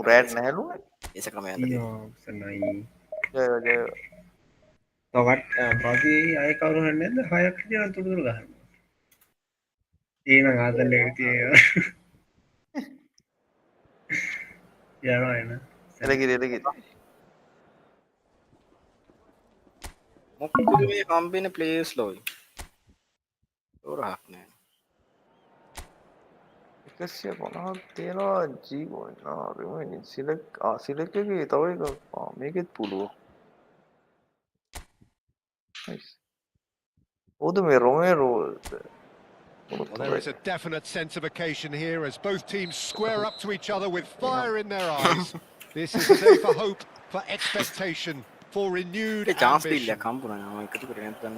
රෑට් නැහැලු ඒසකම යන්න සන්නයි ජය ජය තවත් පසි අය කවරු හන්නද හයක් ජන තුඩුර ගහන්න ඒන ආතල්ල තිය යනවා එන එලකිරි එලකිරි මොකද මේ කම්බින ප්ලේස් ලෝයි ඕරහක් නෑ 150ක් තියෙනවා ජීවෝ රිමයින් සිලෙක්ට් සිලෙක්ට් එකේ තව එක මේකෙත් පුළුවන් නයිස් ඕද මේ රොමේරෝ Well, there is a definite sense of occasion here as both teams square up to each other with fire in their eyes. This is a day for hope, for expectation, for renewed A chance දීලා ambition. කම්පුනා මම එකතු කරේ නැත්නම්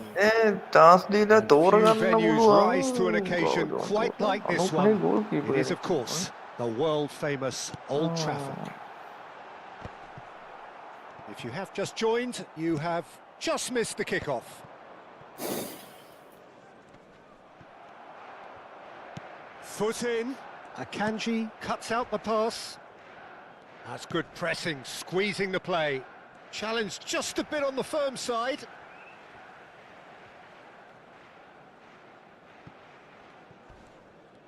ටාස් දීලා Few තෝරගන්න venues පුළුවන් rise to an occasion quite like this one. It is, of course, the world-famous Old Trafford. If you have just joined, you have just missed the kickoff. Foot in, Akanji cuts out the pass. That's good pressing, squeezing the play. Challenge just a bit on the firm side.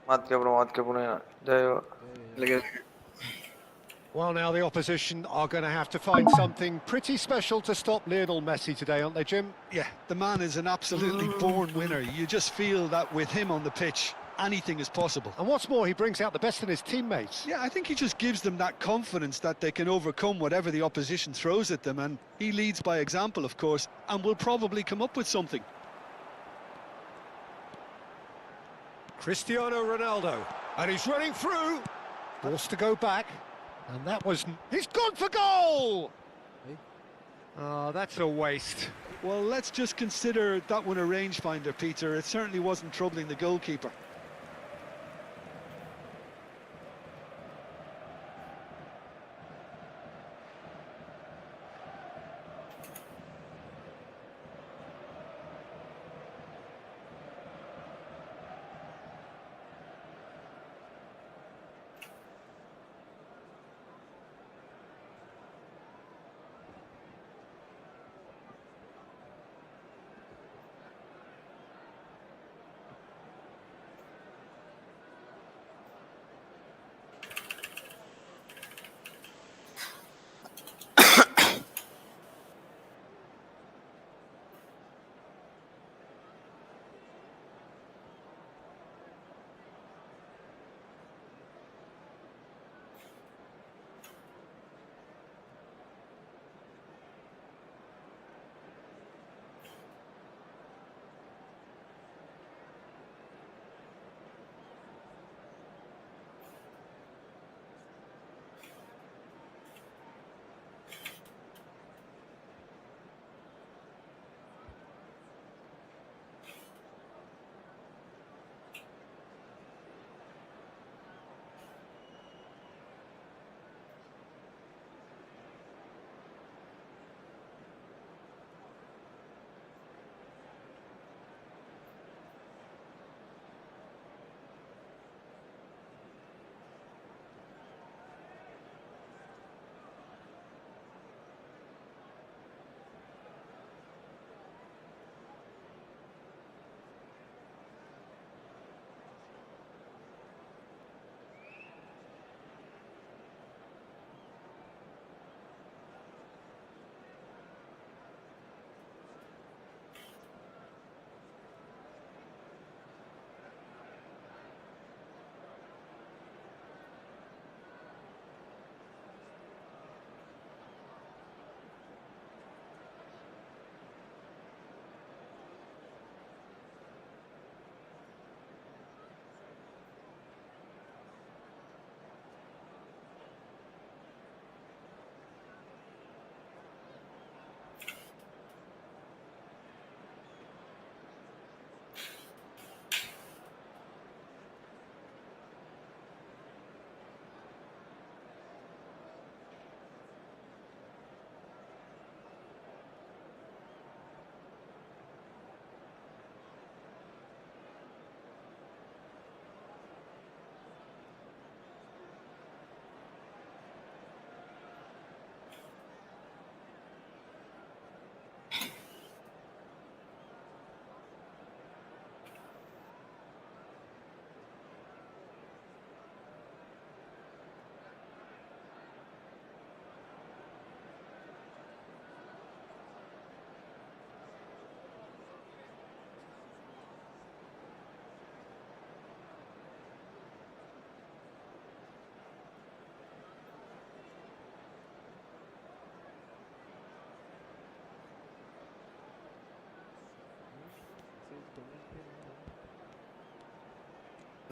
මාත් කැපුණා ජය Well, now the opposition are going to have to find something pretty special to stop Lionel Messi today, aren't they, Jim? Yeah, the man is an absolutely born winner. You just feel that with him on the pitch, anything is possible. And what's more, he brings out the best in his teammates. Yeah, I think he just gives them that confidence that they can overcome whatever the opposition throws at them, and he leads by example, of course, and will probably come up with something. Cristiano Ronaldo, and he's running through. Forced to go back, and that was... He's gone for goal! Oh, that's a waste. Well, let's just consider that one a rangefinder, Peter. It certainly wasn't troubling the goalkeeper.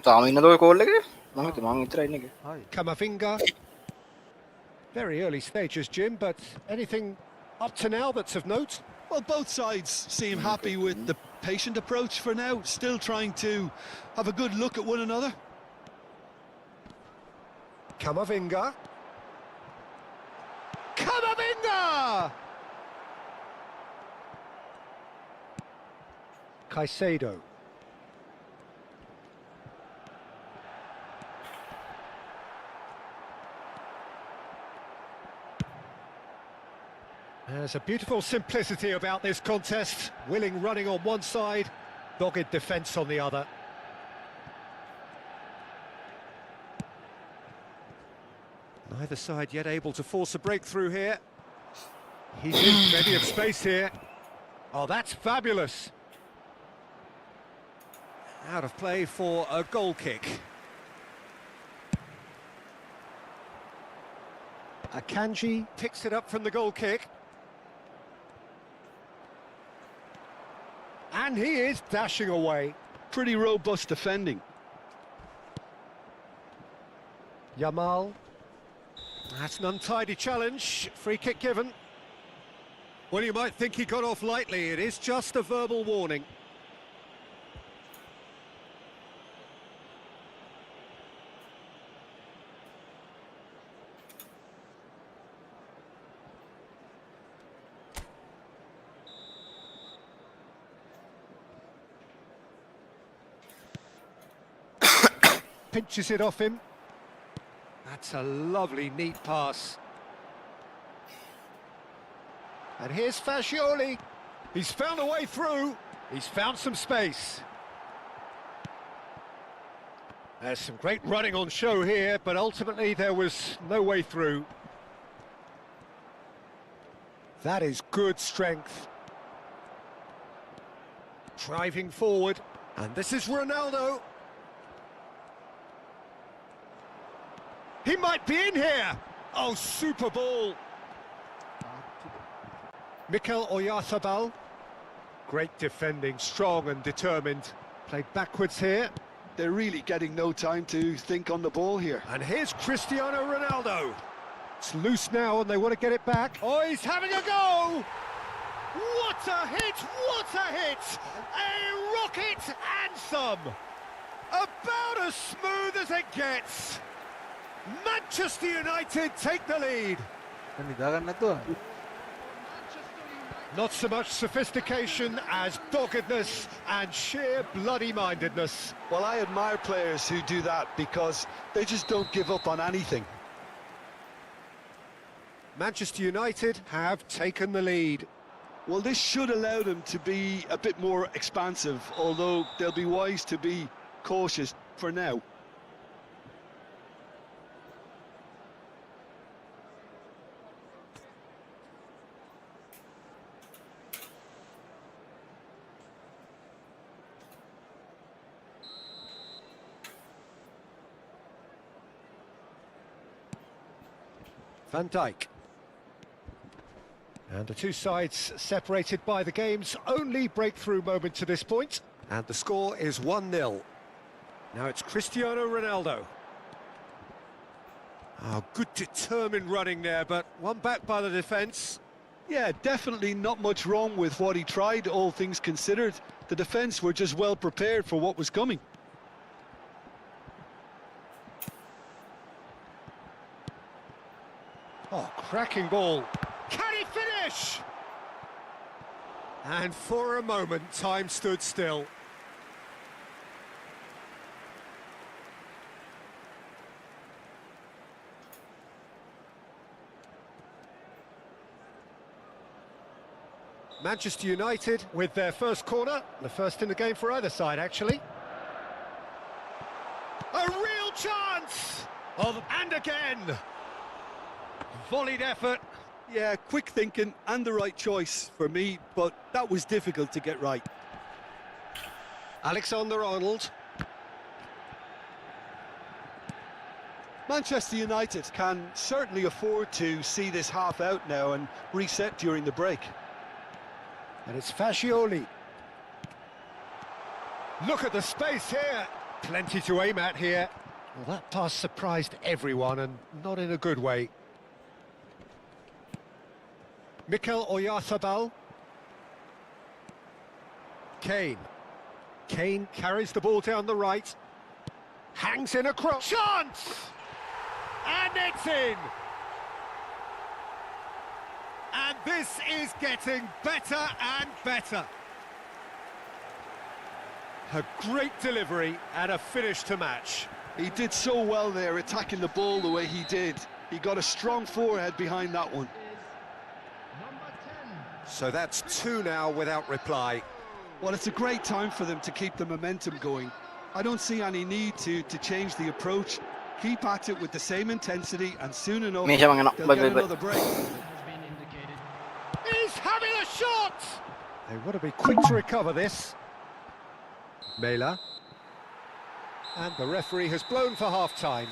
තාම ඉන්නද ඔය call එකේ? මම හිතුවා මං විතරයි ඉන්නේ කියලා. හයි Camavinga. Very early stages, Jim, but anything up to now that's of note? Well, both sides seem happy with the patient approach for now, still trying to have a good look at one another. Camavinga. Camavinga! Caicedo. There's a beautiful simplicity about this contest. Willing running on one side, dogged defence on the other. Neither side yet able to force a breakthrough here. He's in plenty of space here. Oh, that's fabulous. Out of play for a goal kick. Akanji picks it up from the goal kick. And he is dashing away. Pretty robust defending. Yamal. That's an untidy challenge. Free kick given. Well, you might think he got off lightly. It is just a verbal warning. Pinches it off him. That's a lovely, neat pass. And here's Fascioli. He's found a way through. He's found some space. There's some great running on show here, but ultimately there was no way through. That is good strength. Driving forward. And this is Ronaldo. He might be in here. Oh, super ball. Mikel Oyarzabal. Great defending, strong and determined. Played backwards here. They're really getting no time to think on the ball here. And here's Cristiano Ronaldo. It's loose now and they want to get it back. Oh, he's having a go! What a hit! What a hit! A rocket and some! About as smooth as it gets. Manchester United take the lead. දැන් නිදා ගන්න නැතුව Not so much sophistication as doggedness and sheer bloody-mindedness. Well, I admire players who do that because they just don't give up on anything. Manchester United have taken the lead. Well, this should allow them to be a bit more expansive, although they'll be wise to be cautious for now. Van Dijk. And the two sides separated by the game's only breakthrough moment to this point. And the score is 1-0. Now it's Cristiano Ronaldo. Oh, good determined running there, but one back by the defence. Yeah, definitely not much wrong with what he tried, all things considered. The defence were just well prepared for what was coming. Oh, cracking ball. Can he finish? And for a moment, time stood still. Manchester United with their first corner, the first in the game for either side, actually. A real chance! And again! Volleyed effort. Yeah, quick thinking and the right choice for me, but that was difficult to get right. Alexander-Arnold. Manchester United can certainly afford to see this half out now and reset during the break. And it's Fascioli. Look at the space here. Plenty to aim at here. Well, that pass surprised everyone, and not in a good way. Mikel Oyarzabal. Kane. Kane carries the ball down the right. Hangs in a cross. Chance! And it's in! And this is getting better and better. A great delivery and a finish to match. He did so well there, attacking the ball the way he did. He got a strong forehead behind that one. So that's 2 now without reply. Well, it's a great time for them to keep the momentum going. I don't see any need to change the approach. Keep at it with the same intensity, and soon enough, Misha Mangana. they'll Bye, get bye, bye. another break. He's having a shot! They want to be quick to recover this. Mela. And the referee has blown for half-time.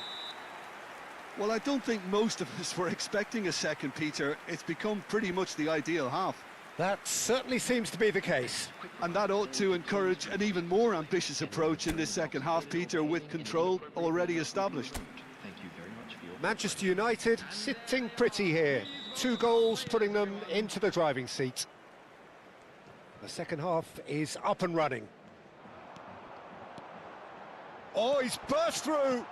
Well, I don't think most of us were expecting a second, Peter. It's become pretty much the ideal half. That certainly seems to be the case. And that ought to encourage an even more ambitious approach in this second half, Peter, with control already established. Manchester United sitting pretty here. 2 goals putting them into the driving seat. The second half is up and running. Oh, he's burst through!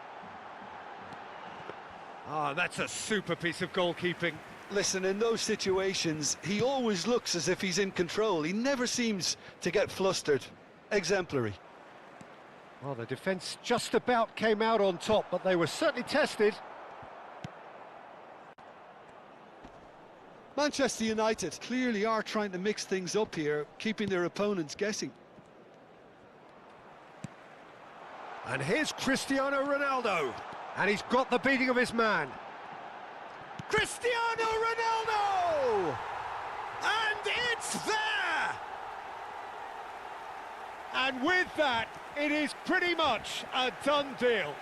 Ah, that's a super piece of goalkeeping. Listen, in those situations, he always looks as if he's in control. He never seems to get flustered. Exemplary. Well, the defence just about came out on top, but they were certainly tested. Manchester United clearly are trying to mix things up here, keeping their opponents guessing. And here's Cristiano Ronaldo. And he's got the beating of his man. Cristiano Ronaldo! And it's there! And with that, it is pretty much a done deal.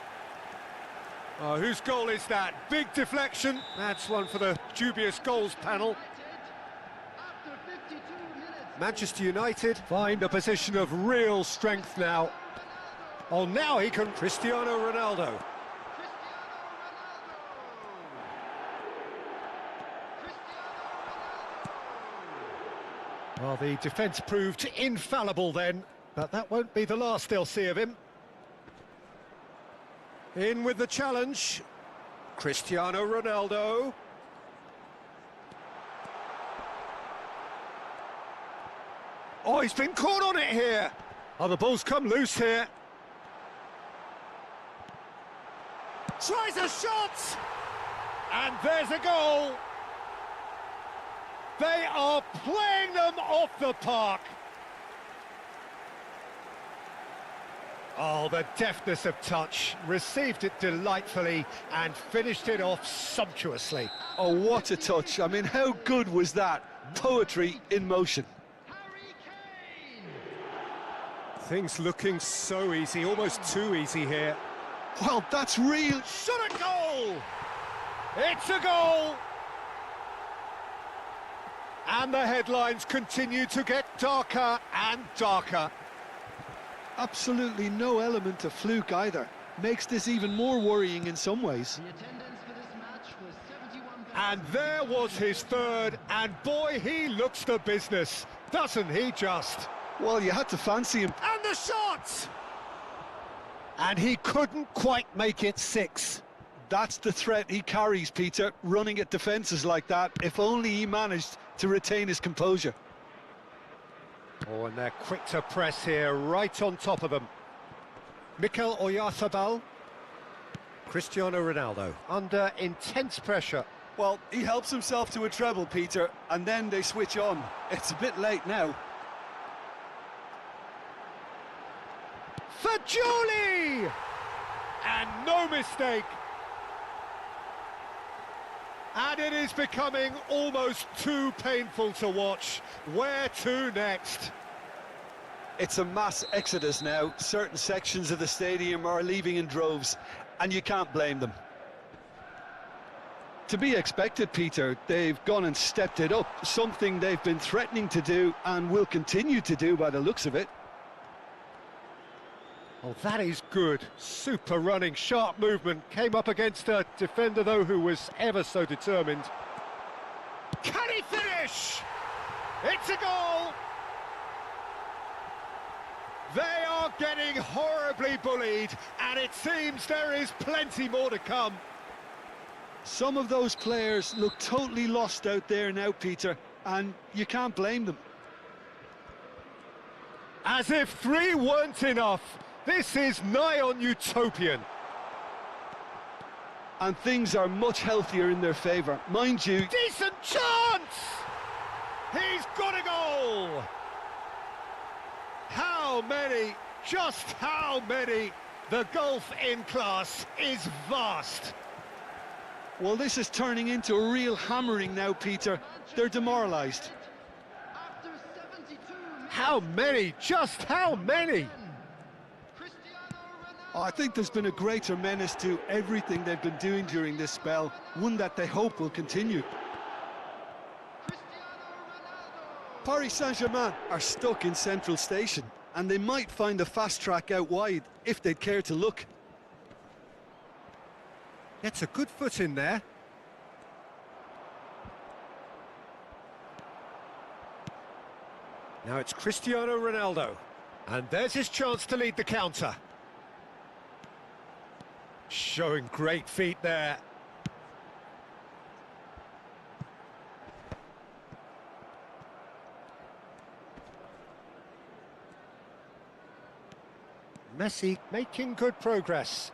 Oh, whose goal is that? Big deflection. That's one for the dubious goals panel. Manchester United find a position of real strength now. Oh, now he can... Cristiano Ronaldo. Well, the defence proved infallible then, but that won't be the last they'll see of him. In with the challenge, Cristiano Ronaldo. Oh, he's been caught on it here. Oh, the ball's come loose here. Tries a shot! And there's a goal. They are playing them off the park. Oh, the deftness of touch. Received it delightfully and finished it off sumptuously. Oh, what a touch. I mean, how good was that? Poetry in motion. Things looking so easy, almost too easy here. Well, that's real. Shot a goal! It's a goal! And the headlines continue to get darker and darker. Absolutely no element of fluke either. Makes this even more worrying in some ways. And there was his third, and boy, he looks the business, doesn't he just? Well, you had to fancy him. And the shot! And he couldn't quite make it 6. That's the threat he carries, Peter, running at defences like that. If only he managed to retain his composure. Oh, and they're quick to press here, right on top of them. Mikel Oyarzabal. Cristiano Ronaldo, under intense pressure. Well, he helps himself to a treble, Peter, and then they switch on. It's a bit late now. Fagioli! And no mistake. And it is becoming almost too painful to watch. Where to next? It's a mass exodus now. Certain sections of the stadium are leaving in droves, and you can't blame them. To be expected, Peter. They've gone and stepped it up, something they've been threatening to do and will continue to do by the looks of it. Oh, that is good. Super running, sharp movement. Came up against a defender, though, who was ever so determined. Can he finish? It's a goal! They are getting horribly bullied, and it seems there is plenty more to come. Some of those players look totally lost out there now, Peter, and you can't blame them. As if 3 weren't enough. This is nigh on utopian. And things are much healthier in their favour. Mind you, Decent chance! He's got a goal! How many? Just how many? The gulf in class is vast. well, this is turning into a real hammering now, Peter. They're demoralised. How many? Just how many? I think there's been a greater menace to everything they've been doing during this spell, one that they hope will continue. Paris Saint-Germain are stuck in Central Station, and they might find a fast track out wide if they'd care to look. Gets a good foot in there. Now it's Cristiano Ronaldo. And there's his chance to lead the counter. Showing great feet there. Messi making good progress.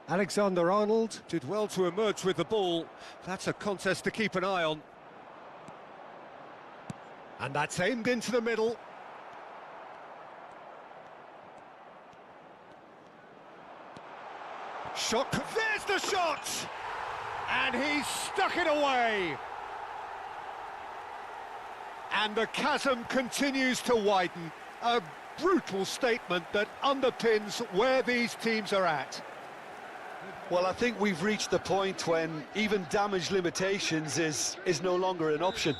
Alexander-Arnold did well to emerge with the ball. That's a contest to keep an eye on. And that's aimed into the middle. Shot, there's the shot! And he's stuck it away. And the chasm continues to widen. A brutal statement that underpins where these teams are at. Well, I think we've reached the point when even damage limitations is no longer an option.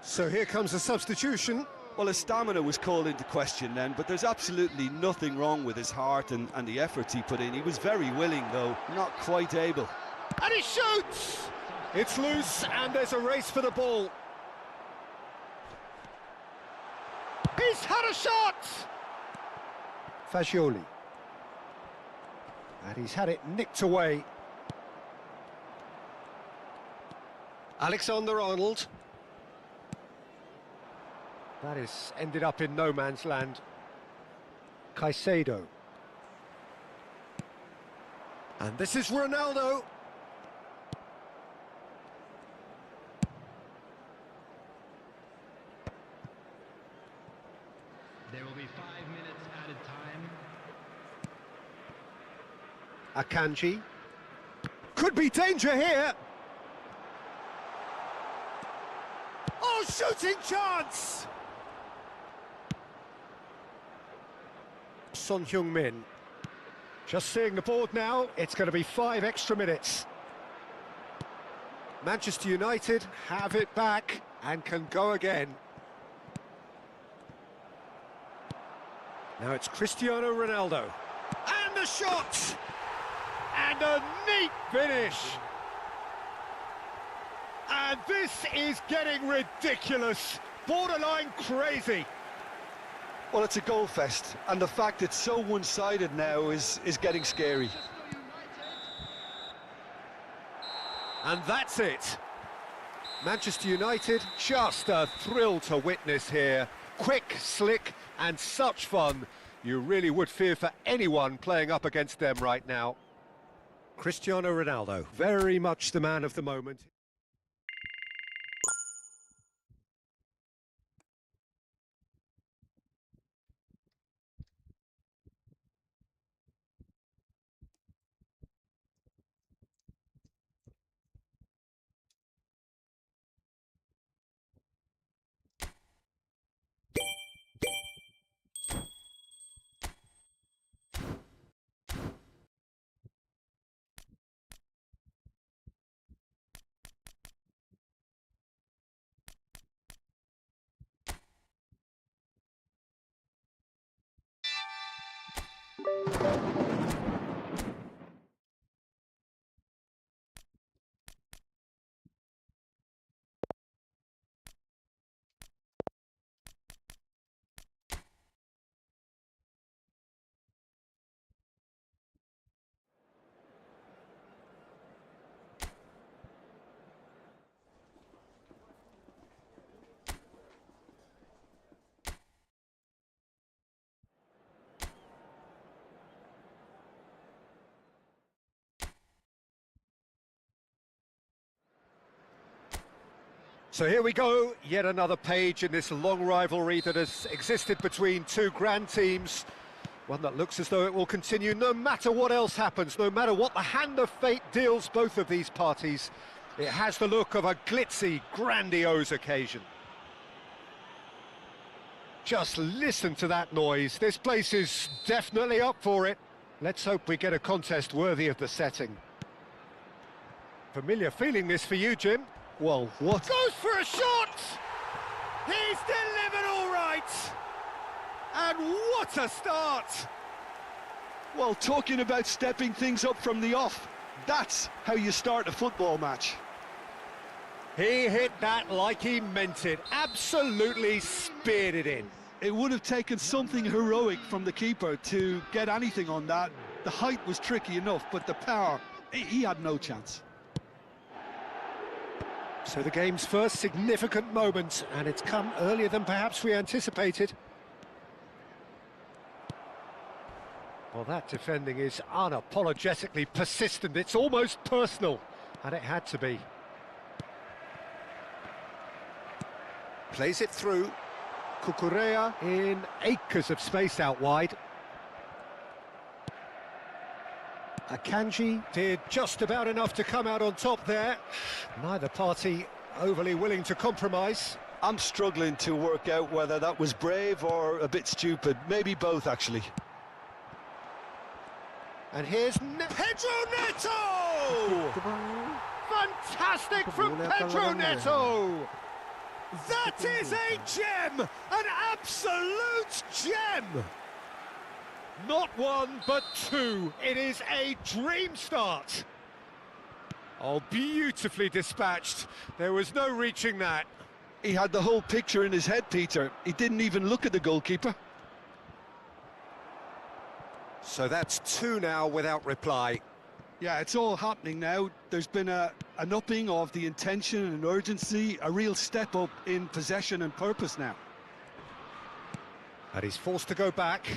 So here comes a substitution. Well, his stamina was called into question then, but there's absolutely nothing wrong with his heart and the efforts he put in. He was very willing, though, not quite able. And he shoots! It's loose, and there's a race for the ball. He's had a shot! Fagioli. And he's had it nicked away. Alexander-Arnold. That is ended up in no man's land. Caicedo. And this is Ronaldo. There will be 5 minutes added time. Akanji. Could be danger here. Oh, shooting chance! Son Heung-min. Just seeing the board now, it's going to be 5 extra minutes. Manchester United have it back and can go again. Now it's Cristiano Ronaldo. And the shot! And a neat finish! And this is getting ridiculous, borderline crazy. Well, it's a goal fest, and the fact it's so one-sided now is getting scary. And that's it. Manchester United, just a thrill to witness here. Quick, slick, and such fun. You really would fear for anyone playing up against them right now. Cristiano Ronaldo, very much the man of the moment. So here we go, yet another page in this long rivalry that has existed between two grand teams. One that looks as though it will continue no matter what else happens, no matter what the hand of fate deals both of these parties. It has the look of a glitzy, grandiose occasion. Just listen to that noise. This place is definitely up for it. Let's hope we get a contest worthy of the setting. Familiar feeling this for you, Jim. Well, what? Goes for a shot! He's delivered all right! And what a start! Well, talking about stepping things up from the off, that's how you start a football match. He hit that like he meant it. Absolutely speared it in. It would have taken something heroic from the keeper to get anything on that. The height was tricky enough, but the power, he had no chance. So the game's first significant moment, and it's come earlier than perhaps we anticipated. Well, that defending is unapologetically persistent. It's almost personal, and it had to be. Plays it through. Cucurella in acres of space out wide. Akanji did just about enough to come out on top there. Neither party overly willing to compromise. I'm struggling to work out whether that was brave or a bit stupid. Maybe both, actually. And here's Pedro Neto! Fantastic from Pedro Neto! That is a gem! An absolute gem! Not one, but two. It is a dream start. Oh, beautifully dispatched. There was no reaching that. He had the whole picture in his head, Peter. He didn't even look at the goalkeeper. So that's two now without reply. Yeah, it's all happening now. There's been an upping of the intention and urgency, a real step up in possession and purpose now. And he's forced to go back.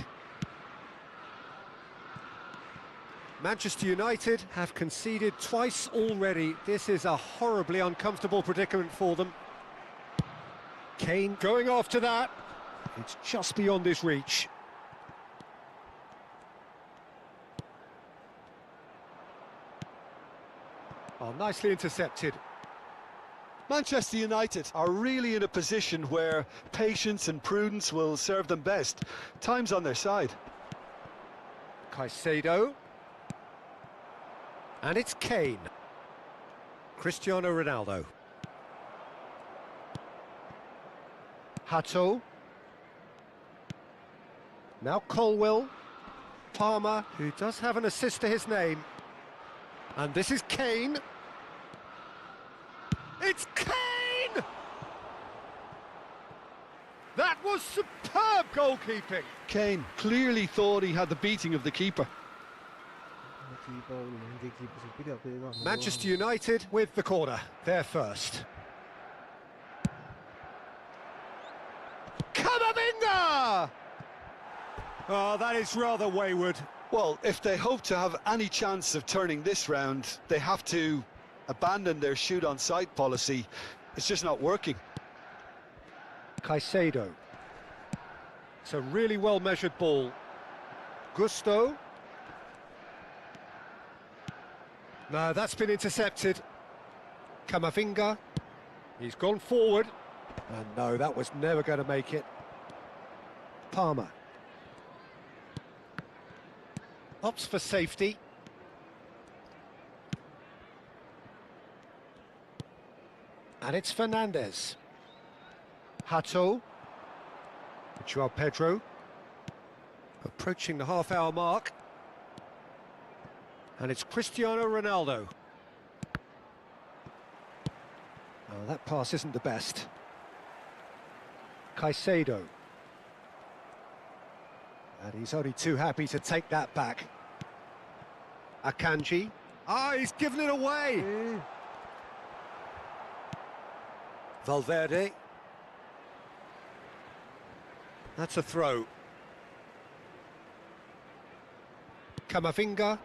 Manchester United have conceded twice already. This is a horribly uncomfortable predicament for them. Kane going after that. It's just beyond his reach. Oh, nicely intercepted. Manchester United are really in a position where patience and prudence will serve them best. Time's on their side. Caicedo. And it's Kane. Cristiano Ronaldo. Hato. Now Colwell. Palmer, who does have an assist to his name. And this is Kane. It's Kane! That was superb goalkeeping. Kane clearly thought he had the beating of the keeper. Manchester United with the corner. They're first. Camavinga! Oh, that is rather wayward. Well, if they hope to have any chance of turning this round, they have to abandon their shoot-on-sight policy. It's just not working. Caicedo. It's a really well-measured ball. Gusto. No, that's been intercepted. Camavinga. He's gone forward. And no, that was never going to make it. Palmer. Opts for safety. And it's Fernandez. Hato. Joao Pedro. Approaching the half-hour mark. And it's Cristiano Ronaldo. Oh, that pass isn't the best. Caicedo. And he's only too happy to take that back. Akanji. Ah, he's given it away! Valverde. That's a throw. Camavinga.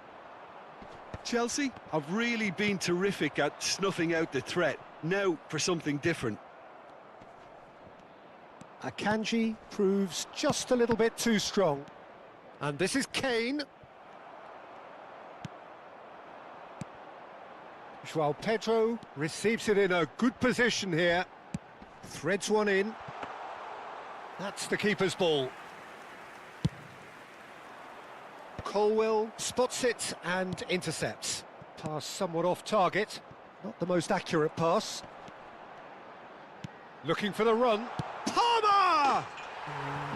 Chelsea have really been terrific at snuffing out the threat. Now for something different. Akanji proves just a little bit too strong. And this is Kane. Joao Pedro receives it in a good position here. Threads one in. That's the keeper's ball. Colwell spots it and intercepts. Pass somewhat off target. Not the most accurate pass. Looking for the run. Palmer!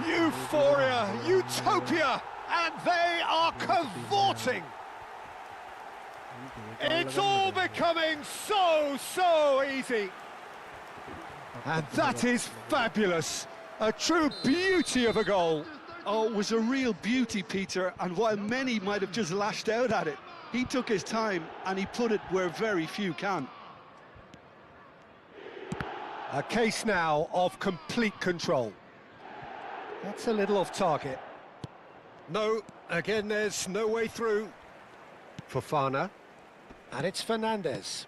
Euphoria, utopia, and they are cavorting. It's all becoming so easy. And that is fabulous. A true beauty of a goal. Oh, it was a real beauty, Peter, and while many might have just lashed out at it, he took his time and he put it where very few can. A case now of complete control. That's a little off target. No, again there's no way through. Fofana. And it's Fernandez.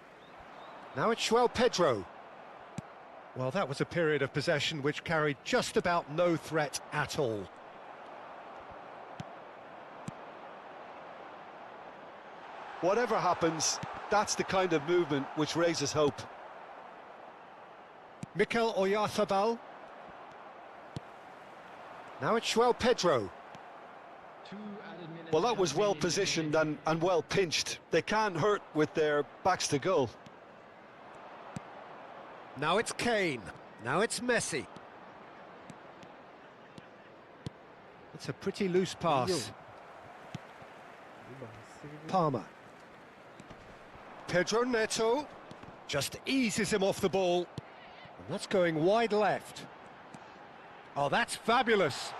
Now it's Joao Pedro. Well, that was a period of possession which carried just about no threat at all. Whatever happens, that's the kind of movement which raises hope. Mikel Oyarzabal. Now it's Joao Pedro. Well, that was well positioned and well pinched. They can't hurt with their backs to goal. Now it's Kane. Now it's Messi. It's a pretty loose pass. Palmer. Pedro Neto just eases him off the ball. And that's going wide left. Oh, that's fabulous.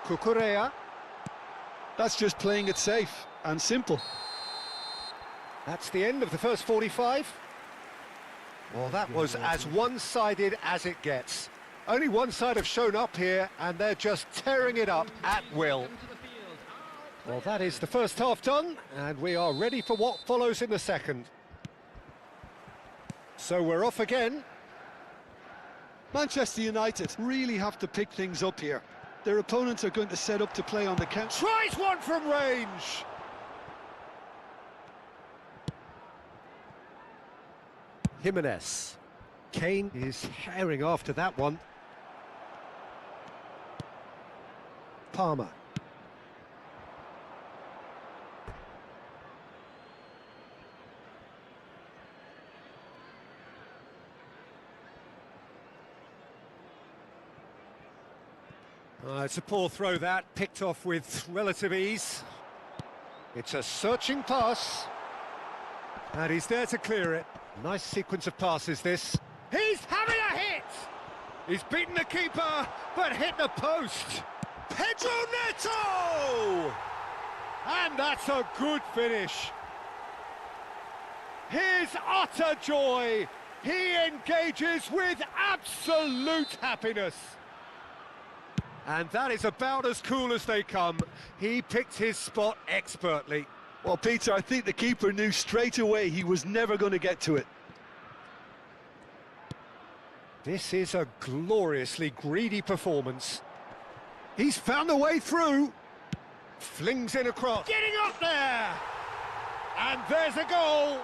Cucurella. That's just playing it safe and simple. That's the end of the first 45. Well, that was as one-sided as it gets. Only one side have shown up here, and they're just tearing it up at will. Well, that is the first half done, and we are ready for what follows in the second. So we're off again. Manchester United really have to pick things up here. Their opponents are going to set up to play on the counter. Tries one from range. Jimenez. Kane is herring after that one. Palmer. It's a poor throw that, picked off with relative ease. It's a searching pass. And he's there to clear it. Nice sequence of passes, this. He's having a hit! He's beaten the keeper, but hit the post. Pedro Neto! And that's a good finish. His utter joy. He engages with absolute happiness. And that is about as cool as they come. He picked his spot expertly. Well, Peter, I think the keeper knew straight away he was never going to get to it. This is a gloriously greedy performance. He's found a way through. Flings in across. Getting up there! And there's a goal!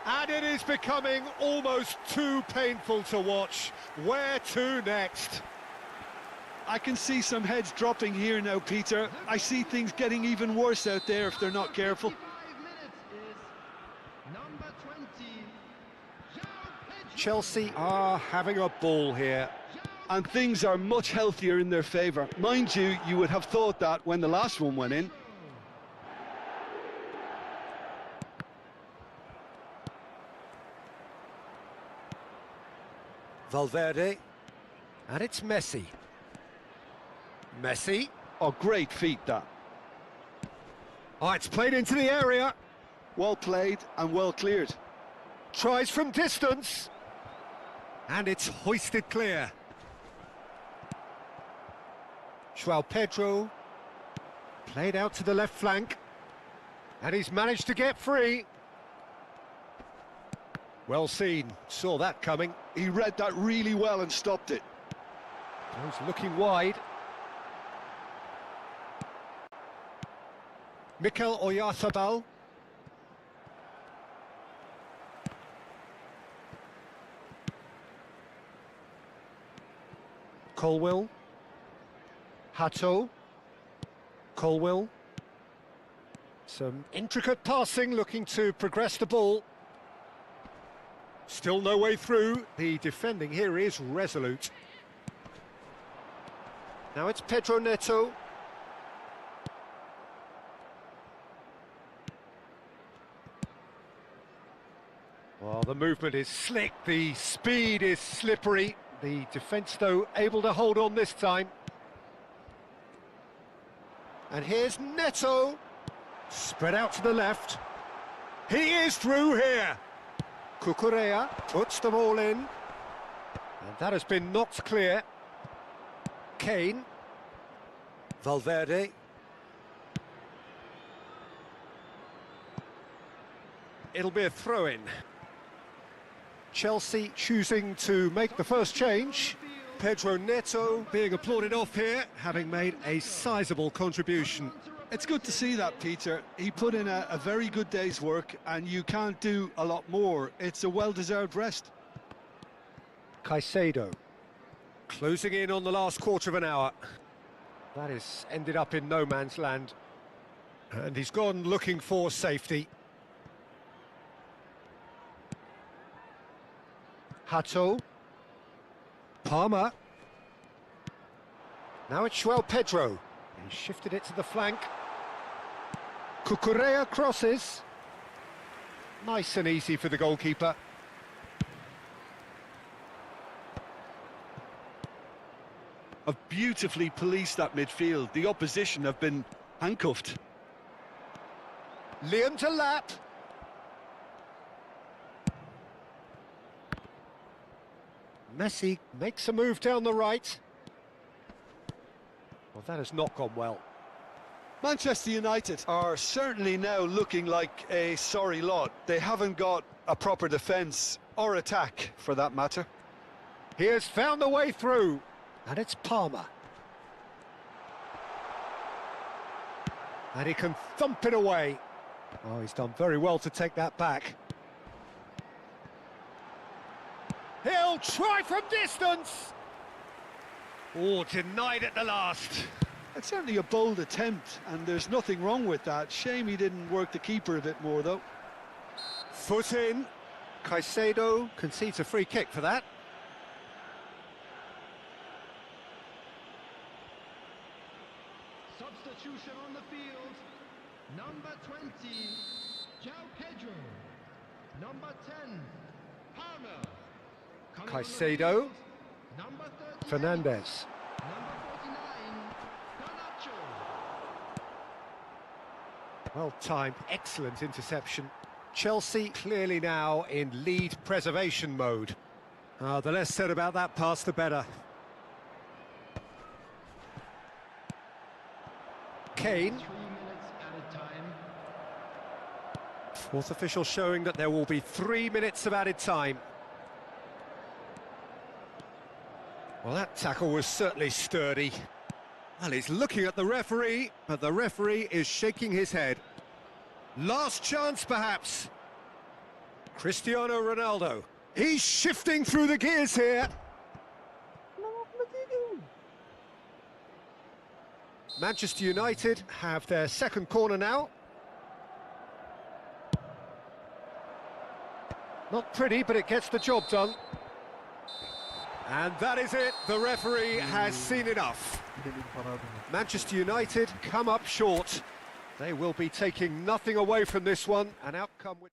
And it is becoming almost too painful to watch. Where to next? I can see some heads dropping here now, Peter. I see things getting even worse out there if they're not careful. Chelsea are having a ball here. And things are much healthier in their favour. Mind you, you would have thought that when the last one went in. Valverde. And it's Messi. Messi. Oh, great feat, that. Oh, it's played into the area. Well played and well cleared. Tries from distance. And it's hoisted clear. Joao Pedro. Played out to the left flank. And he's managed to get free. Well seen. Saw that coming. He read that really well and stopped it. He's looking wide. Mikel Oyarzabal. Colwill. Hato. Colwill. Some intricate passing, looking to progress the ball. Still no way through. The defending here is resolute. Now it's Pedro Neto. Well, the movement is slick, the speed is slippery. The defence, though, able to hold on this time. And here's Neto. Spread out to the left. He is through here. Cucurella puts them all in. And that has been knocked clear. Kane. Valverde. It'll be a throw-in. Chelsea choosing to make the first change. Pedro Neto being applauded off here, having made a sizable contribution. It's good to see that, Peter. He put in a very good day's work, and you can't do a lot more. It's a well-deserved rest. Caicedo. Closing in on the last quarter of an hour. That has ended up in no man's land. And he's gone looking for safety. Hato. Palmer. Now it's João Pedro. He shifted it to the flank. Cucurella crosses. Nice and easy for the goalkeeper. Have beautifully policed that midfield. The opposition have been handcuffed. Liam Delap. Messi makes a move down the right. Well, that has not gone well. Manchester United are certainly now looking like a sorry lot. They haven't got a proper defence or attack, for that matter. He has found the way through. And it's Palmer. And he can thump it away. Oh, he's done very well to take that back. He'll try from distance. Oh, denied at the last. It's certainly a bold attempt, and there's nothing wrong with that. Shame he didn't work the keeper a bit more, though. Foot in. Caicedo concedes a free kick for that. Substitution on the field. Number 20, João Pedro. Number 10, Palmer. Coming on the Caicedo. field, Number 38, Fernandes. Number 49, Garnacho. Well timed, excellent interception. Chelsea clearly now in lead preservation mode. The less said about that pass, the better. Kane. 3 minutes added time. Fourth official showing that there will be 3 minutes of added time. Well, that tackle was certainly sturdy. Well, he's looking at the referee, but the referee is shaking his head. Last chance, perhaps. Cristiano Ronaldo. He's shifting through the gears here. Manchester United have their second corner now. Not pretty, but it gets the job done. And that is it. The referee has seen enough. Manchester United come up short. They will be taking nothing away from this one. An outcome which...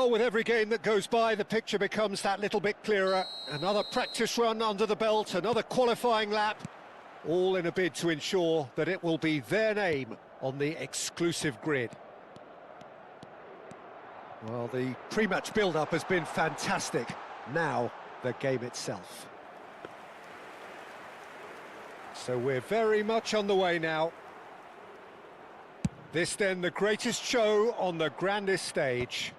Well, with every game that goes by, the picture becomes that little bit clearer. Another practice run under the belt, another qualifying lap, all in a bid to ensure that it will be their name on the exclusive grid. Well, the pre-match build-up has been fantastic. Now, the game itself. So we're very much on the way now. This then the greatest show on the grandest stage.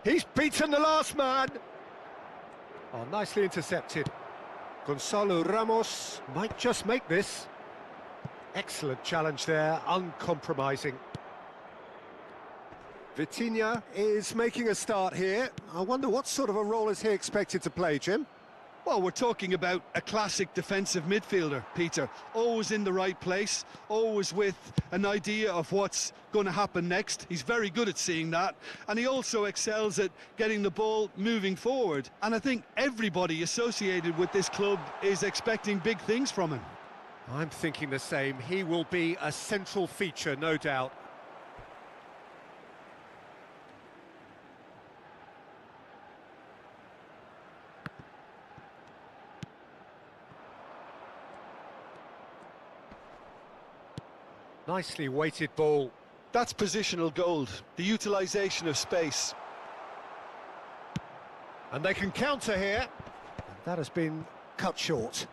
He's beaten the last man. Oh, nicely intercepted. Gonzalo Ramos might just make this. Excellent challenge there, uncompromising. Vitinha is making a start here. I wonder what sort of a role is he expected to play, Jim? Well, we're talking about a classic defensive midfielder, Peter. Always in the right place, always with an idea of what's going to happen next. He's very good at seeing that, and he also excels at getting the ball moving forward. And I think everybody associated with this club is expecting big things from him. I'm thinking the same. He will be a central feature, no doubt. Nicely weighted ball. That's positional gold, the utilisation of space. And they can counter here. And that has been cut short.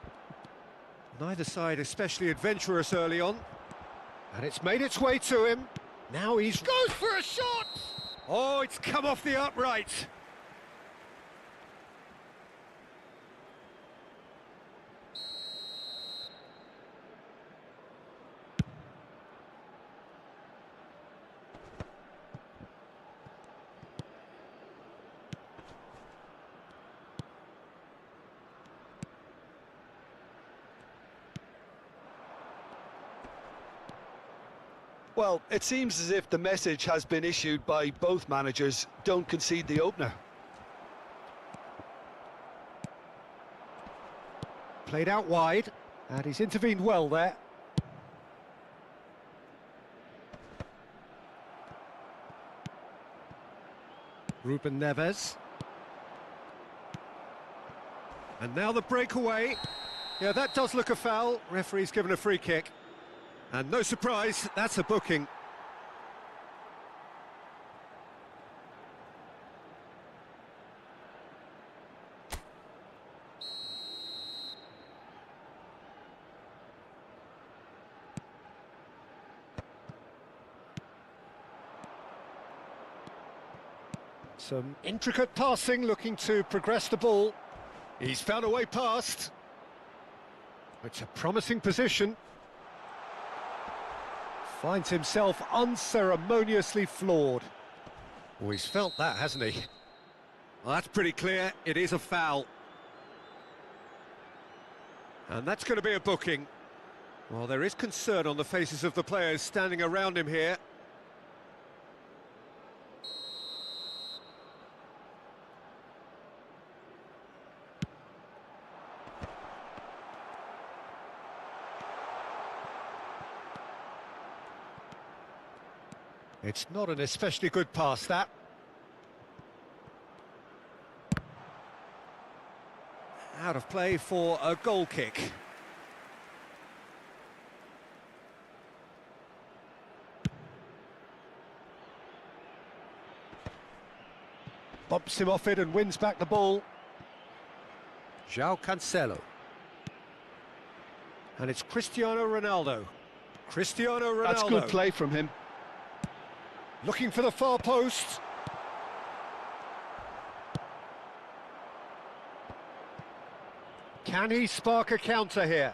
Neither side especially adventurous early on. And it's made its way to him. Now he's goes for a shot! Oh, it's come off the upright. Well, it seems as if the message has been issued by both managers: don't concede the opener. Played out wide, and he's intervened well there. Ruben Neves. And now the breakaway. Yeah, that does look a foul. Referee's given a free kick. And no surprise, that's a booking. Some intricate passing, looking to progress the ball. He's found a way past. It's a promising position. Finds himself unceremoniously floored. Oh, he's felt that, hasn't he? Well, that's pretty clear. It is a foul. And that's going to be a booking. Well, there is concern on the faces of the players standing around him here. It's not an especially good pass, that. Out of play for a goal kick. Bumps him off it and wins back the ball. João Cancelo. And it's Cristiano Ronaldo. Cristiano Ronaldo. That's good play from him. Looking for the far post. Can he spark a counter here?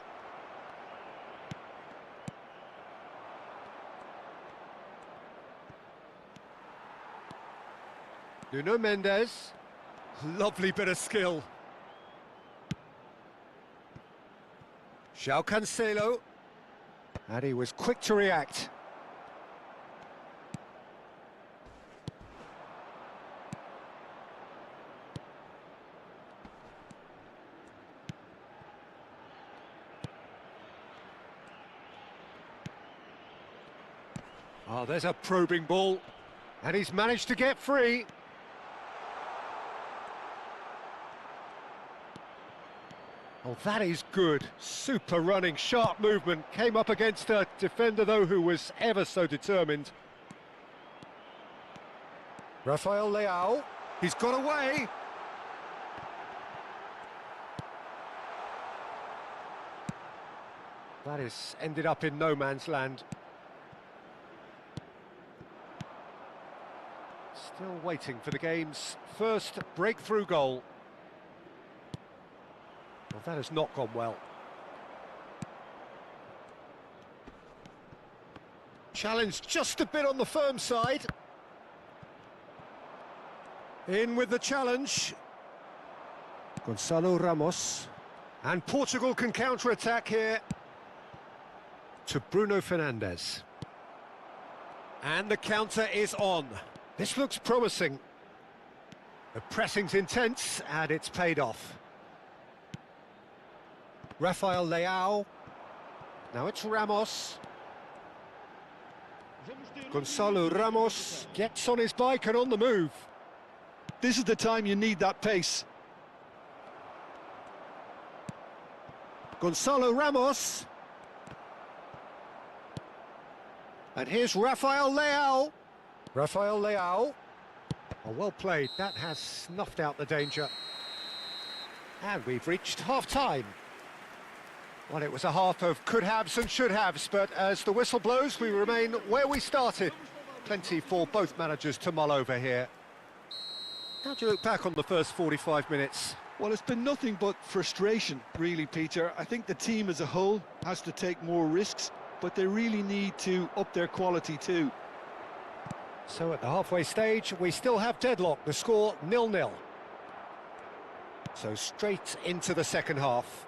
Nuno Mendes. Lovely bit of skill. João Cancelo. And he was quick to react. Oh, there's a probing ball. And he's managed to get free. Oh, that is good. Super running, sharp movement. Came up against a defender, though, who was ever so determined. Rafael Leao. He's got away. That is ended up in no man's land. Still waiting for the game's first breakthrough goal. Well, that has not gone well. Challenge just a bit on the firm side. In with the challenge. Gonzalo Ramos. And Portugal can counter-attack here. To Bruno Fernandes. And the counter is on. This looks promising. The pressing's intense, and it's paid off. Rafael Leao. Now it's Ramos. Gonzalo Ramos gets on his bike and on the move. This is the time you need that pace. Gonzalo Ramos. And here's Rafael Leao. Rafael Leao. Oh, well played. That has snuffed out the danger. And we've reached half-time. Well, it was a half of could-haves and should-haves, but as the whistle blows, we remain where we started. Plenty for both managers to mull over here. How do you look back on the first 45 minutes? Well, it's been nothing but frustration, really, Peter. I think the team as a whole has to take more risks, but they really need to up their quality too. So at the halfway stage, we still have deadlock, the score 0-0. So straight into the second half.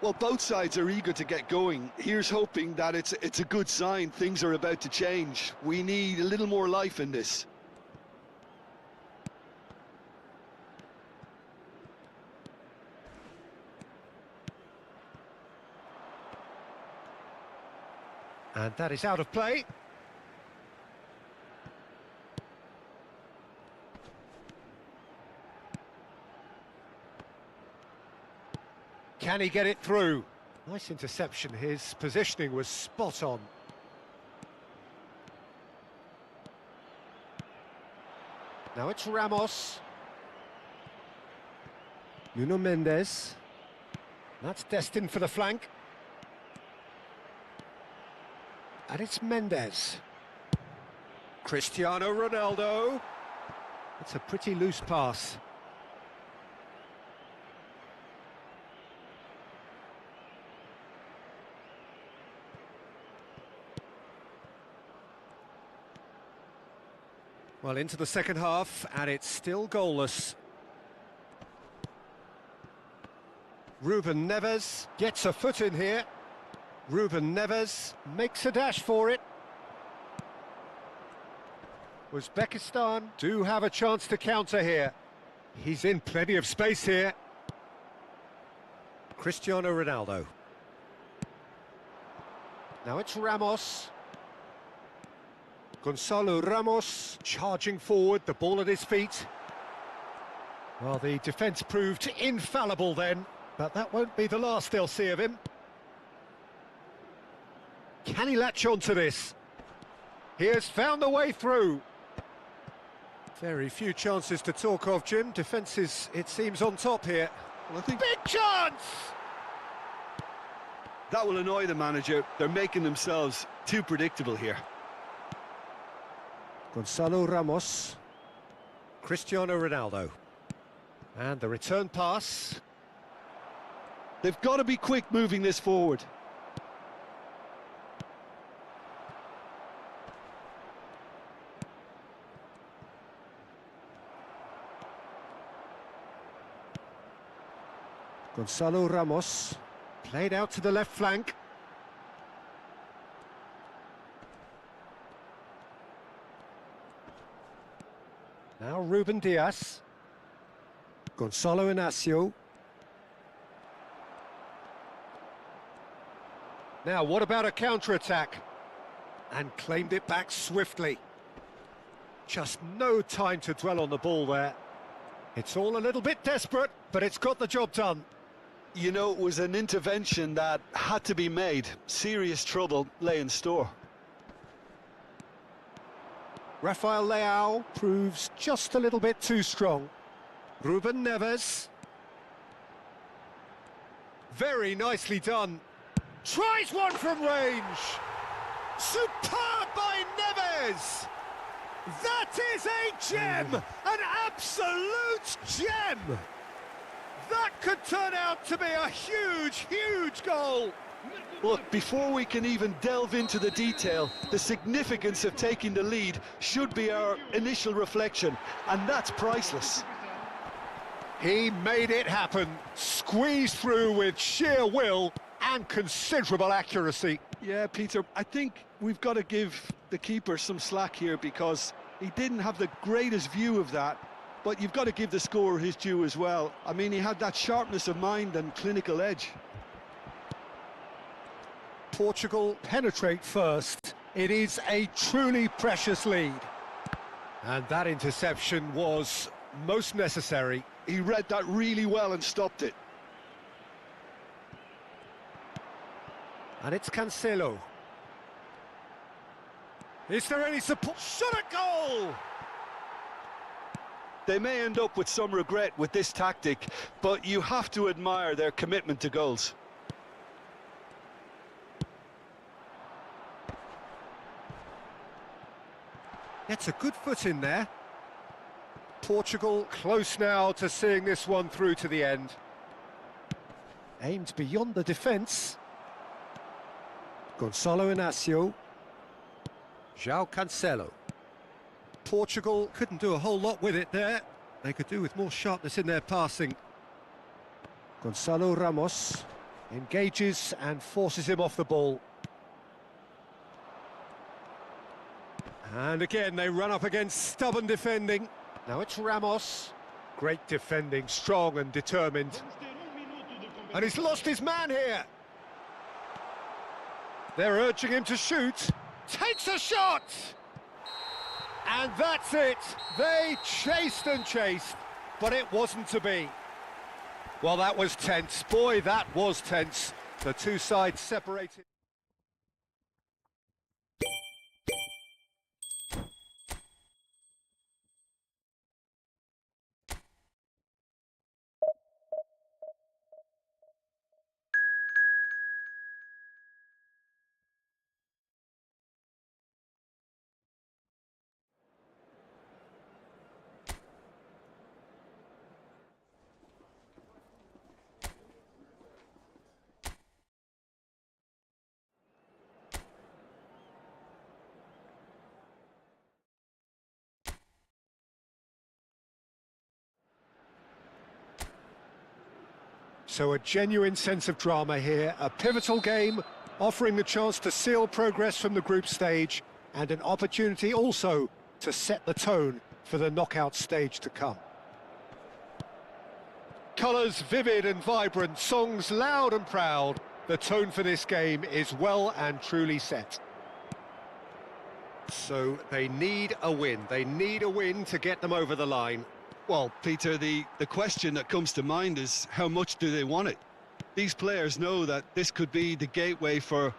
Well, both sides are eager to get going. Here's hoping that it's a good sign. Things are about to change. We need a little more life in this. And that is out of play. Can he get it through? Nice interception. His positioning was spot on. Now it's Ramos. Nuno Mendes. That's destined for the flank. And it's Mendes. Cristiano Ronaldo. It's a pretty loose pass. Well, into the second half, and it's still goalless. Ruben Neves gets a foot in here. Ruben Neves makes a dash for it. Uzbekistan do have a chance to counter here. He's in plenty of space here. Cristiano Ronaldo. Now it's Ramos. Gonzalo Ramos charging forward, the ball at his feet. Well, the defence proved infallible then, but that won't be the last they'll see of him. Can he latch on to this? He has found the way through. Very few chances to talk of, Jim. Defence is, it seems, on top here. Well, I think Big chance! that will annoy the manager. They're making themselves too predictable here. Gonzalo Ramos. Cristiano Ronaldo. And the return pass. They've got to be quick moving this forward. Gonzalo Ramos. Played out to the left flank. Now Ruben Diaz. Gonzalo Inacio. Now, what about a counter-attack? And claimed it back swiftly. Just no time to dwell on the ball there. It's all a little bit desperate, but it's got the job done. You know, it was an intervention that had to be made. Serious trouble lay in store. Rafael Leao proves just a little bit too strong. Ruben Neves. Very nicely done. Tries one from range. Superb by Neves. That is a gem, an absolute gem. That could turn out to be a huge, huge goal. Look, before we can even delve into the detail, the significance of taking the lead should be our initial reflection, and that's priceless. He made it happen, squeezed through with sheer will and considerable accuracy. Yeah, Peter, I think we've got to give the keeper some slack here because he didn't have the greatest view of that, but you've got to give the scorer his due as well. I mean, he had that sharpness of mind and clinical edge. Portugal penetrate first. It is a truly precious lead. And that interception was most necessary. He read that really well and stopped it. And it's Cancelo. Is there any support? Shot at goal! They may end up with some regret with this tactic, but you have to admire their commitment to goals. Gets a good foot in there. Portugal close now to seeing this one through to the end. Aimed beyond the defence. Gonçalo Inácio. João Cancelo. Portugal couldn't do a whole lot with it there. They could do with more sharpness in their passing. Gonçalo Ramos engages and forces him off the ball. And again, they run up against stubborn defending. Now it's Ramos. Great defending, strong and determined. And he's lost his man here. They're urging him to shoot. Takes a shot! And that's it. They chased and chased, but it wasn't to be. Well, that was tense. Boy, that was tense. The two sides separated. So a genuine sense of drama here, a pivotal game, offering the chance to seal progress from the group stage and an opportunity also to set the tone for the knockout stage to come. Colours vivid and vibrant, songs loud and proud. The tone for this game is well and truly set. So they need a win. They need a win to get them over the line. Well, Peter, the question that comes to mind is how much do they want it? These players know that this could be the gateway for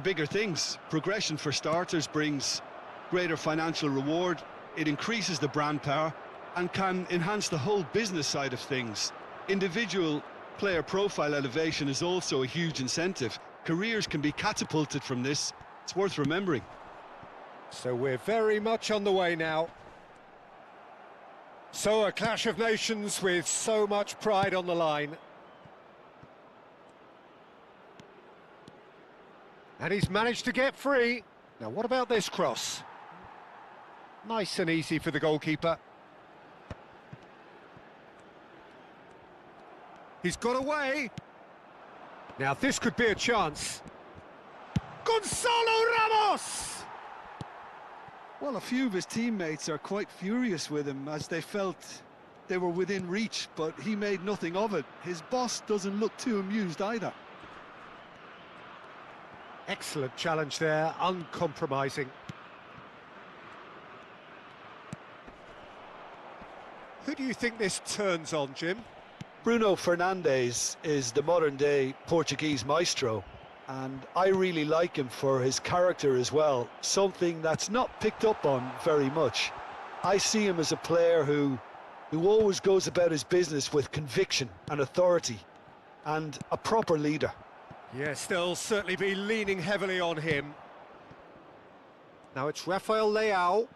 bigger things. Progression, for starters, brings greater financial reward. It increases the brand power and can enhance the whole business side of things. Individual player profile elevation is also a huge incentive. Careers can be catapulted from this. It's worth remembering. So we're very much on the way now. So a clash of nations with so much pride on the line. And he's managed to get free. Now what about this cross? Nice and easy for the goalkeeper. He's got away. Now this could be a chance. Gonçalo Ramos! Well, a few of his teammates are quite furious with him as they felt they were within reach, but he made nothing of it. His boss doesn't look too amused either. Excellent challenge there, uncompromising. Who do you think this turns on, Jim? Bruno Fernandes is the modern-day Portuguese maestro, and I really like him for his character as well, something that's not picked up on very much. I see him as a player who always goes about his business with conviction and authority, and a proper leader. Yes, they'll certainly be leaning heavily on him. Now it's Rafael Leao.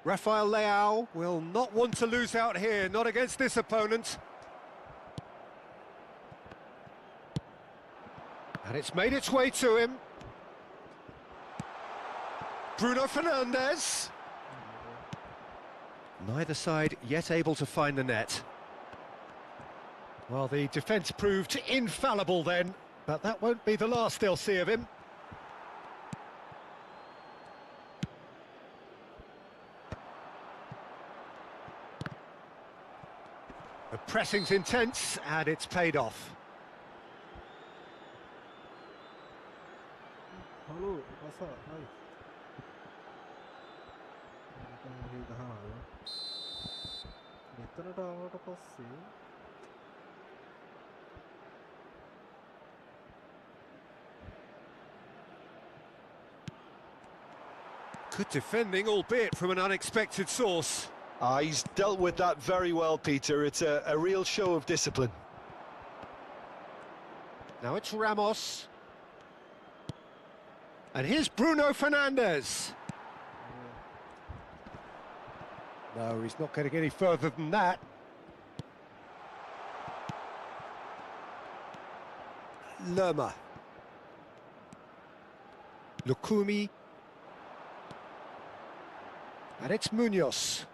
Rafael Leao will not want to lose out here, not against this opponent. And it's made its way to him. Bruno Fernandes. Neither side yet able to find the net. Well, the defence proved infallible then, but that won't be the last they'll see of him. The pressing's intense, and it's paid off. Hello, what's up? Hi. මෙතනට ආවට පස්සේ Good defending, albeit from an unexpected source. He's dealt with that very well, Peter. It's a real show of discipline. Now it's Ramos. And here's Bruno Fernandes. No, he's not going to get any further than that. Lerma. Lukumi. And it's Munoz.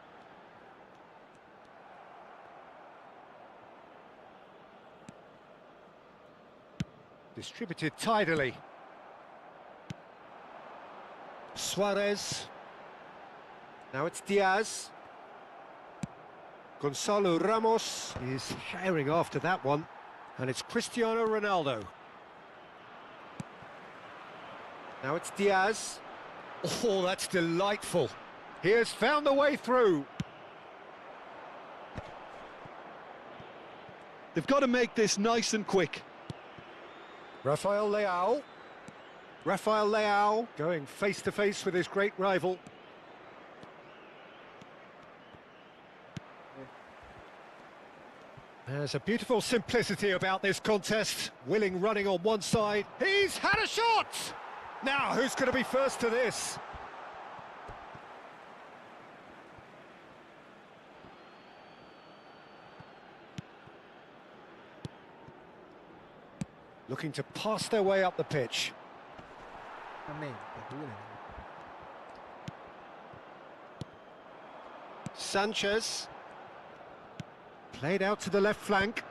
Distributed tidily. Suarez. Now it's Diaz. Gonzalo Ramos is herring after that one. And it's Cristiano Ronaldo. Now it's Diaz. Oh, that's delightful. He has found the way through. They've got to make this nice and quick. Rafael Leao. Rafael Leao going face to face with his great rival. There's a beautiful simplicity about this contest. Willing running on one side. He's had a shot! Now, who's going to be first to this? Looking to pass their way up the pitch. Sanchez. Played out to the left flank.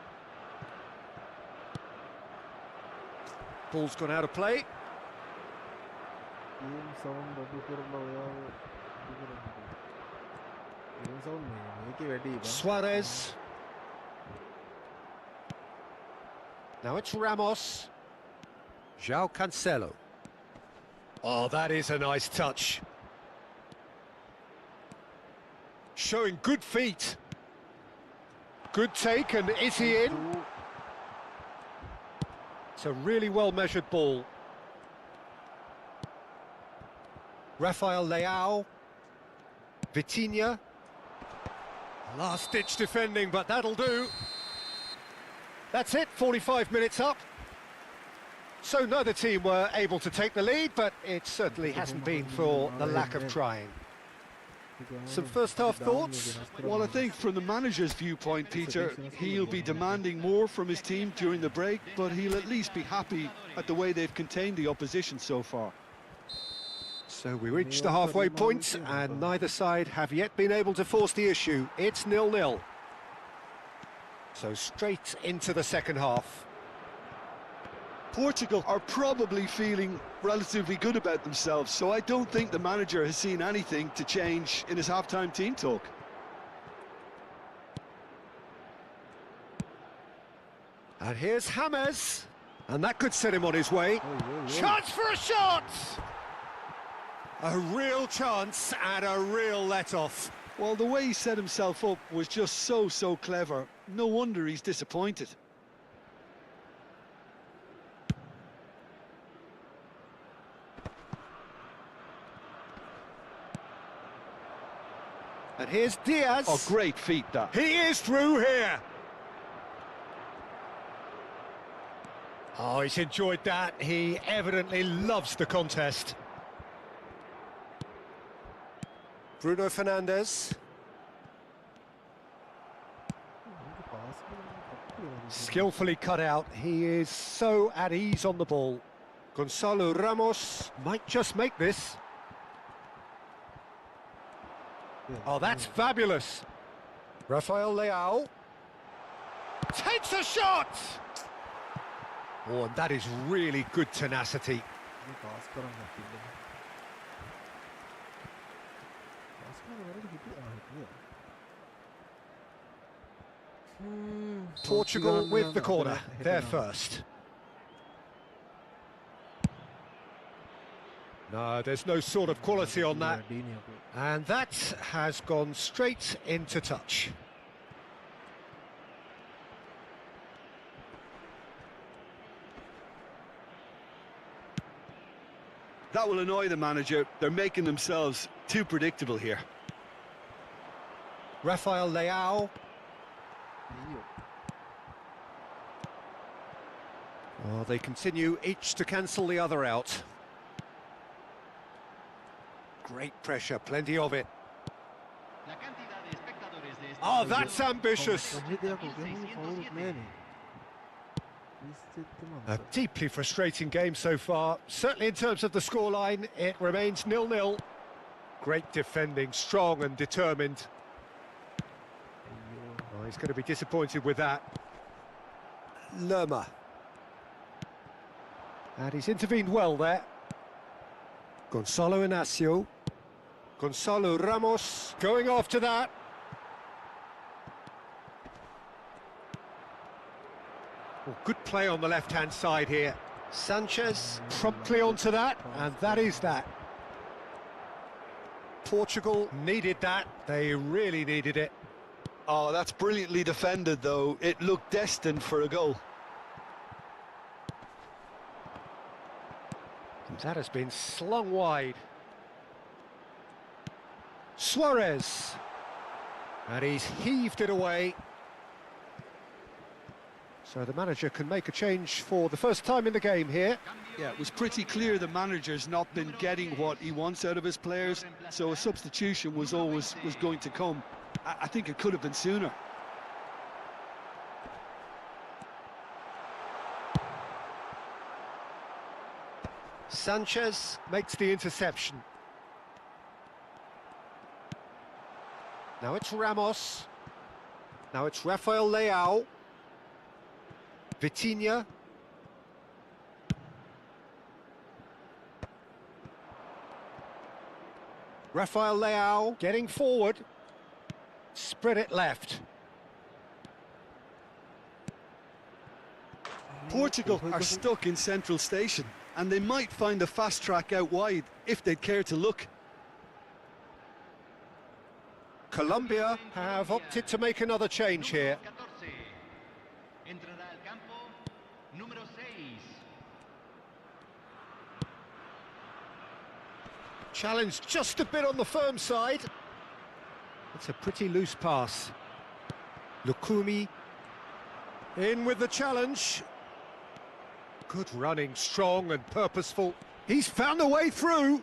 Ball's gone out of play. Suarez. Now it's Ramos. João Cancelo. Oh, that is a nice touch. Showing good feet. Good take, and is he in? It's a really well-measured ball. Rafael Leao. Vitinha. Last-ditch defending, but that'll do. That's it, 45 minutes up. So neither team were able to take the lead, but it certainly hasn't been for the lack of trying. Some first-half thoughts? Well, I think from the manager's viewpoint, Peter, he'll be demanding more from his team during the break, but he'll at least be happy at the way they've contained the opposition so far. So we reached the halfway point, and neither side have yet been able to force the issue. It's 0-0. So straight into the second half. Portugal are probably feeling relatively good about themselves, so I don't think the manager has seen anything to change in his half-time team talk. And here's James. And that could set him on his way. Chance for a shot! A real chance and a real let-off. Well, the way he set himself up was just so clever. No wonder he's disappointed. And here's Diaz. Oh, great feat, that. He is through here. Oh, he's enjoyed that. He evidently loves the contest. Bruno Fernandes. Skillfully cut out. He is so at ease on the ball. Gonzalo Ramos might just make this. Oh, that's fabulous. Rafael Leao takes a shot. Oh, and that is really good tenacity. Portugal with the corner. They're first. No, there's no sort of quality on that. And that has gone straight into touch. That will annoy the manager. They're making themselves too predictable here. Rafael Leao. Oh, they continue each to cancel the other out. Great pressure, plenty of it. Oh, that's ambitious. A deeply frustrating game so far. Certainly in terms of the scoreline, it remains 0-0. Great defending, strong and determined. Oh, he's going to be disappointed with that. Lerma. And he's intervened well there. Gonzalo Inacio. Gonzalo Ramos going after that. Oh, good play on the left-hand side here. Sanchez promptly onto that, and that is that. Portugal needed that. They really needed it. Oh, that's brilliantly defended, though. It looked destined for a goal. And that has been slung wide. Suarez. And he's heaved it away. So the manager can make a change for the first time in the game here. Yeah, it was pretty clear the manager's not been getting what he wants out of his players, so a substitution was going to come. I think it could have been sooner. Sanchez makes the interception. Now it's Ramos. Now it's Rafael Leao. Vitinha. Rafael Leao getting forward. Spread it left. Portugal are stuck in central station, and they might find a fast track out wide if they'd care to look. Colombia have opted to make another change here. Challenge just a bit on the firm side. It's a pretty loose pass. Lukumi in with the challenge. Good running, strong and purposeful. He's found a way through.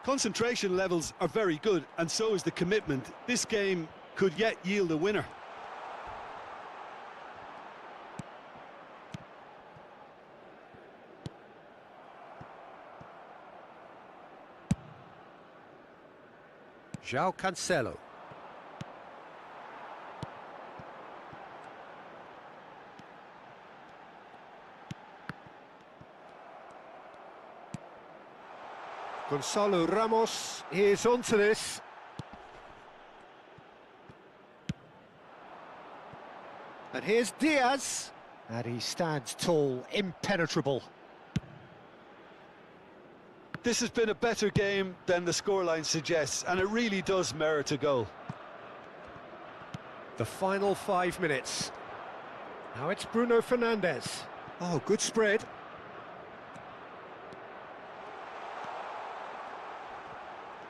Concentration levels are very good, and so is the commitment. This game could yet yield a winner. João Cancelo. Gonzalo Ramos is onto this. And And here's Diaz. And he stands tall, impenetrable. This has been a better game than the scoreline suggests, and it really does merit a goal. The final 5 minutes. Now it's Bruno Fernandes. Oh, good spread.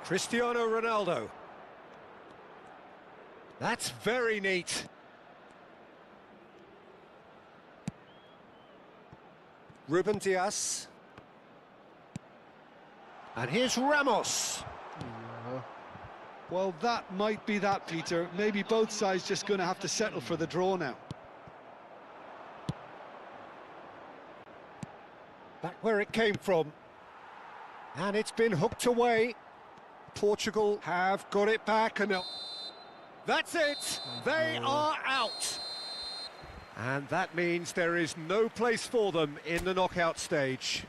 Cristiano Ronaldo. That's very neat. Ruben Diaz. And here's Ramos. Yeah. Well, that might be that, Peter. Maybe both sides just going to have to settle for the draw now. Back where it came from. And it's been hooked away. Portugal have got it back and that's it. They are out. And that means there is no place for them in the knockout stage.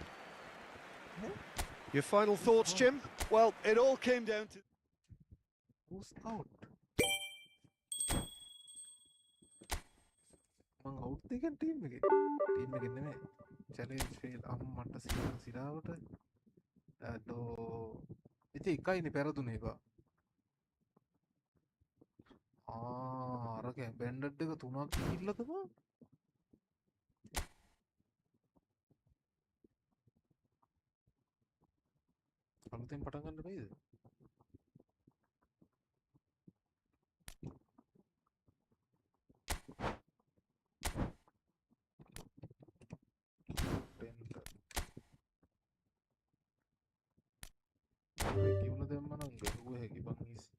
Your final thoughts, Jim? Well, it all came down to... Who's out? මං out දෙකෙන් team එකේ. Team එකේ නෙමෙයි. challenge fail අම්මට සිරාවට. අඩෝ. ඉතින් එකයිනේ පෙරදුනේ ඒවා. අරක බැන්ඩඩ් එක 3ක් ගිහිල්ලා තමයි. අලුතෙන් පටන් ගන්න බැයිද? කිවුන දෙම්ම නම් ගහුව හැකි බං easy.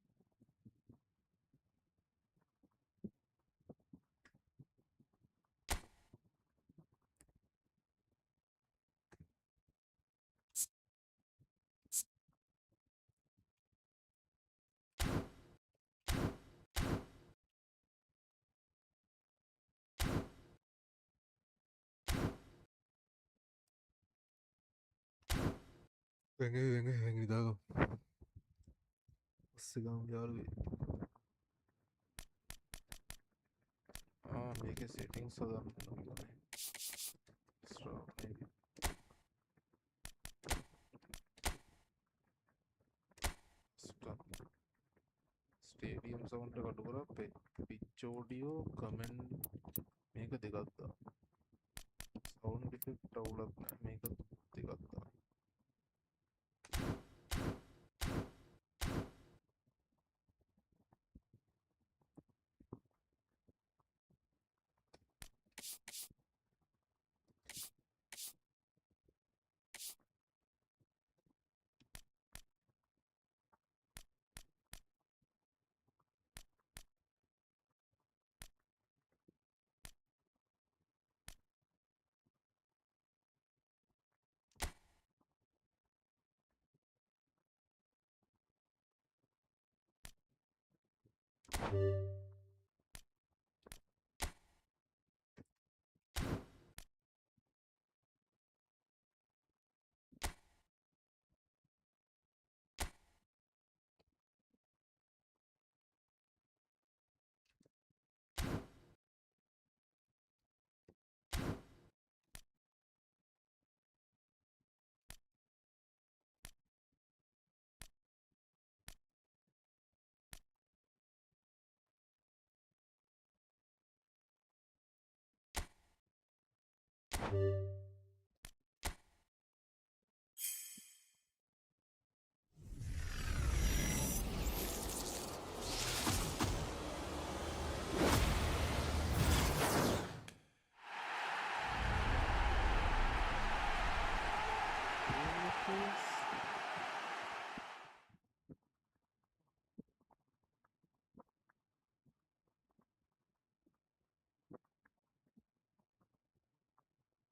Venga, dago. Sigam yaru. Make a setting so that start maybe. Stop. Stadium sound kadukara pitch audio comment make a digatta. Sound effect avula make a digatta.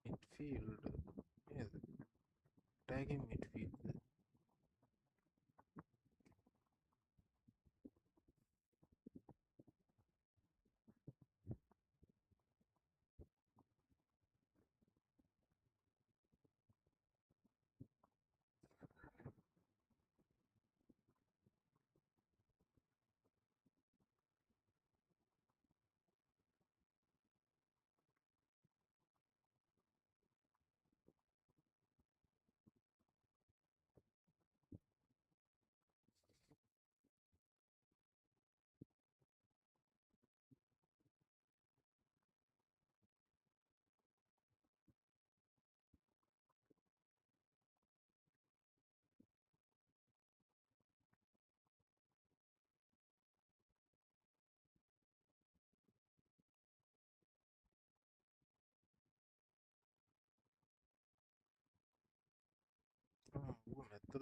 Midfield. Yes. Tagging midfield.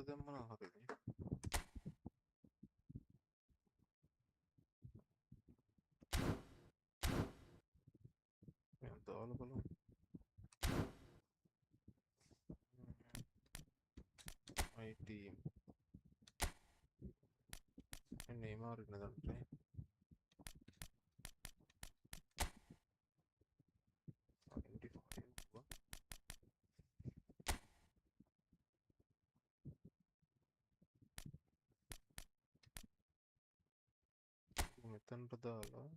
දැම්මන හරිද දාල බලමු my team Neymar ඉන්නදන්ට මෙතන්ට දාලා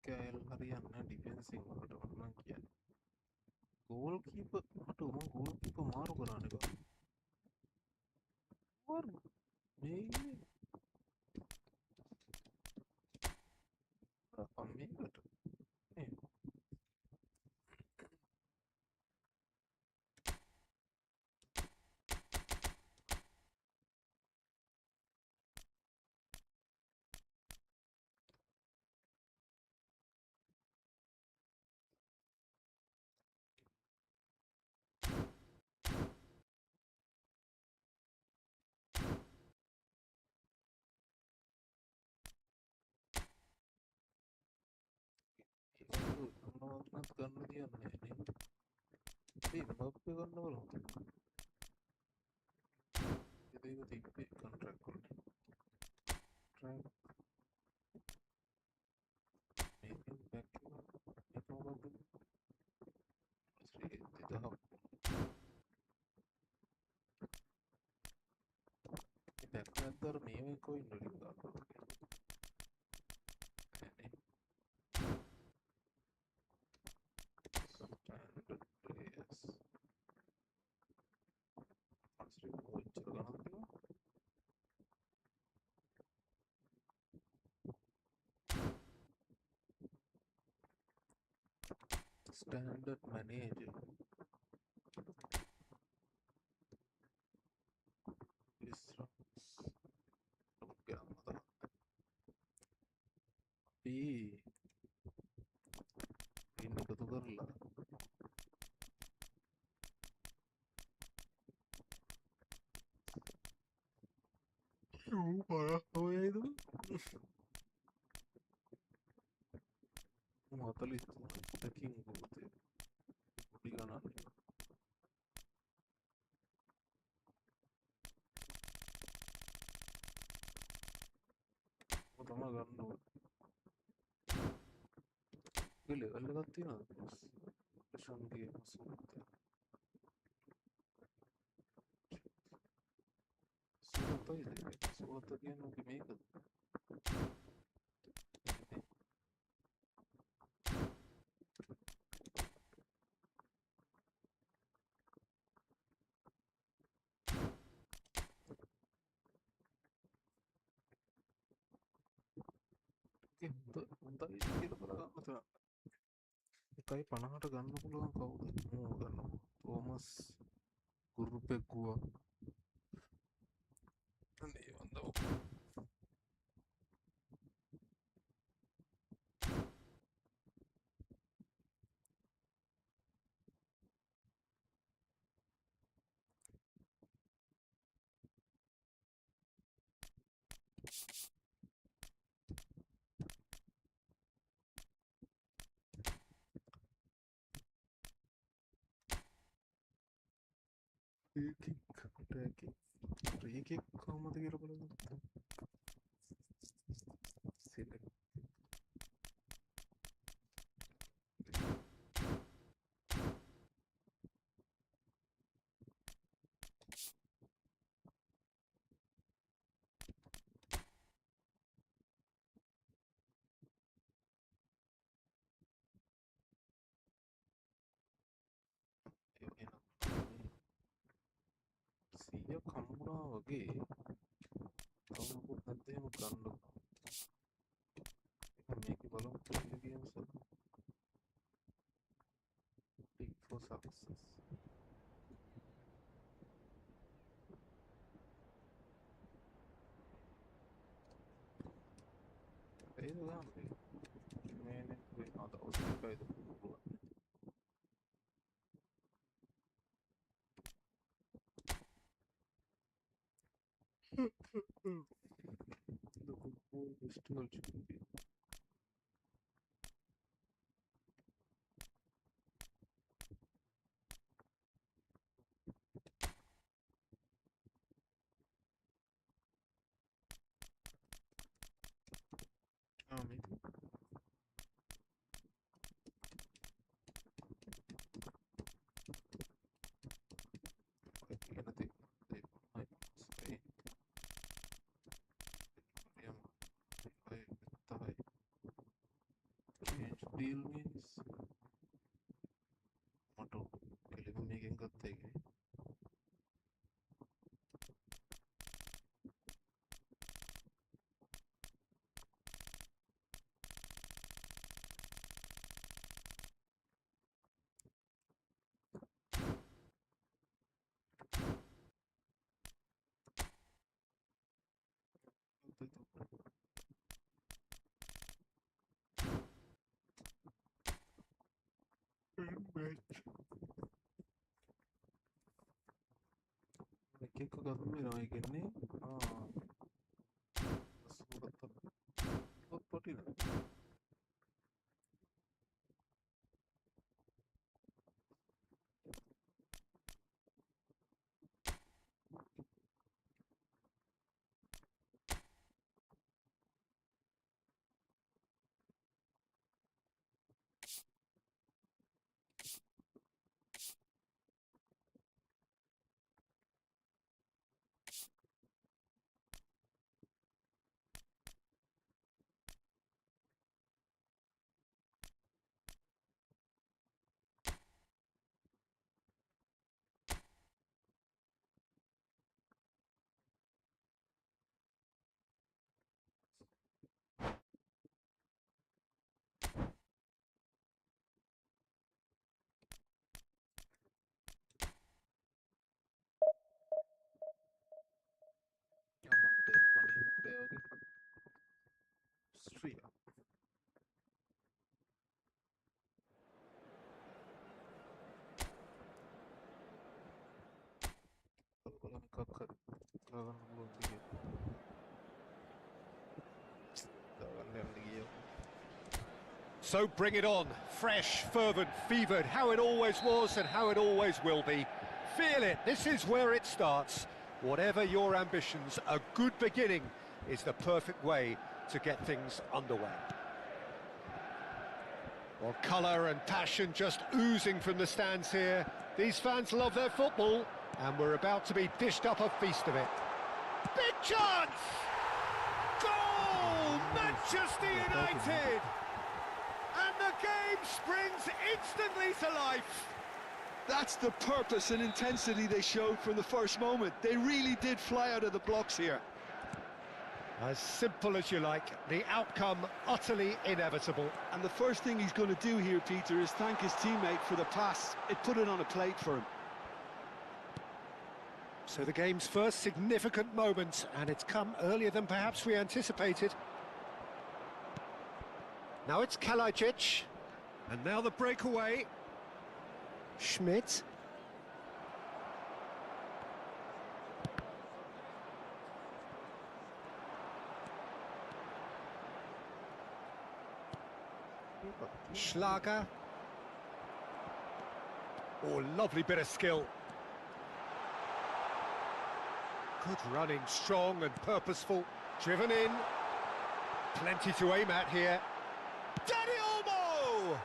කෑල් හරියන්න ඩිෆෙන්සින් වලට ඔන්න කියන්නේ goal keeper මට උම goal keeper මාරු කරන්න එක මාරු මේ ඉන්නේ අපම් මේකට නේ මොනවත්වත් ගන්න දෙයක් නැහැ නේ ඒ මොකක්ද ගන්න බලමු ඒක තිබ්බේ කොන්ට්‍රැක්ට් වලට ට්‍රැක් මේකෙන් බැක් එක මේක මොකක්ද ශ්‍රී 2000 මේ බැක් නැත්තර මේ කොයින් වලින් ගන්නවද standard players ශ්‍රී කොච්චර ගණන් තියෙනවද standard manager විස්රම් ගාමද අපි ඉන්න එකතු කරලා ඔයයිද 43කින් ගෝතේ පොඩි ගණන් තම ගන්න ඕනේ ලෙවල් එකක් තියෙනවද ෂන්ගේ සූත්‍රය සුවත කියන්නේ මේකද හොඳයි කියලා බලන්න තමයි 1.50ට ගන්න පුළුවන් කවුද මෝ ගන්නවා තෝමස් කුරුපෙක්කුවා අනේ වන්දෝ free kick කොහමද කියලා බලන්න select සිය කම්බුණා වගේ තවකුත් නැත්තේම ගන්න මේක බලමු play games pick for success ඒද ගන්න මේනේ වෙනවද ඔස්කයි tinggal cuci. Amin. Aquí nanti change deal means auto kelima මේකෙන් ගත්ත එකයි. එක එක ගන්න වෙනවා කියන්නේ පොටින Austria. Kalau kakak jangan belum dia. Jangan yang dia. So bring it on, fresh, fervent, fevered, how it always was and how it always will be. Feel it, this is where it starts. Whatever your ambitions, a good beginning is the perfect way to get things underway. Well, colour and passion just oozing from the stands here. These fans love their football, and we're about to be dished up a feast of it. Big chance! Goal! Manchester United! And the game springs instantly to life. That's the purpose and intensity they showed from the first moment. They really did fly out of the blocks here. As simple as you like, the outcome utterly inevitable. And the first thing he's going to do here, Peter, is thank his teammate for the pass. It put it on a plate for him. So the game's first significant moment, and it's come earlier than perhaps we anticipated. Now it's Kalajdzic, and now the breakaway. Schmidt. Schlager. Oh, lovely bit of skill. Good running, strong and purposeful. Driven in. Plenty to aim at here. Dani Olmo!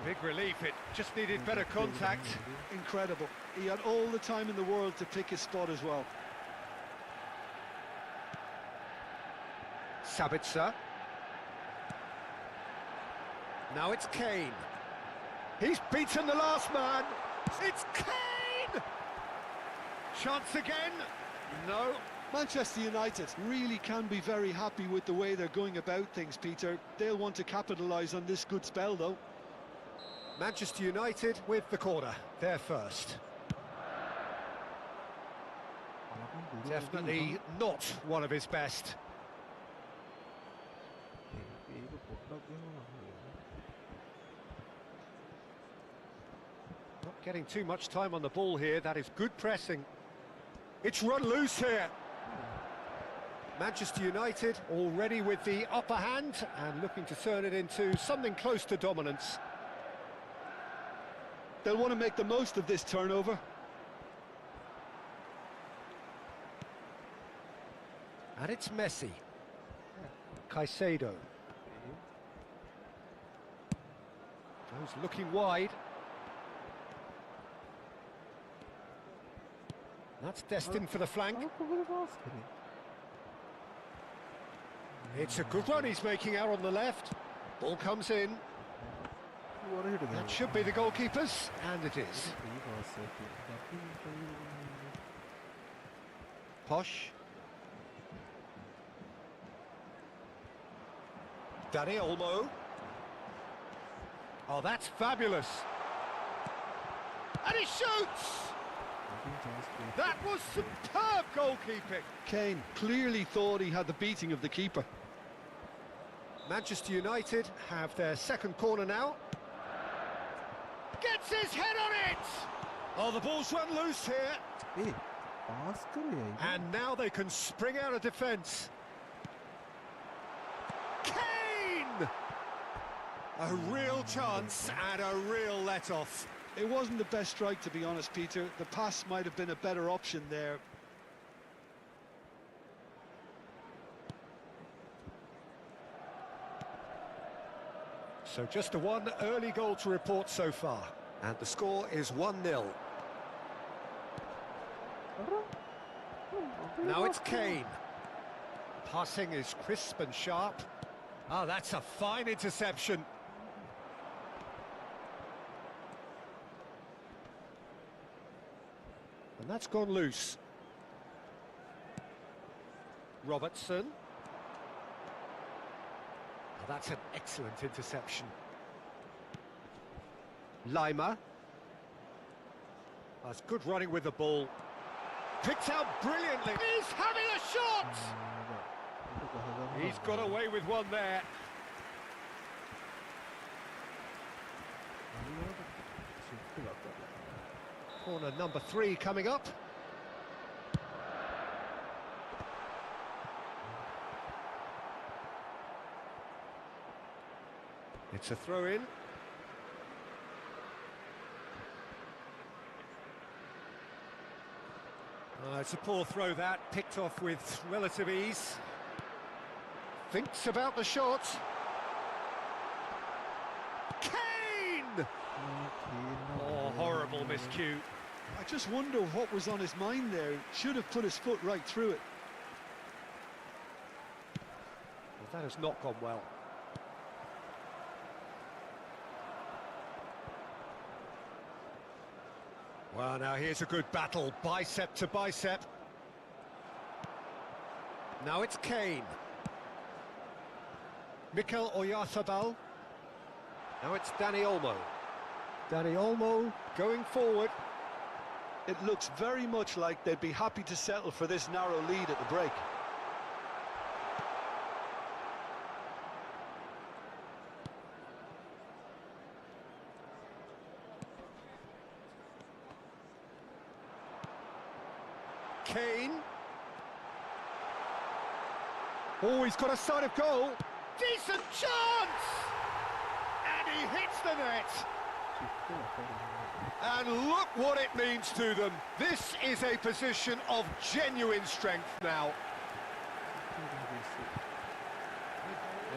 Big relief, it just needed better contact. Incredible. He had all the time in the world to pick his spot as well. Sabitzer. Now it's Kane. He's beaten the last man. It's Kane! Chance again? No. Manchester United really can be very happy with the way they're going about things, Peter. They'll want to capitalise on this good spell, though. Manchester United with the corner. They're first. Definitely not one of his best. Not getting too much time on the ball here. That is good pressing. It's run loose here. Manchester United already with the upper hand and looking to turn it into something close to dominance. They'll want to make the most of this turnover. And it's Messi. Caicedo. Goes looking wide. That's destined for the flank. It's a good run he's making out on the left. Ball comes in. That should be the goalkeeper's, and it is. Posh. Dani Olmo. Oh, that's fabulous. And he shoots! That was superb goalkeeping. Kane clearly thought he had the beating of the keeper. Manchester United have their second corner now. Gets his head on it! Oh, the ball's run loose here. And now they can spring out of defence. Kane! A real chance and a real let-off. It wasn't the best strike, to be honest, Peter. The pass might have been a better option there. So just a one early goal to report so far. And the score is 1-0. Now it's Kane. Passing is crisp and sharp. Oh, that's a fine interception. And that's gone loose. Robertson. Oh, that's an excellent interception. Lima. That's good running with the ball. Picked out brilliantly. He's having a shot! He's got away with one there. Corner number 3 coming up. It's a throw-in. It's a poor throw that, picked off with relative ease. Thinks about the shot. Kane! Oh, horrible miscue. I just wonder what was on his mind there. Should have put his foot right through it. Well, that has not gone well. Well, now here's a good battle, bicep to bicep. Now it's Kane. Mikel Oyarzabal. Now it's Dani Olmo. Dani Olmo going forward. It looks very much like they'd be happy to settle for this narrow lead at the break. Kane. Oh, he's got a sight of goal. Decent chance! And he hits the net. And look what it means to them. This is a position of genuine strength now.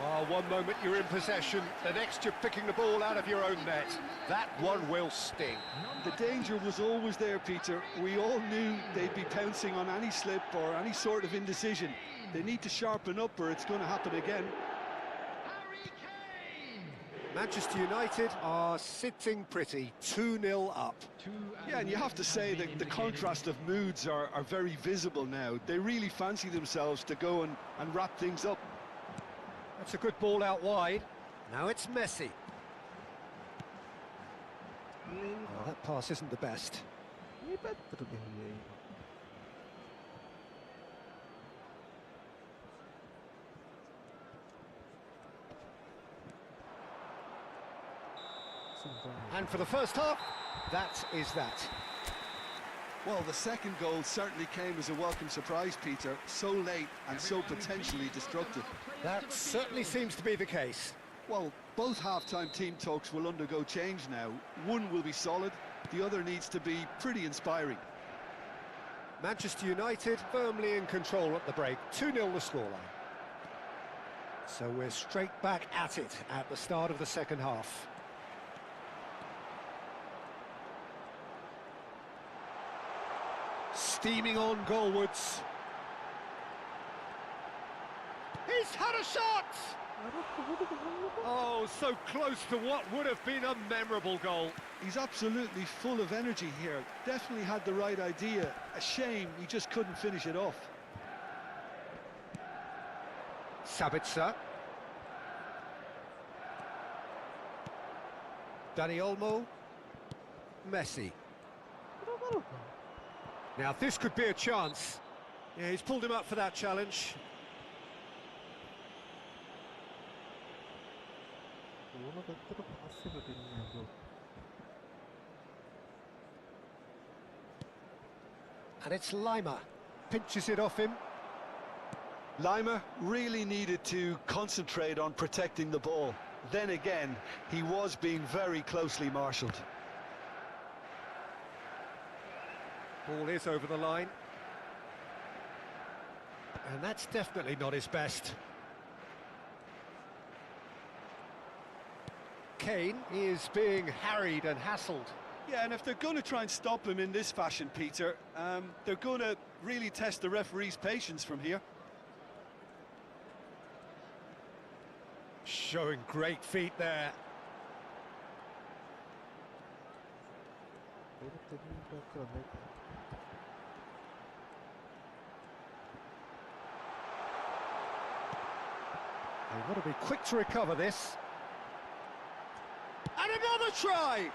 Oh, one moment you're in possession, the next you're picking the ball out of your own net. That one will sting. The danger was always there, Peter. We all knew they'd be pouncing on any slip or any sort of indecision. They need to sharpen up or it's going to happen again. Manchester United are sitting pretty, 2-0 up. Yeah, and you have to say that the contrast of moods are very visible now. They really fancy themselves to go and wrap things up. That's a good ball out wide. Now it's Messi. Oh, that pass isn't the best. And for the first half, that is that. Well, the second goal certainly came as a welcome surprise, Peter. So late and so potentially destructive. That certainly seems to be the case. Well, both half-time team talks will undergo change now. One will be solid, the other needs to be pretty inspiring. Manchester United firmly in control at the break. 2-0 the scoreline. So we're straight back at it at the start of the second half. Steaming on goalwards. He's had a shot! Oh, so close to what would have been a memorable goal. He's absolutely full of energy here. Definitely had the right idea. A shame he just couldn't finish it off. Sabitzer. Dani Olmo. Messi. Now this could be a chance. Yeah, he's pulled him up for that challenge. And it's Lima. Pinches it off him. Lima really needed to concentrate on protecting the ball. Then again, he was being very closely marshalled. Ball is over the line. And that's definitely not his best. Kane is being harried and hassled. Yeah, and if they're going to try and stop him in this fashion, Peter, they're going to really test the referee's patience from here. Showing great feet there. They've got to be quick to recover this. And another try!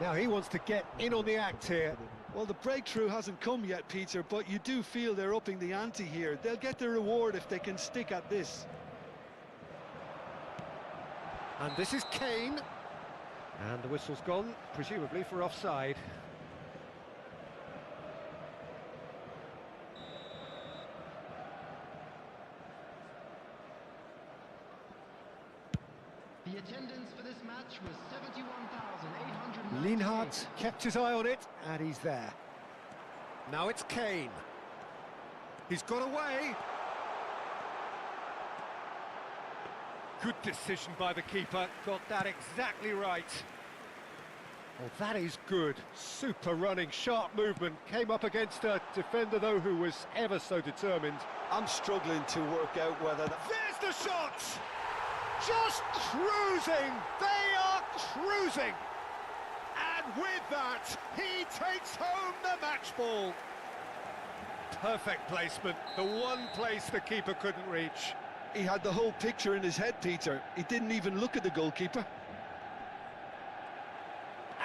Now he wants to get in on the act here. Well, the breakthrough hasn't come yet, Peter, but you do feel they're upping the ante here. They'll get the reward if they can stick at this. And this is Kane. And the whistle's gone, presumably for offside. The attendance for this match was 71,800. Lienhart kept his eye on it, and he's there. Now it's Kane. He's got away. Good decision by the keeper, got that exactly right. Oh, that is good. Super running, sharp movement. Came up against a defender, though, who was ever so determined. I'm struggling to work out whether... There's the shot! Just cruising! They are cruising! And with that, he takes home the match ball. Perfect placement, the one place the keeper couldn't reach. He had the whole picture in his head, Peter. He didn't even look at the goalkeeper.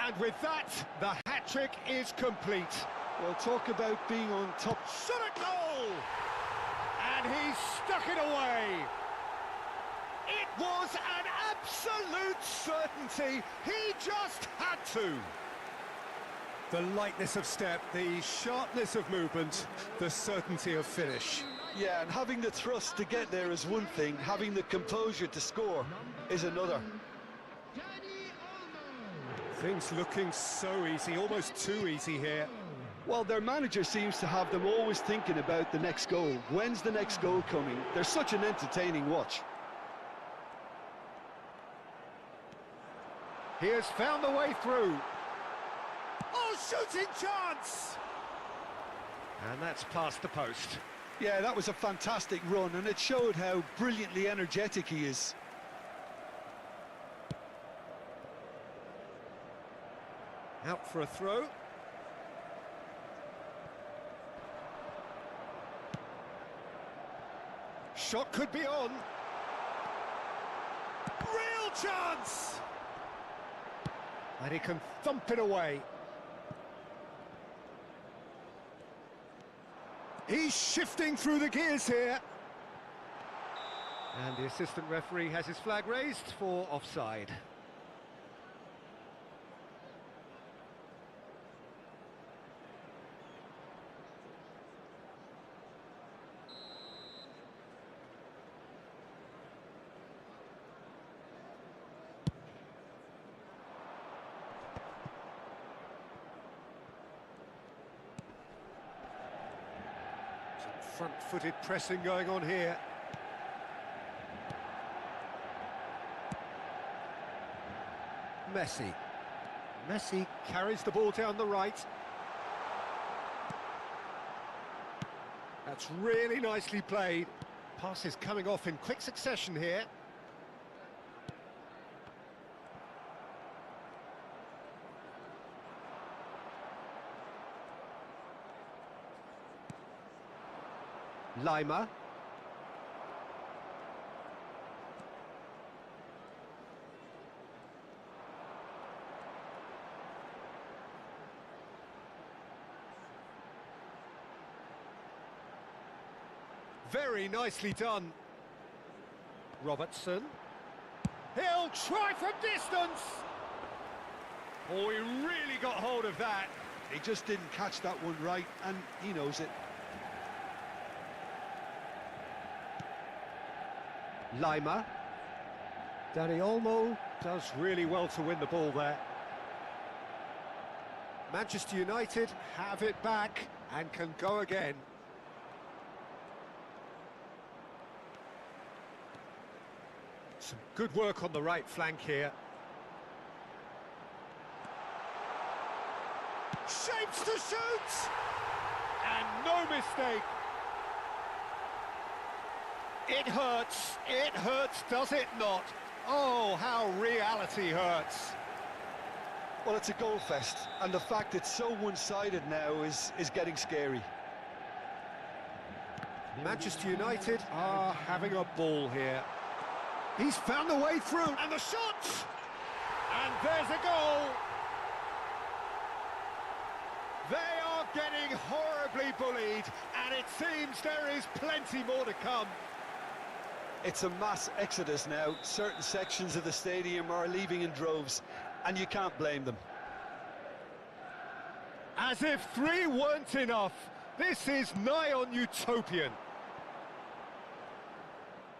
And with that, the hat-trick is complete. Well, talk about being on top. Shot a goal! And he stuck it away. It was an absolute certainty. He just had to. The lightness of step, the sharpness of movement, the certainty of finish. Yeah, and having the thrust to get there is one thing. Having the composure to score is another. Things looking so easy, almost too easy here. Well, their manager seems to have them always thinking about the next goal. When's the next goal coming? They're such an entertaining watch. He has found the way through. Oh, shooting chance! And that's past the post. Yeah, that was a fantastic run, and it showed how brilliantly energetic he is. Out for a throw. Shot could be on. Real chance! And he can thump it away. He's shifting through the gears here. And the assistant referee has his flag raised for offside. Front-footed pressing going on here. Messi. Messi carries the ball down the right. That's really nicely played. Passes coming off in quick succession here. Lima. Very nicely done. Robertson. He'll try from distance. Oh, he really got hold of that. He just didn't catch that one right, and he knows it. Lima. Dani Olmo does really well to win the ball there. Manchester United have it back and can go again. Some good work on the right flank here. Shapes to shoot! And no mistake. It hurts, does it not? Oh, how reality hurts. Well, it's a goal fest, and the fact it's so one-sided now is getting scary. Manchester United are having a ball here. He's found the way through, and the shot! And there's a goal! They are getting horribly bullied, and it seems there is plenty more to come. It's a mass exodus now. Certain sections of the stadium are leaving in droves, and you can't blame them. As if 3 weren't enough, this is nigh on utopian.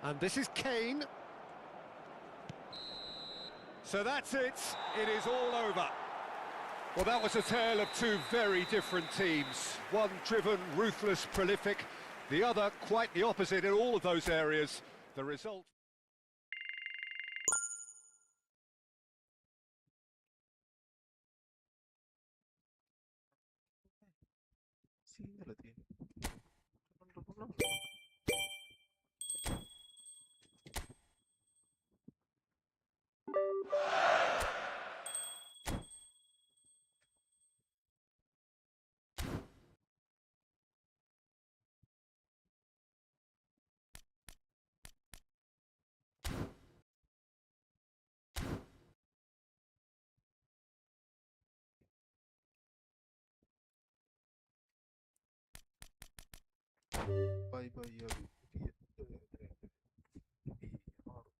And this is Kane. So that's it. It is all over. Well, that was a tale of 2 very different teams. One driven, ruthless, prolific. The other quite the opposite in all of those areas. The result... Singala tiene. Bye bye, Yaru.